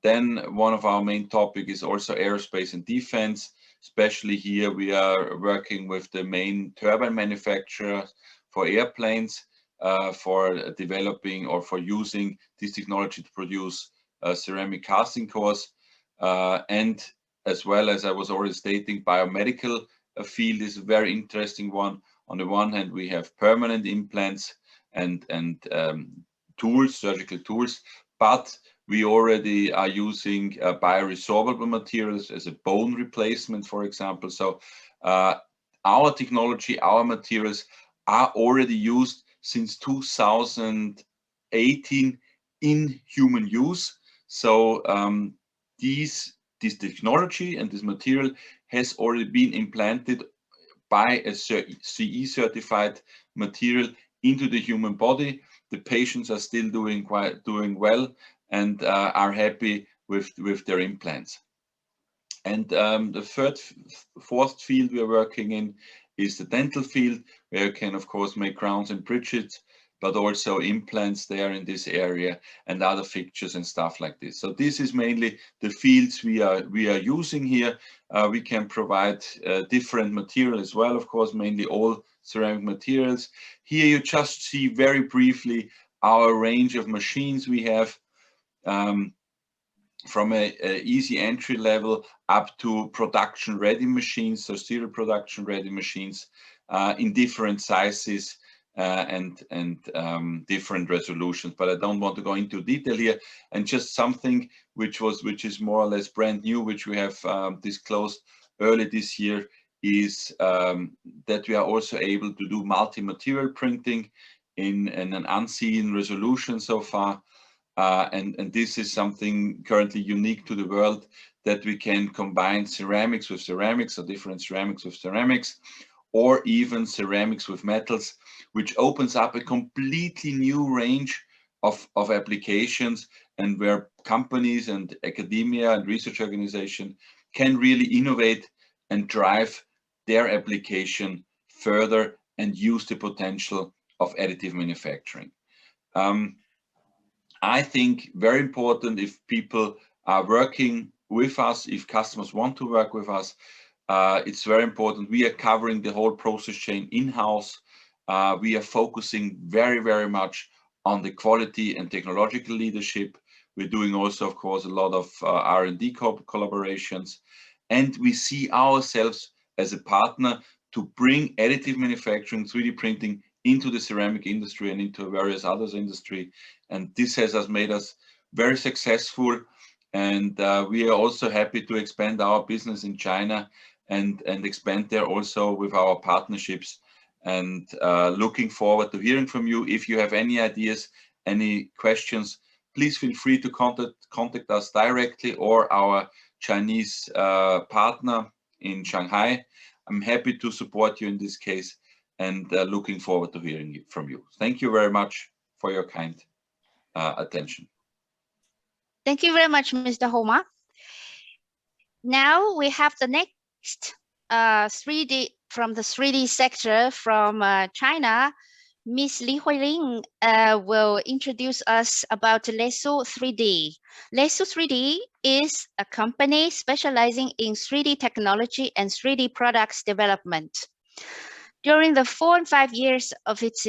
Then one of our main topic is also aerospace and defense. Especially here, we are working with the main turbine manufacturer for airplanes, for developing or for using this technology to produce ceramic casting cores. And as well as I was already stating, biomedical field is a very interesting one. On the one hand, we have permanent implants and tools, surgical tools, but we already are using bioresorbable materials as a bone replacement, for example. So our technology, our materials are already used since 2018 in human use. So this technology and this material has already been implanted by a CE certified material into the human body. The patients are still doing well and are happy with their implants. And the fourth field we are working in is the dental field, where you can of course make crowns and bridges, but also implants there in this area and other fixtures and stuff like this. So this is mainly the fields we are using here. We can provide different material as well, of course, mainly all ceramic materials. Here you just see very briefly our range of machines we have, from a easy entry level up to production ready machines, so serial production ready machines in different sizes and different resolutions. But I don't want to go into detail here. And just something which is more or less brand new, which we have disclosed early this year, is that we are also able to do multi-material printing in an unseen resolution so far. And this is something currently unique to the world, that we can combine ceramics with ceramics, or different ceramics with ceramics, or even ceramics with metals, which opens up a completely new range of applications, and where companies and academia and research organization can really innovate and drive their application further and use the potential of additive manufacturing. I think very important, if people are working with us, if customers want to work with us, it's very important. We are covering the whole process chain in-house. We are focusing very, very much on the quality and technological leadership. We're doing also, of course, a lot of R&D collaborations. And we see ourselves as a partner to bring additive manufacturing, 3D printing into the ceramic industry and into various other industry. And this has made us very successful. And we are also happy to expand our business in China and expand there also with our partnerships. And looking forward to hearing from you. If you have any ideas, any questions, please feel free to contact us directly or our Chinese partner in Shanghai. I'm happy to support you in this case, and looking forward to hearing from you. Thank you very much for your kind attention. Thank you very much, Mr. Homa. Now we have the next 3D from the 3D sector from China. Ms. Li Huiling will introduce us about Lesu 3D. Lesu 3D is a company specializing in 3D technology and 3D products development. During the 4 and 5 years of its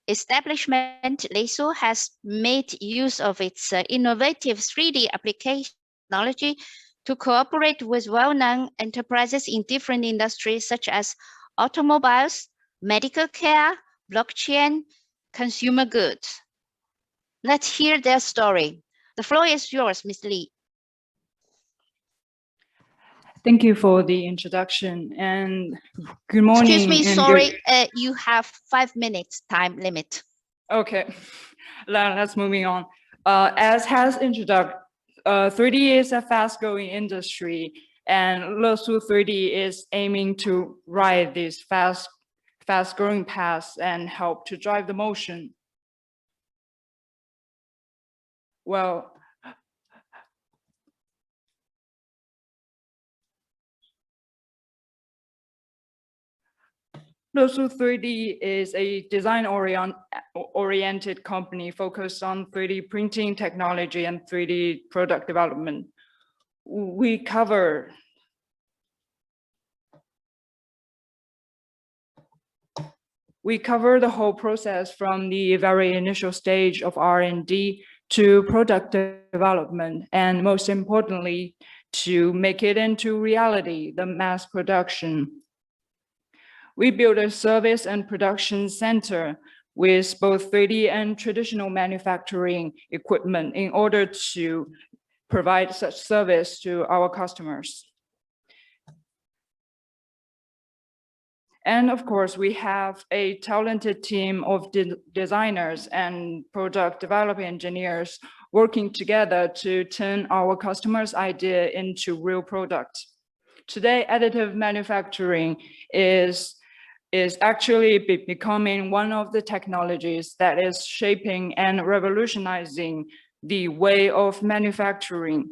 establishment, Lesu has made use of its innovative 3D application technology to cooperate with well-known enterprises in different industries such as automobiles, medical care, blockchain, consumer goods. Let's hear their story. The floor is yours, Ms. Li. Thank you for the introduction and good morning. Excuse me, sorry, you have 5 minutes time limit. Okay, let's moving on. As has introduced, 3D is a fast-growing industry, and Lesu 3D is aiming to ride this fast-growing path and help to drive the motion. Well, Lesu 3D is a design-oriented company focused on 3D printing technology and 3D product development. We cover the whole process from the very initial stage of R&D to product development, and most importantly, to make it into reality, the mass production. We built a service and production center with both 3D and traditional manufacturing equipment in order to provide such service to our customers. And of course, we have a talented team of designers and product development engineers working together to turn our customers' idea into real products. Today, additive manufacturing is actually becoming one of the technologies that is shaping and revolutionizing the way of manufacturing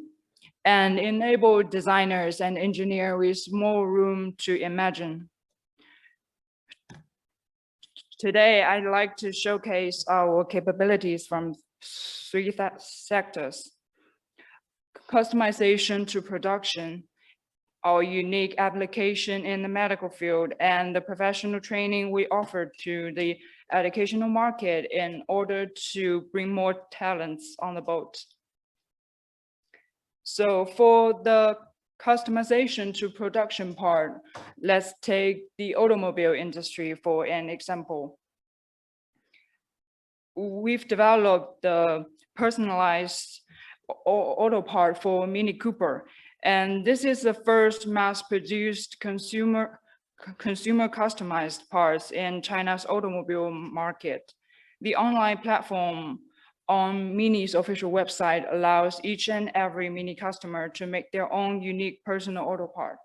and enable designers and engineers with more room to imagine. Today, I'd like to showcase our capabilities from 3 sectors: customization to production, our unique application in the medical field, and the professional training we offer to the educational market in order to bring more talents on the boat. So for the customization to production part, let's take the automobile industry for an example. We've developed the personalized auto part for Mini Cooper, and this is the first mass-produced consumer customized parts in China's automobile market. The online platform on Mini's official website allows each and every Mini customer to make their own unique personal auto part.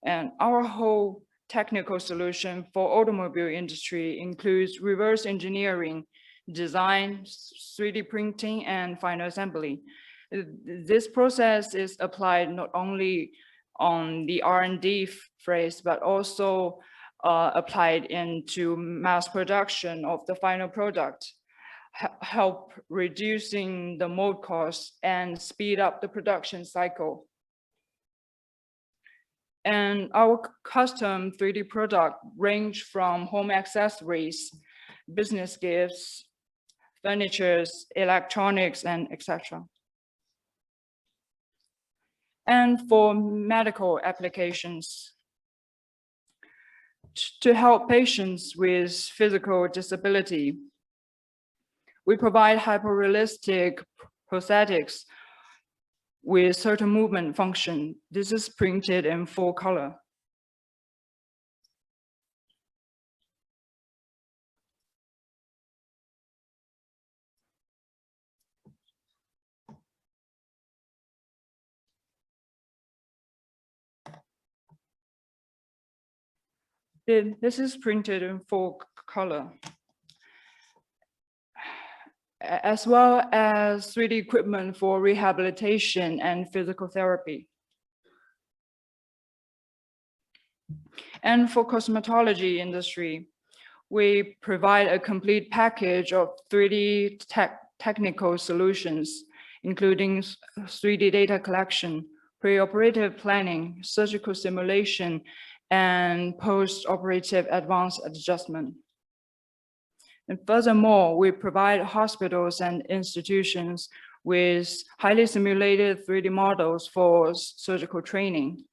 And our whole technical solution for automobile industry includes reverse engineering, design, 3D printing, and final assembly. This process is applied not only on the R&D phase, but also applied into mass production of the final product, help reducing the mold cost and speed up the production cycle. And our custom 3D product range from home accessories, business gifts, furnitures, electronics, and etc. And for medical applications, to help patients with physical disability, we provide hyper-realistic prosthetics with certain movement function. This is printed in full color. This is printed in full color, as well as 3D equipment for rehabilitation and physical therapy. And for cosmetology industry, we provide a complete package of 3D technical solutions, including 3D data collection, preoperative planning, surgical simulation, and post-operative advanced adjustment. And furthermore, we provide hospitals and institutions with highly simulated 3D models for surgical training.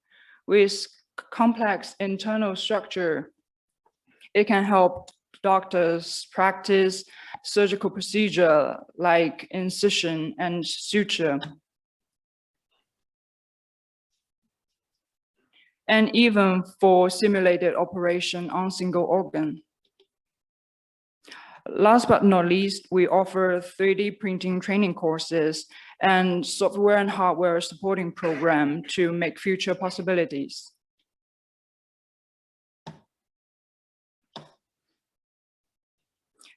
With complex internal structure, it can help doctors practice surgical procedure like incision and suture. And even for simulated operation on single organ. Last but not least, we offer 3D printing training courses and software and hardware supporting program to make future possibilities.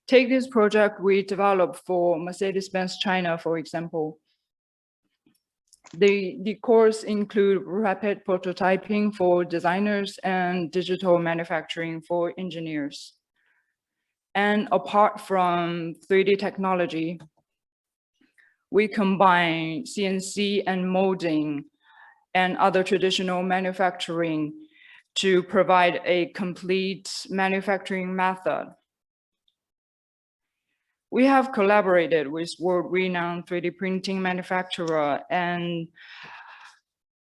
Take this project we developed for Mercedes-Benz China, for example. The course include rapid prototyping for designers and digital manufacturing for engineers. And apart from 3D technology, we combine CNC and molding and other traditional manufacturing to provide a complete manufacturing method. We have collaborated with world-renowned 3D printing manufacturer and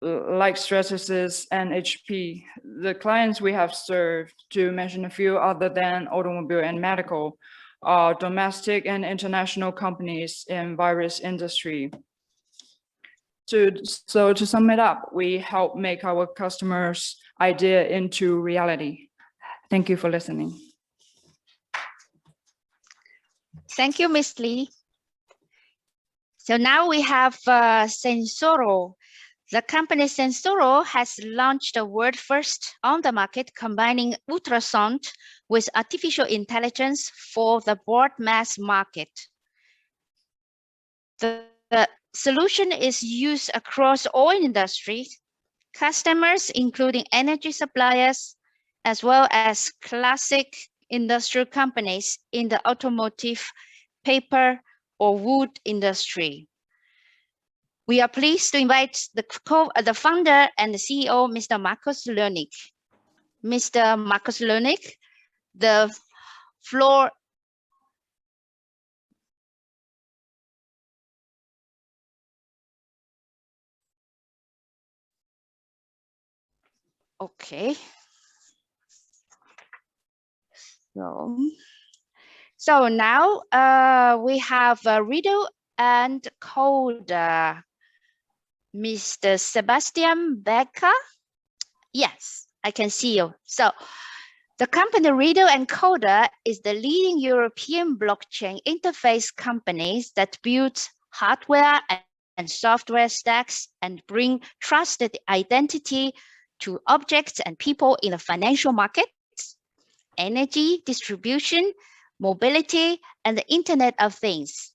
like Stratasys and HP. The clients we have served, to mention a few other than automobile and medical, are domestic and international companies in various industry. So to sum it up, we help make our customers' idea into reality. Thank you for listening. Thank you, Ms. Lee. So now we have Sensoro. The company Sensoro has launched a world first on the market, combining ultrasound with artificial intelligence for the broad mass market. The solution is used across all industries, customers including energy suppliers, as well as classic industrial companies in the automotive, paper, or wood industry. We are pleased to invite the founder and the CEO, Mr. Markus Lönig. Mr. Markus Lönig, the floor. Okay. So now we have Riddle and Coder. Mr. Sebastian Becker. Yes, I can see you. So the company Riddle and Coder is the leading European blockchain interface companies that build hardware and software stacks and bring trusted identity to objects and people in the financial markets, energy distribution, mobility, and the Internet of Things.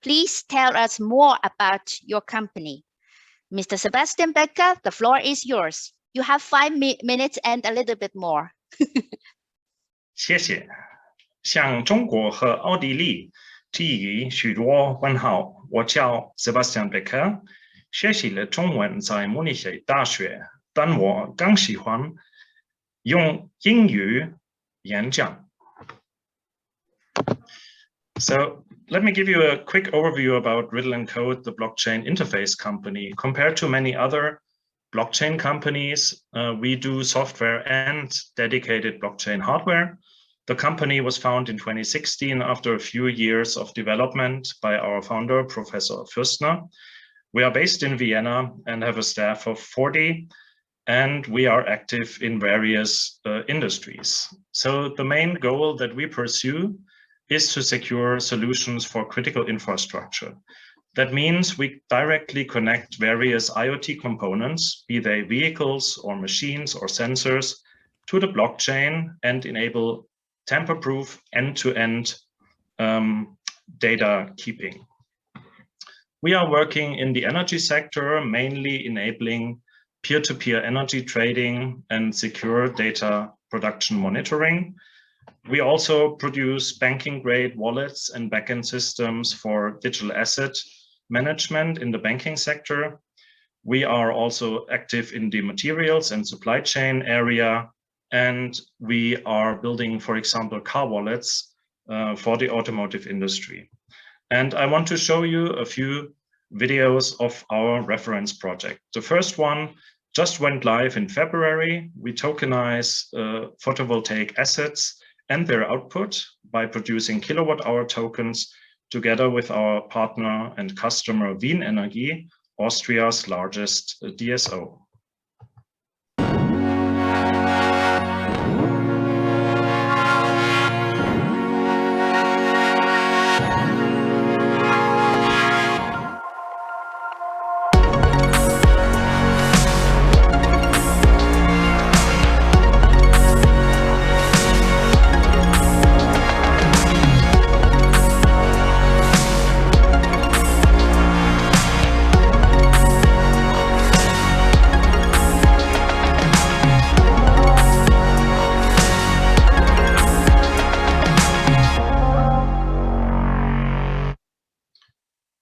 Please tell us more about your company. Mr. Sebastian Becker, the floor is yours. You have 5 minutes and a little bit more. 谢谢。向中国和奥地利寄予许多问候。我叫 Sebastian Becker， 学习了中文在慕尼黑大学，但我更喜欢用英语演讲。So let me give you a quick overview about Riddle and Code, the blockchain interface company. Compared to many other blockchain companies, we do software and dedicated blockchain hardware. The company was founded in 2016 after a few years of development by our founder, Professor Fürstner. We are based in Vienna and have a staff of 40, and we are active in various industries. So the main goal that we pursue is to secure solutions for critical infrastructure. That means we directly connect various IoT components, be they vehicles or machines or sensors, to the blockchain and enable tamper-proof end-to-end data keeping. We are working in the energy sector, mainly enabling peer-to-peer energy trading, and secure data production monitoring. We also produce banking-grade wallets and backend systems for digital asset management in the banking sector. We are also active in the materials and supply chain area, and we are building, for example, car wallets for the automotive industry. And I want to show you a few videos of our reference project. The first one just went live in February. We tokenize photovoltaic assets and their output by producing kilowatt-hour tokens together with our partner and customer Wien Energie, Austria's largest DSO.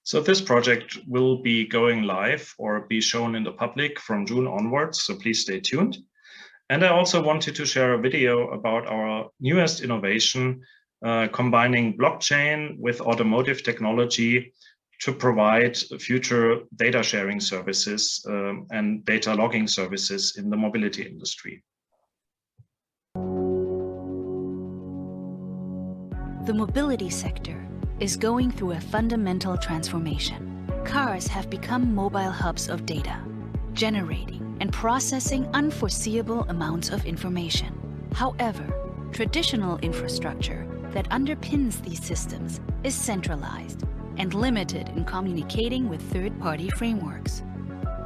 So this project will be going live or be shown in the public from June onwards, so please stay tuned. And I also wanted to share a video about our newest innovation, combining blockchain with automotive technology to provide future data sharing services and data logging services in the mobility industry. The mobility sector is going through a fundamental transformation. Cars have become mobile hubs of data, generating and processing unforeseeable amounts of information. However, traditional infrastructure that underpins these systems is centralized and limited in communicating with third-party frameworks.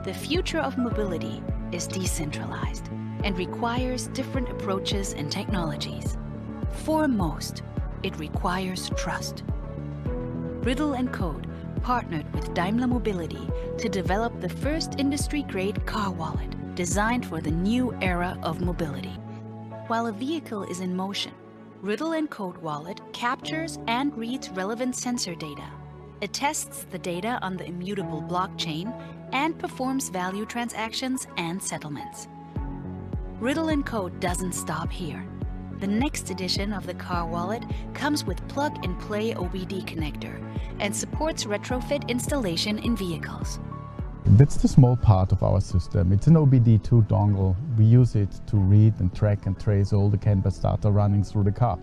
The future of mobility is decentralized and requires different approaches and technologies. Foremost, it requires trust. Riddle & Code partnered with Daimler Mobility to develop the first industry-grade car wallet designed for the new era of mobility. While a vehicle is in motion, Riddle & Code wallet captures and reads relevant sensor data, attests the data on the immutable blockchain, and performs value transactions and settlements. Riddle & Code doesn't stop here. The next edition of the car wallet comes with plug-and-play OBD connector and supports retrofit installation in vehicles. That's the small part of our system. It's an OBD2 dongle. We use it to read and track and trace all the canvas data running through the car.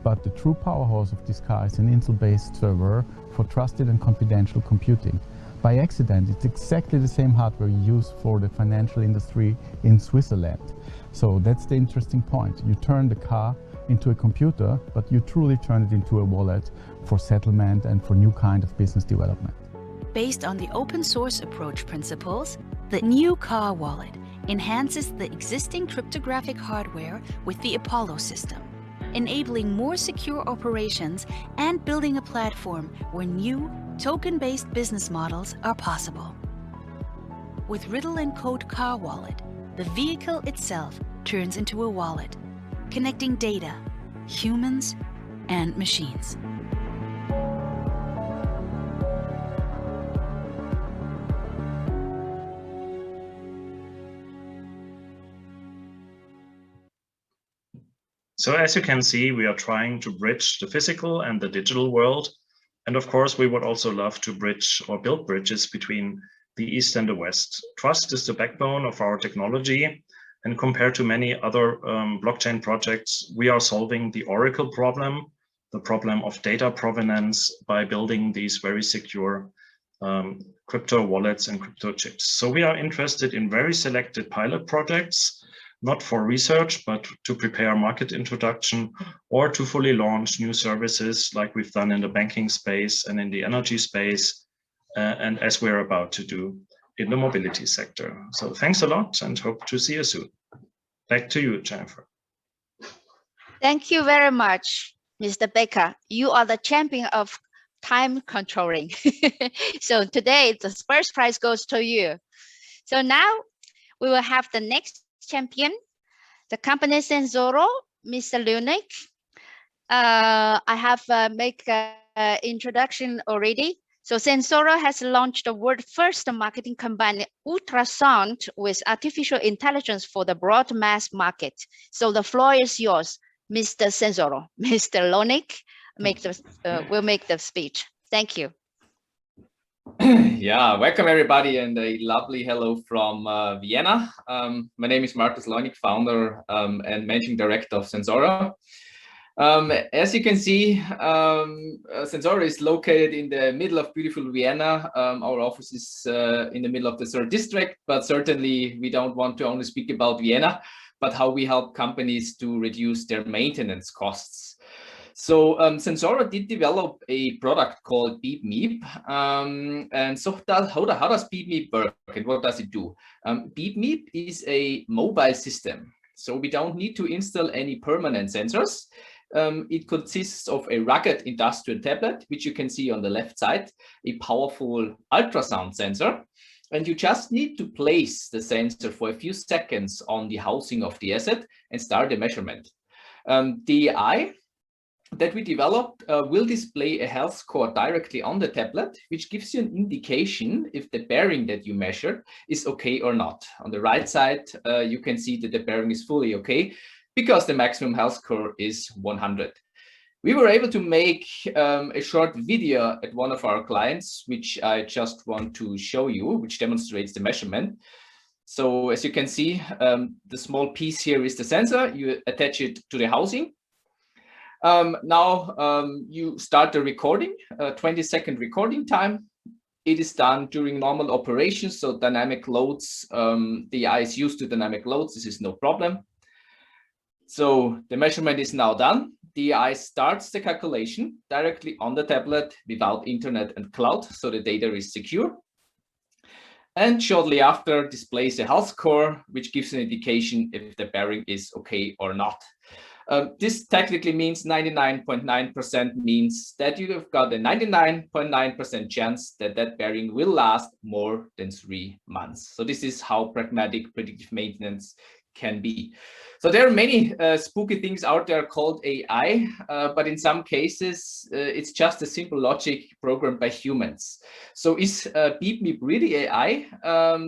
But the true powerhouse of this car is an Intel-based server for trusted and confidential computing. By accident, it's exactly the same hardware you use for the financial industry in Switzerland. So that's the interesting point. You turn the car into a computer, but you truly turn it into a wallet for settlement and for new kind of business development. Based on the open source approach principles, the new car wallet enhances the existing cryptographic hardware with the Apollo system, enabling more secure operations and building a platform where new token-based business models are possible. With Riddle & Code Car Wallet, the vehicle itself turns into a wallet, connecting data, humans, and machines. So as you can see, we are trying to bridge the physical and the digital world. And of course, we would also love to bridge or build bridges between the East and the West. Trust is the backbone of our technology. And compared to many other blockchain projects, we are solving the Oracle problem, the problem of data provenance, by building these very secure crypto wallets and crypto chips. So we are interested in very selected pilot projects, not for research, but to prepare market introduction or to fully launch new services like we've done in the banking space and in the energy space, and as we're about to do in the mobility sector. So thanks a lot and hope to see you soon. Back to you, Jennifer. Thank you very much, Mr. Becker. You are the champion of time controlling. So today, the first prize goes to you. So now we will have the next champion, the company Sensoro, Mr. Lunik. I have make introduction already. So Sensoro has launched the world's first marketing combining ultrasound with artificial intelligence for the broad mass market. So the floor is yours, Mr. Sensoro. Mr. Lunik will make the speech. Thank you. Yeah, welcome everybody and a lovely hello from Vienna. My name is Markus Leunig, founder and managing director of Sensoro. As you can see, Sensoro is located in the middle of beautiful Vienna. Our office is in the middle of the 3rd district, but certainly we don't want to only speak about Vienna, but how we help companies to reduce their maintenance costs. So Sensoro did develop a product called Beep Meep. And so how does Beep Meep work and what does it do? Beep Meep is a mobile system. So we don't need to install any permanent sensors. It consists of a rugged industrial tablet, which you can see on the left side, a powerful ultrasound sensor. And you just need to place the sensor for a few seconds on the housing of the asset and start the measurement. The AI that we developed will display a health score directly on the tablet, which gives you an indication if the bearing that you measured is okay or not. On the right side, you can see that the bearing is fully okay because the maximum health score is 100. We were able to make a short video at one of our clients, which I just want to show you, which demonstrates the measurement. So as you can see, the small piece here is the sensor. You attach it to the housing. Now you start the recording, 20-second recording time. It is done during normal operations, so dynamic loads, the AI is used to dynamic loads, this is no problem. So the measurement is now done. The AI starts the calculation directly on the tablet without internet and cloud, so the data is secure. And shortly after displays a health score, which gives an indication if the bearing is okay or not. This technically means 99.9% means that you have got a 99.9% chance that that bearing will last more than 3 months. So this is how pragmatic predictive maintenance can be. So there are many spooky things out there called AI, but in some cases, it's just a simple logic programmed by humans. So is Beep Meep really AI?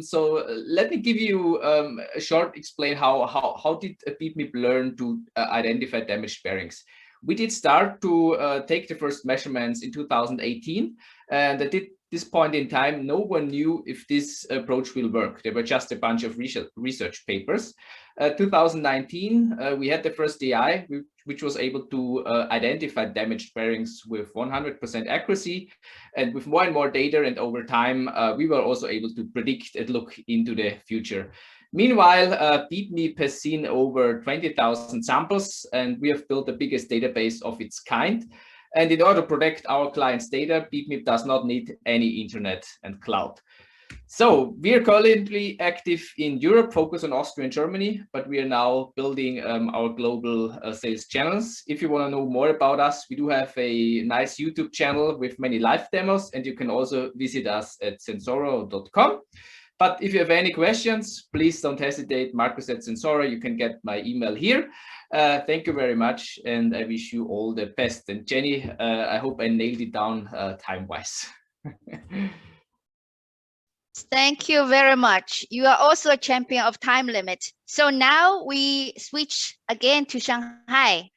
So let me give you a short explain how did Beep Meep learn to identify damaged bearings. We did start to take the first measurements in 2018, and at this point in time, no one knew if this approach will work. There were just a bunch of research papers. 2019, we had the first AI, which was able to identify damaged bearings with 100% accuracy. And with more and more data and over time, we were also able to predict and look into the future. Meanwhile, Beep Meep has seen over 20,000 samples, and we have built the biggest database of its kind. And in order to protect our clients' data, Beep Meep does not need any internet and cloud. So we are currently active in Europe, focus on Austria and Germany, but we are now building our global sales channels. If you want to know more about us, we do have a nice YouTube channel with many live demos, and you can also visit us at sensoro.com. But if you have any questions, please don't hesitate, Markus at Sensoro. You can get my email here. Thank you very much, and I wish you all the best. And Jenny, I hope I nailed it down time-wise. Thank you very much. You are also a champion of time limit. So now we switch again to Shanghai.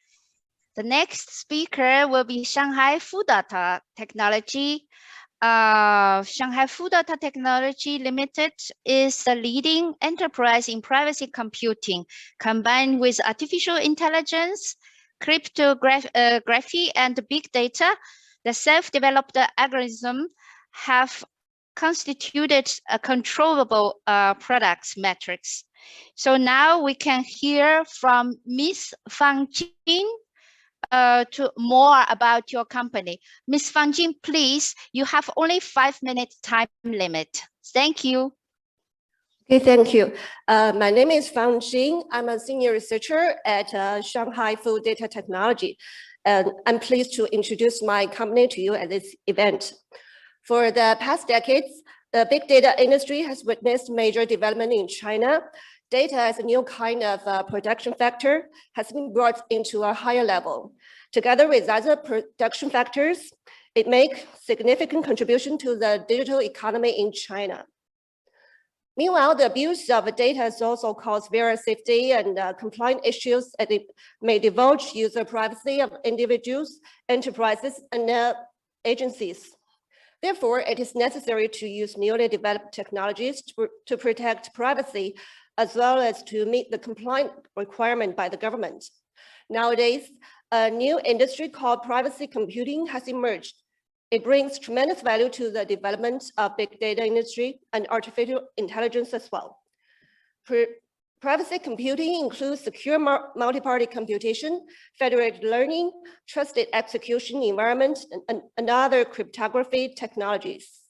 The next speaker will be Shanghai Full Data Technology. Shanghai Full Data Technology Limited is a leading enterprise in privacy computing, combined with artificial intelligence, cryptography, and big data. The self-developed algorithm have constituted a controllable products matrix. So now we can hear from Ms. Fang Jin to more about your company. Ms. Fang Jin, please, you have only 5 minutes time limit. Thank you. Okay, thank you. My name is Fang Jin. I'm a senior researcher at Shanghai Full Data Technology. And I'm pleased to introduce my company to you at this event. For the past decades, The big data industry has witnessed major development in China. Data as a new kind of production factor has been brought into a higher level. Together with other production factors, it makes significant contribution to the digital economy in China. Meanwhile, the abuse of data has also caused various safety and compliance issues, and it may divulge user privacy of individuals, enterprises, and agencies. Therefore, it is necessary to use newly developed technologies to protect privacy, as well as to meet the compliance requirement by the government. Nowadays, a new industry called privacy computing has emerged. It brings tremendous value to the development of big data industry and artificial intelligence as well. Privacy computing includes secure multi-party computation, federated learning, trusted execution environment, and other cryptography technologies.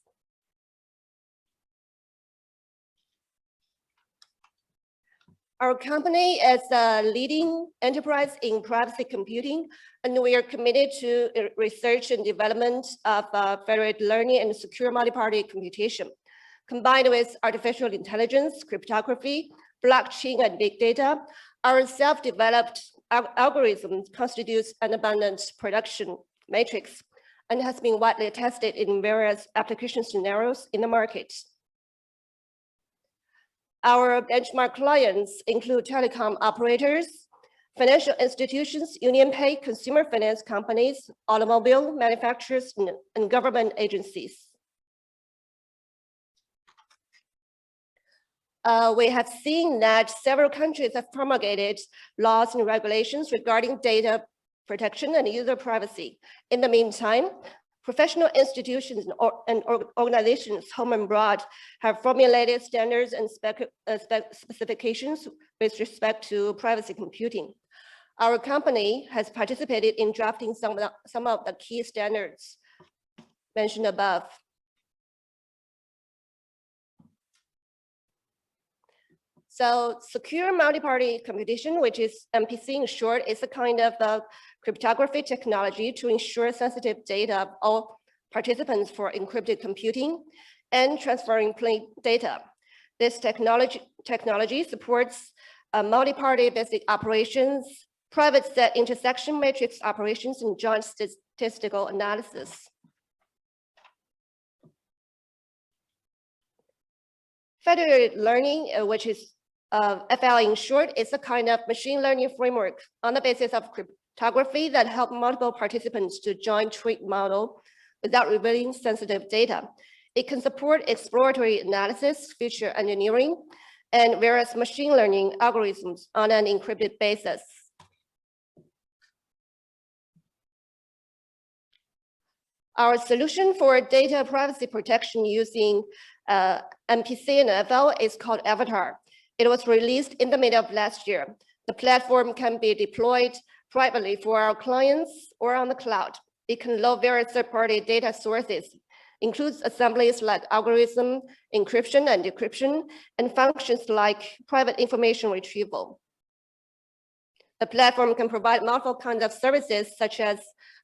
Our company is a leading enterprise in privacy computing, and we are committed to research and development of federated learning and secure multi-party computation. Combined with artificial intelligence, cryptography, blockchain, and big data, our self-developed algorithm constitutes an abundant production matrix and has been widely tested in various application scenarios in the market. Our benchmark clients include telecom operators, financial institutions, union pay, consumer finance companies, automobile manufacturers, and government agencies. We have seen that several countries have promulgated laws and regulations regarding data protection and user privacy. In the meantime, professional institutions and organizations, home and abroad, have formulated standards and specifications with respect to privacy computing. Our company has participated in drafting some of the key standards mentioned above. So secure multi-party computation, which is MPC in short, is a kind of cryptography technology to ensure sensitive data of all participants for encrypted computing and transferring plain data. This technology supports multi-party basic operations, private set intersection matrix operations, and joint statistical analysis. Federated learning, which is FL in short, is a kind of machine learning framework on the basis of cryptography that help multiple participants to join treat model without revealing sensitive data. It can support exploratory analysis, feature engineering, and various machine learning algorithms on an encrypted basis. Our solution for data privacy protection using MPC and FL is called Avatar. It was released in the middle of last year. The platform can be deployed privately for our clients or on the cloud. It can load various third-party data sources, includes assemblies like algorithm, encryption and decryption, and functions like private information retrieval. The platform can provide multiple kinds of services such as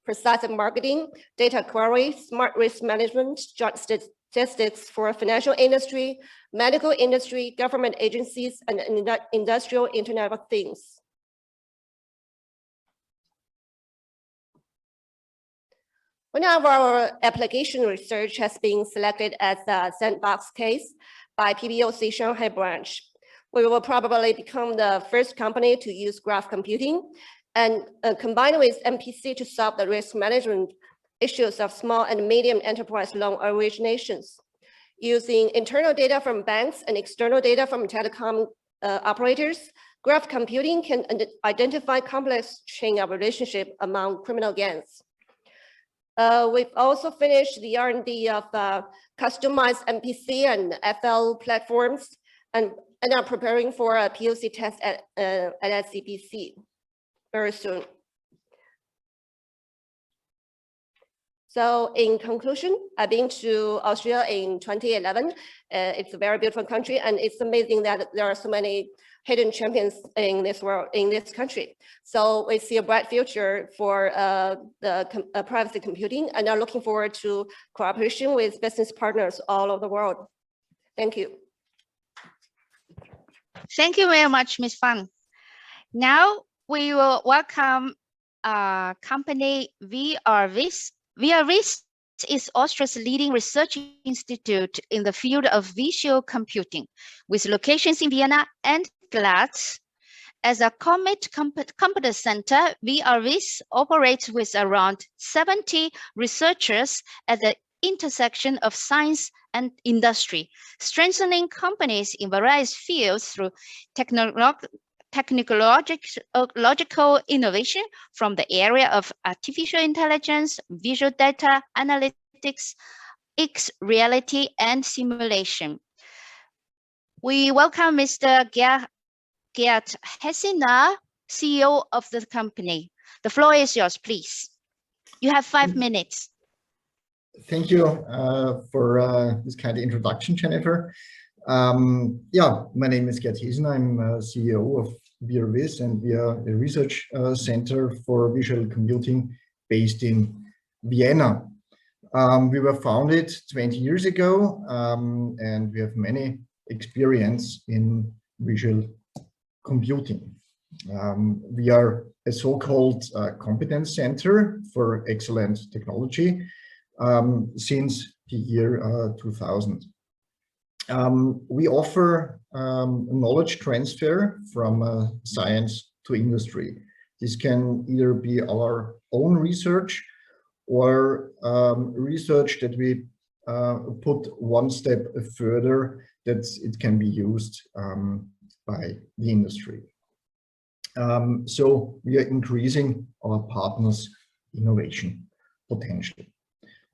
precise marketing, data query, smart risk management, joint statistics for financial industry, medical industry, government agencies, and industrial Internet of Things. One of our application research has been selected as a sandbox case by PBOC Shanghai branch. We will probably become the first company to use graph computing and combine with MPC to solve the risk management issues of small and medium enterprise loan originations. Using internal data from banks and external data from telecom operators, graph computing can identify complex chain of relationship among criminal gangs. We've also finished the R&D of customized MPC and FL platforms and are preparing for a POC test at SCPC very soon. So in conclusion, I've been to Austria in 2011. It's a very beautiful country, and it's amazing that there are so many hidden champions in this world, in this country. So we see a bright future for privacy computing, and are looking forward to cooperation with business partners all over the world. Thank you. Thank you very much, Ms. Fang. Now we will welcome company VRVIS. VRVIS is Austria's leading research institute in the field of visual computing, with locations in Vienna and Graz. As a competence center, VRVIS operates with around 70 researchers at the intersection of science and industry, strengthening companies in various fields through technological innovation from the area of artificial intelligence, visual data analytics, X-reality, and simulation. We welcome Mr. Gerd Hessiner, CEO of the company. The floor is yours, please. You have 5 minutes. Thank you for this kind of introduction, Jennifer. Yeah, my name is Gerd Hessiner. I'm CEO of VRVIS, and we are a research center for visual computing based in Vienna. We were founded 20 years ago, and we have many experience in visual computing. We are a so-called competence center for excellent technology since the year 2000. We offer knowledge transfer from science to industry. This can either be our own research or research that we put one step further, that it can be used by the industry. So we are increasing our partners' innovation potential.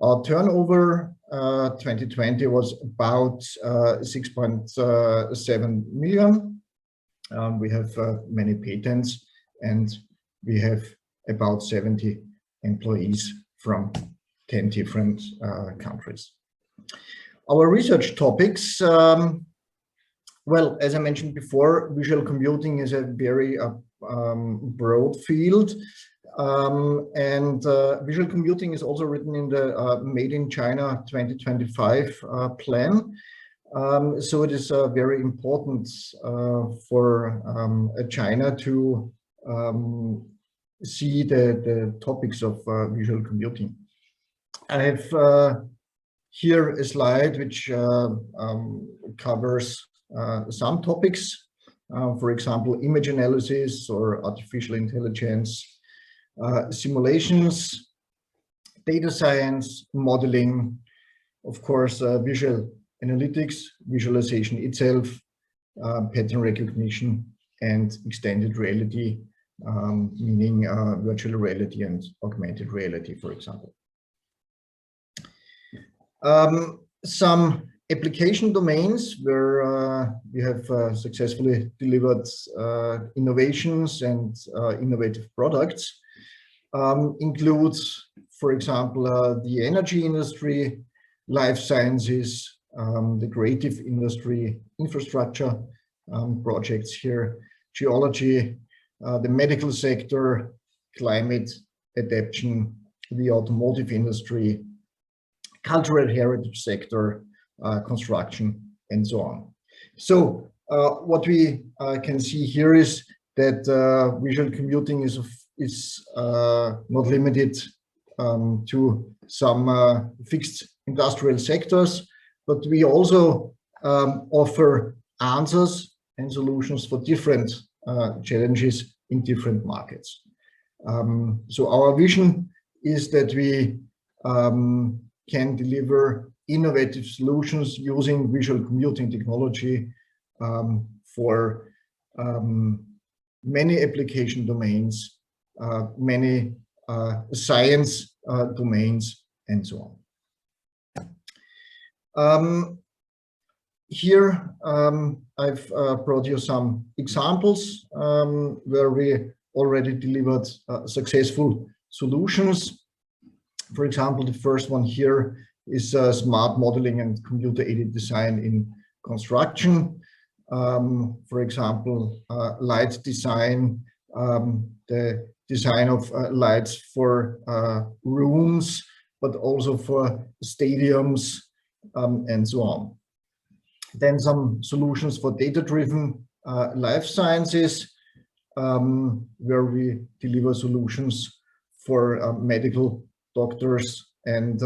Our turnover 2020 was about 6.7 million. We have many patents, and we have about 70 employees from 10 different countries. Our research topics, well, as I mentioned before, visual computing is a very broad field. Visual computing is also written in the Made in China 2025 plan. So it is very important for China to see the topics of visual computing. I have here a slide which covers some topics, for example, image analysis or artificial intelligence, simulations, data science, modeling, of course, visual analytics, visualization itself, pattern recognition, and extended reality, meaning virtual reality and augmented reality, for example. Some application domains where we have successfully delivered innovations and innovative products includes, for example, the energy industry, life sciences, the creative industry, infrastructure projects here, geology, the medical sector, climate adaptation, the automotive industry, cultural heritage sector, construction, and so on. So what we can see here is that visual computing is not limited to some fixed industrial sectors, but we also offer answers and solutions for different challenges in different markets. So our vision is that we can deliver innovative solutions using visual computing technology for many application domains, many science domains, and so on. Here I've brought you some examples where we already delivered successful solutions. For example, the first one here is smart modeling and computer-aided design in construction. for example, light design, the design of lights for rooms, but also for stadiums, and so on. Then some solutions for data-driven life sciences, where we deliver solutions for medical doctors and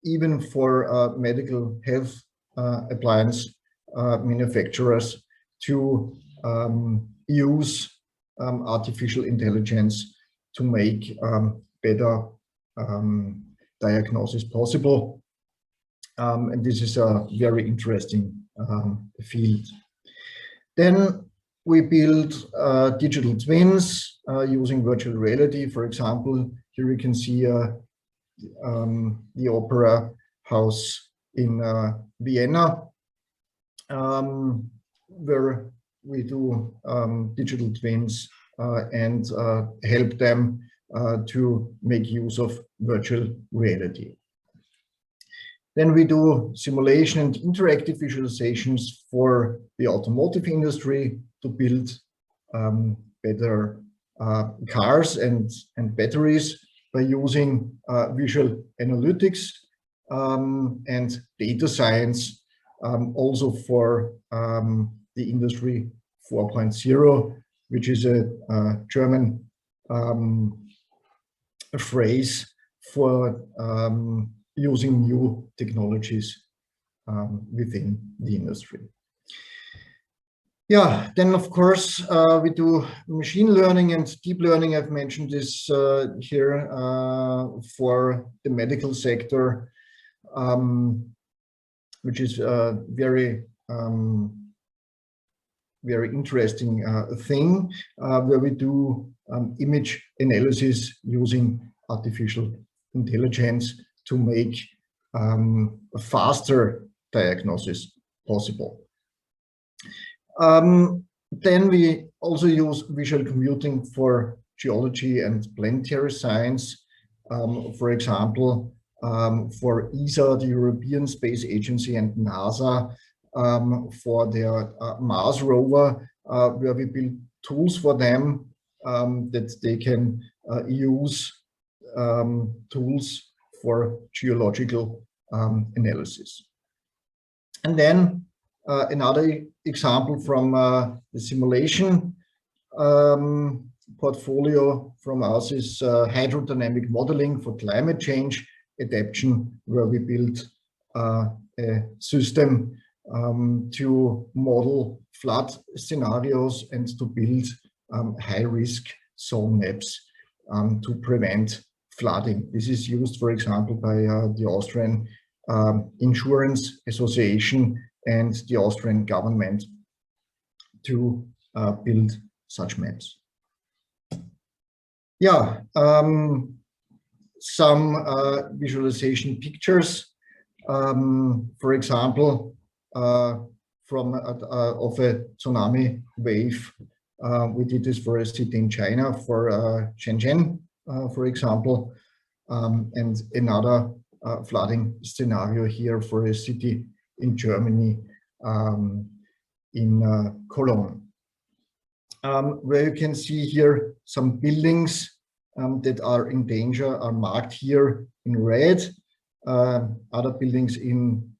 even for medical health appliance manufacturers to use artificial intelligence to make better diagnosis possible. And this is a very interesting field. Then we build digital twins using virtual reality. For example, here you can see the opera house in Vienna, where we do digital twins and help them to make use of virtual reality. Then we do simulation and interactive visualizations for the automotive industry to build better cars and batteries by using visual analytics and data science, also for the industry 4.0, which is a German phrase for using new technologies within the industry. Yeah, then of course we do machine learning and deep learning. I've mentioned this here for the medical sector, which is a very interesting thing, where we do image analysis using artificial intelligence to make a faster diagnosis possible. Then we also use visual computing for geology and planetary science. For example, for ESA, the European Space Agency, and NASA, for their Mars rover, where we build tools for them that they can use tools for geological analysis. And then another example from the simulation portfolio from us is hydrodynamic modeling for climate change adaptation, where we build a system to model flood scenarios and to build high-risk zone maps to prevent flooding. This is used, for example, by the Austrian Insurance Association and the Austrian government to build such maps. Yeah, some visualization pictures, for example, of a tsunami wave. We did this for a city in China, for Zhejiang, for example, and another flooding scenario here for a city in Germany, in Cologne, where you can see here some buildings that are in danger are marked here in red. Other buildings in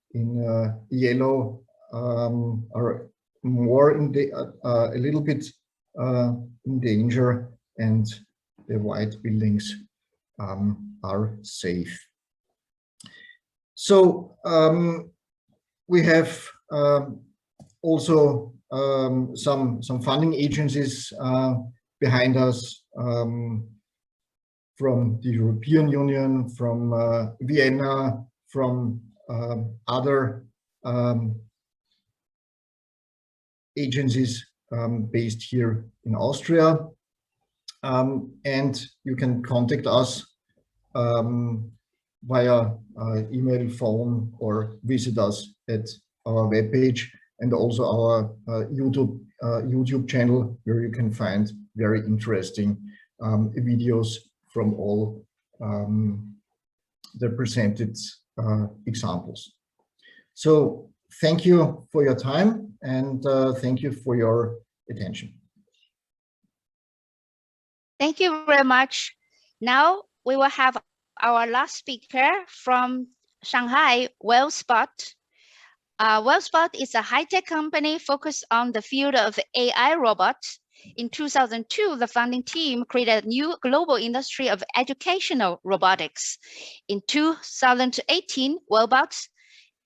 yellow are more in a little bit in danger, and the white buildings are safe. So we have also some funding agencies behind us, from the European Union, from Vienna, from other agencies based here in Austria. And you can contact us via email, phone, or visit us at our webpage, and also our YouTube channel, where you can find very interesting videos from all the presented examples. So thank you for your time, and thank you for your attention. Thank you very much. Now we will have our last speaker from Shanghai, WellSpot. WellSpot is a high-tech company focused on the field of AI robots. In 2002, the founding team created a new global industry of educational robotics. In 2018, WellSpot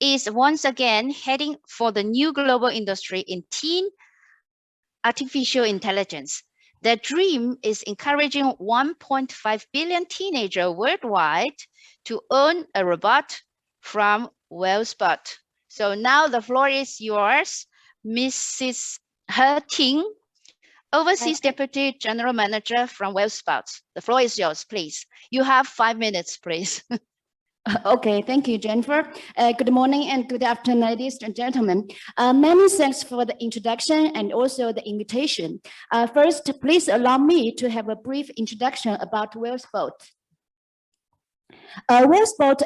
is once again heading for the new global industry in teen artificial intelligence. Their dream is encouraging 1.5 billion teenagers worldwide to own a robot from WellSpot. So now the floor is yours, Mrs. He Ting, Overseas Deputy General Manager from WellSpot. The floor is yours, please. You have 5 minutes, please. Okay, thank you, Jennifer. Good morning and good afternoon, ladies and gentlemen. Many thanks for the introduction and also the invitation. First, please allow me to have a brief introduction about WellSpot. WellSpot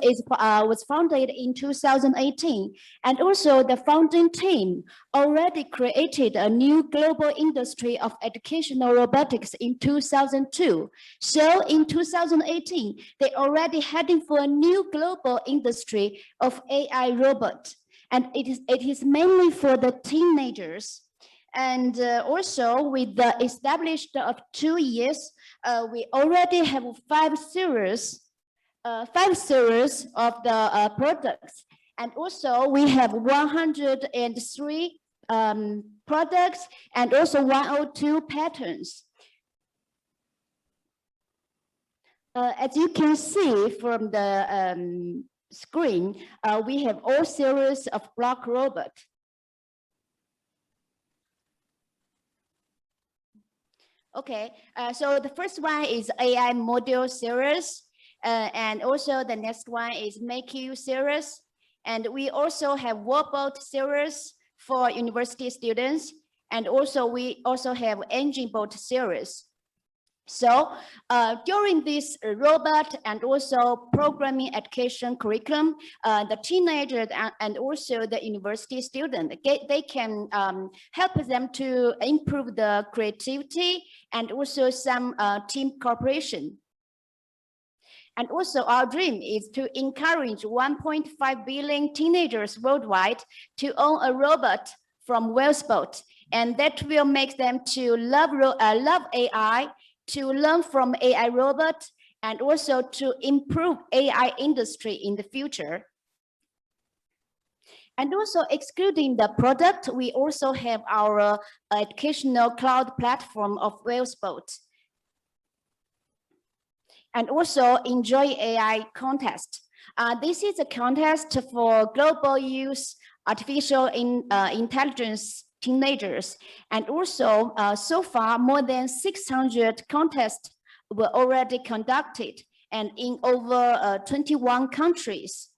was founded in 2018, and also the founding team already created a new global industry of educational robotics in 2002. So in 2018, they already heading for a new global industry of AI robots, and it is mainly for the teenagers. And also with the established of 2 years, we already have 5 series of the products, and also we have 103 products and also 102 patents. As you can see from the screen, we have all series of block robot. Okay, so the first one is AI module series. And also the next one is MakeU series. And we also have Robot series for university students. And also we also have Engine Bot series. So during this robot and also programming education curriculum, the teenagers and also the university student, they can help them to improve the creativity and also some team cooperation. And also our dream is to encourage 1.5 billion teenagers worldwide to own a robot from WellSpot, and that will make them to love AI, to learn from AI robots, and also to improve AI industry in the future. And also excluding the product, we also have our educational cloud platform of WellSpot. And also Enjoy AI contest. This is a contest for global youth artificial intelligence teenagers. And also so far more than 600 contests were already conducted and in over 21 countries.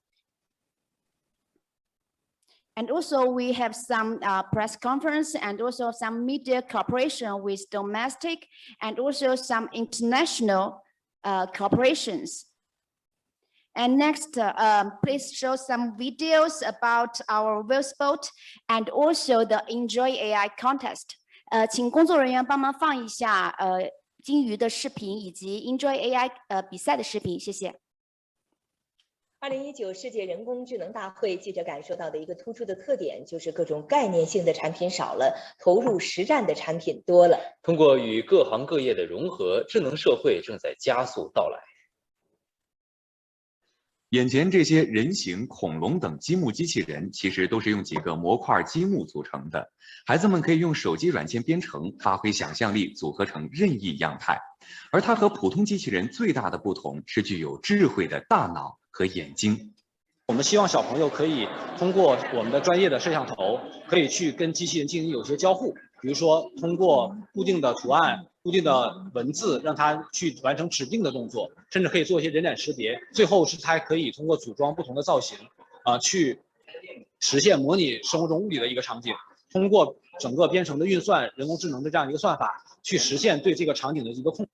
And also we have some press conference and also some media cooperation with domestic and also some international corporations. And next, please show some videos about our WellSpot and also the Enjoy AI contest. 请工作人员帮忙放一下金鱼的视频以及 Enjoy AI 比赛的视频，谢谢。2019世界人工智能大会，记者感受到的一个突出的特点就是各种概念性的产品少了，投入实战的产品多了。通过与各行各业的融合，智能社会正在加速到来。眼前这些人形、恐龙等积木机器人，其实都是用几个模块积木组成的。孩子们可以用手机软件编程，发挥想象力，组合成任意样态。而它和普通机器人最大的不同是具有智慧的大脑和眼睛。我们希望小朋友可以通过我们的专业的摄像头，可以去跟机器人进行有些交互，比如说通过固定的图案、固定的文字，让它去完成指定的动作，甚至可以做一些人脸识别。最后是它可以通过组装不同的造型，去实现模拟生活中物理的一个场景。通过整个编程的运算、人工智能的这样一个算法，去实现对这个场景的一个控制。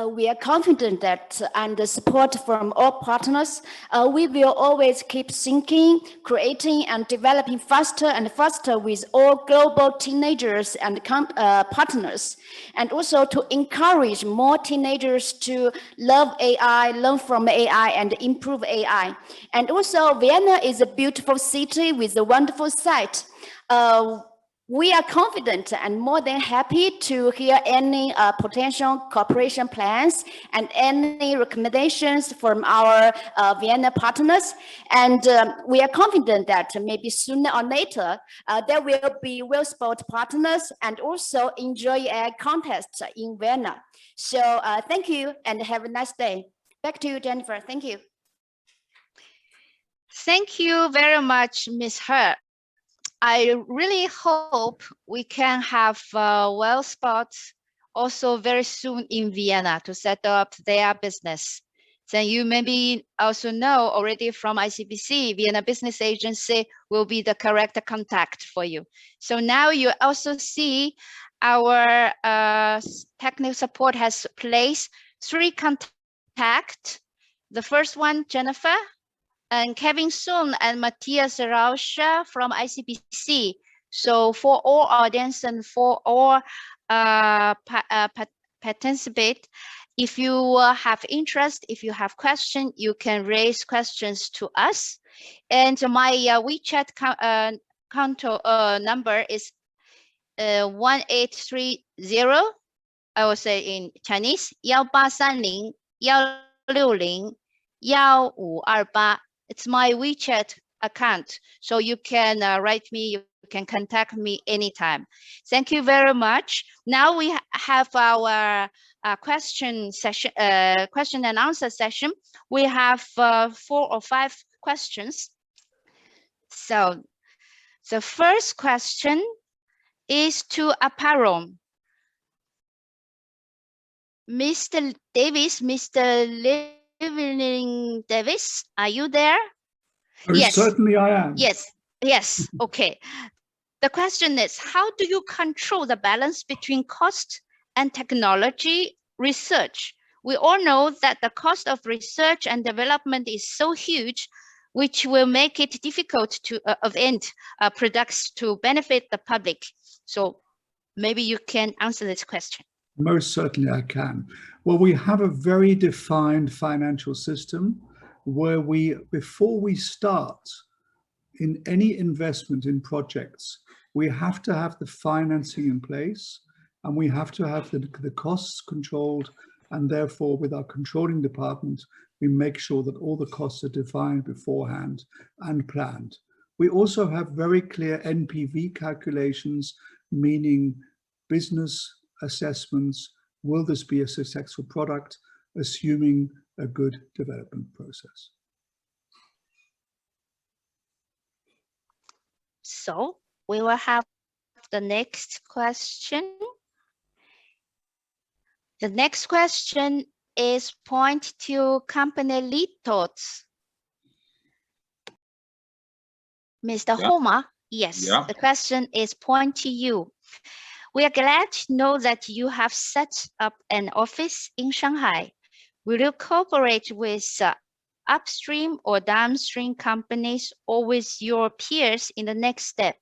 we are confident that under support from all partners, we will always keep thinking, creating and developing faster and faster with all global teenagers and partners, and also to encourage more teenagers to love AI, learn from AI and improve AI. And also Vienna is a beautiful city with a wonderful site. We are confident and more than happy to hear any potential cooperation plans and any recommendations from our Vienna partners. And we are confident that maybe sooner or later, there will be well-sport partners and also enjoy a contest in Vienna. So thank you and have a nice day. Back to you, Jennifer. Thank you. Thank you very much, Ms. He. I really hope we can have WellSpot also very soon in Vienna to set up their business. Then you maybe also know already from ICBC, Vienna Business Agency will be the correct contact for you. So now you also see our technical support has placed 3 contacts. The first one, Jennifer, and Kevin Sun and Matthias Rauscher from ICBC. So for all audience and for all participate, if you have interest, if you have question, you can raise questions to us. And my WeChat number is 1830. I will say in Chinese 1830-160-1528. It's my WeChat account, so you can write me, you can contact me anytime. Thank you very much. Now we have our question and answer session. We have 4 or 5 questions. So the first question is to Apparel. Mr. Davis, Mr. Evening Davis, are you there? Yes. Certainly I am. Yes, okay. The question is, how do you control the balance between cost and technology research? We all know that the cost of research and development is so huge, which will make it difficult to invent products to benefit the public. So maybe you can answer this question. Most certainly I can. Well, we have a very defined financial system where before we start in any investment in projects, we have to have the financing in place and we have to have the costs controlled, and therefore with our controlling department, we make sure that all the costs are defined beforehand and planned. We also have very clear NPV calculations, meaning business assessments. Will this be a successful product, assuming a good development process? So we will have the next question. The next question is point to company lead thoughts. Mr. Homa, yes, the question is point to you. We are glad to know that you have set up an office in Shanghai. Will you cooperate with upstream or downstream companies or with your peers in the next step?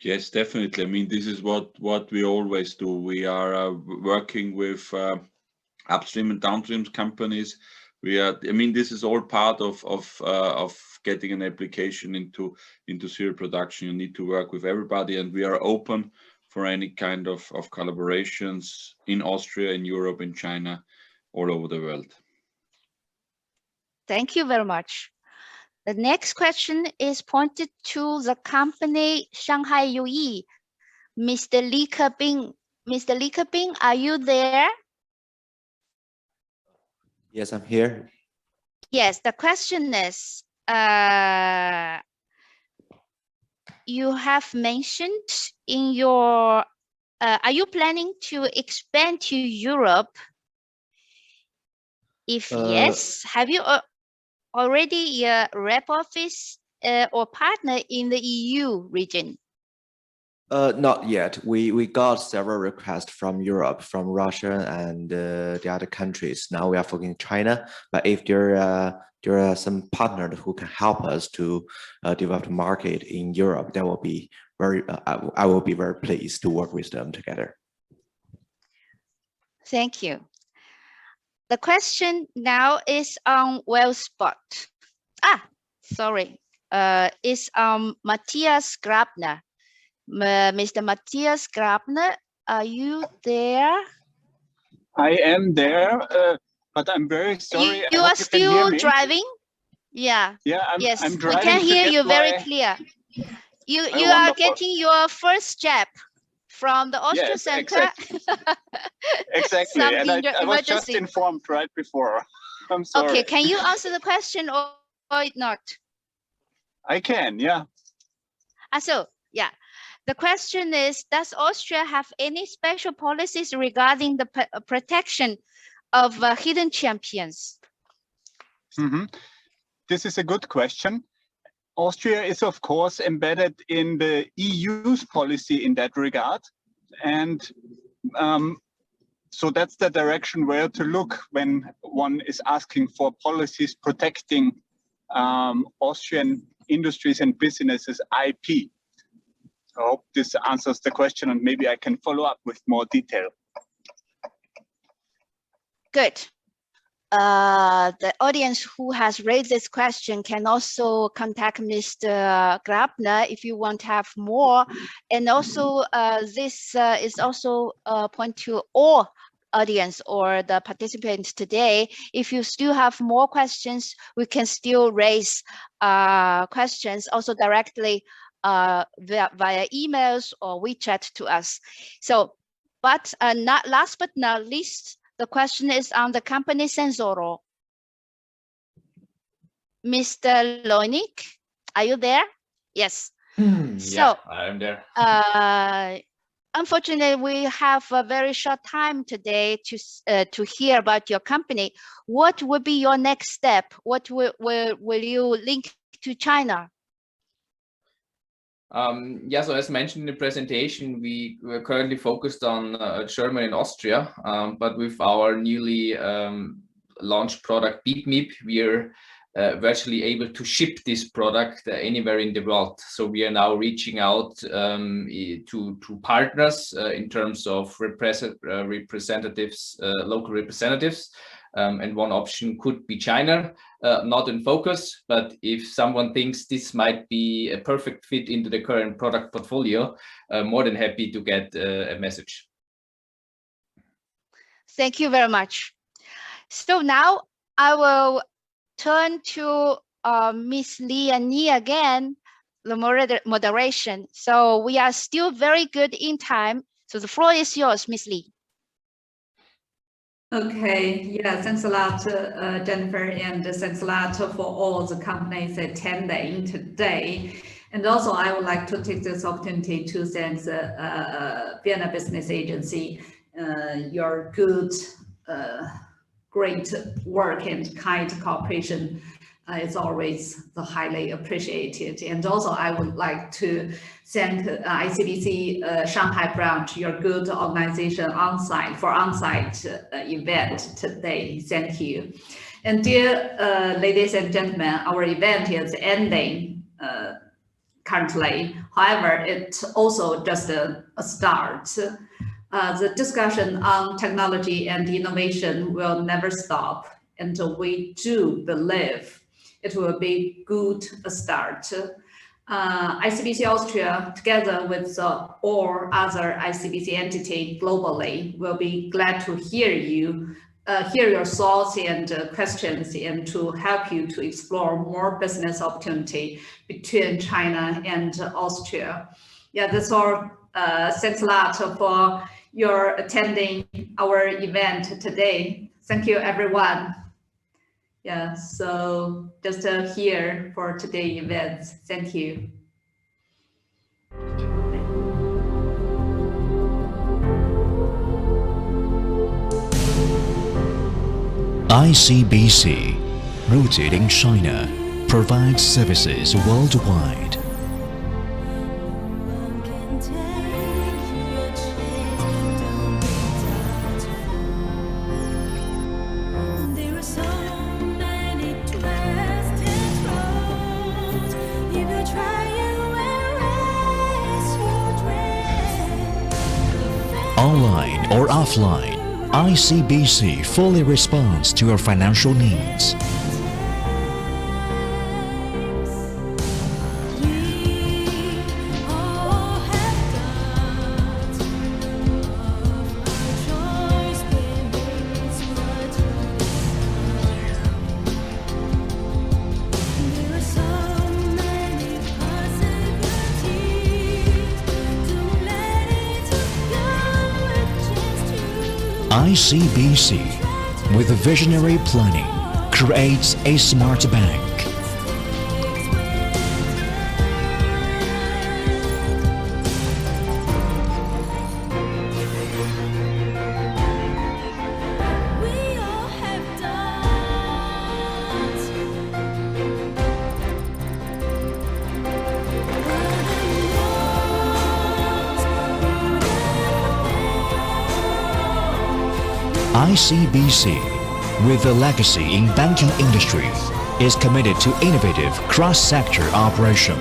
Yes, definitely. I mean, this is what we always do. We are working with upstream and downstream companies. I mean, this is all part of getting an application into serial production. You need to work with everybody, and we are open for any kind of collaborations in Austria, in Europe, in China, all over the world. Thank you very much. The next question is pointed to the company Shanghai UE. Mr. Li Kebing. Mr. Li Kebing, are you there? Yes, I'm here. Yes, the question is, you have mentioned in your, are you planning to expand to Europe? If yes, have you already a rep office or partner in the EU region? Not yet. We got several requests from Europe, from Russia, and the other countries. Now we are focusing China. But if there are some partners who can help us to develop the market in Europe, that will be very. I will be very pleased to work with them together. Thank you. The question now is on WellSpot. Sorry. It's Matthias Grabner. Mr. Matthias Grabner, are you there? I am there, but I'm very sorry. You are still driving? Yeah. Yeah, I'm driving. We can hear you very clear. You are getting your first jab from the Austria Center. Exactly. And I was just informed right before. I'm sorry. Okay, can you answer the question or not? I can, yeah. Yeah. The question is, does Austria have any special policies regarding the protection of hidden champions? This is a good question. Austria is, of course, embedded in the EU's policy in that regard. And so that's the direction where to look when one is asking for policies protecting Austrian industries and businesses' IP. I hope this answers the question, and maybe I can follow up with more detail. Good. The audience who has raised this question can also contact Mr. Grabner if you want to have more. And also, this is also a point to all audience or the participants today. If you still have more questions, we can still raise questions also directly via emails or WeChat to us. So, but last but not least, the question is on the company Sensoro. Mr. Loinik, are you there? Yes. Yeah, I'm there. Unfortunately, we have a very short time today to hear about your company. What would be your next step? What will you link to China? Yeah, so as mentioned in the presentation, we're currently focused on Germany and Austria, but with our newly launched product BeepMeep, we are virtually able to ship this product anywhere in the world. So we are now reaching out to partners in terms of representatives, local representatives. And one option could be China, not in focus, but if someone thinks this might be a perfect fit into the current product portfolio, more than happy to get a message. Thank you very much. So now I will turn to Miss Li and Ni again, the moderation. So we are still very good in time. So the floor is yours, Miss Li. Okay, yeah, thanks a lot, Jennifer, and thanks a lot for all the companies attending today. And also, I would like to take this opportunity to thank the Vienna Business Agency, your good, great work and kind cooperation is always highly appreciated. And also, I would like to thank ICBC Shanghai branch, your good organization on-site event today. Thank you. And dear ladies and gentlemen, our event is ending currently. However, it's also just a start. The discussion on technology and innovation will never stop, and we do believe it will be good start. ICBC Austria, together with all other ICBC entities globally, will be glad to hear your thoughts and questions, and to help you to explore more business opportunity between China and Austria. Yeah, that's all. Thanks a lot for your attending our event today. Thank you, everyone. Yeah, so just here for today's event. Thank you. ICBC, rooted in China, provides services worldwide. or offline, ICBC fully responds to your financial needs. ICBC, with visionary planning, creates a smart bank. ICBC, with a legacy in banking industry, is committed to innovative cross-sector operation.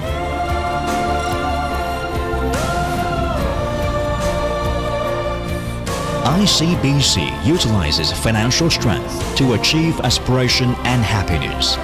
ICBC utilizes financial strength to achieve aspiration and happiness.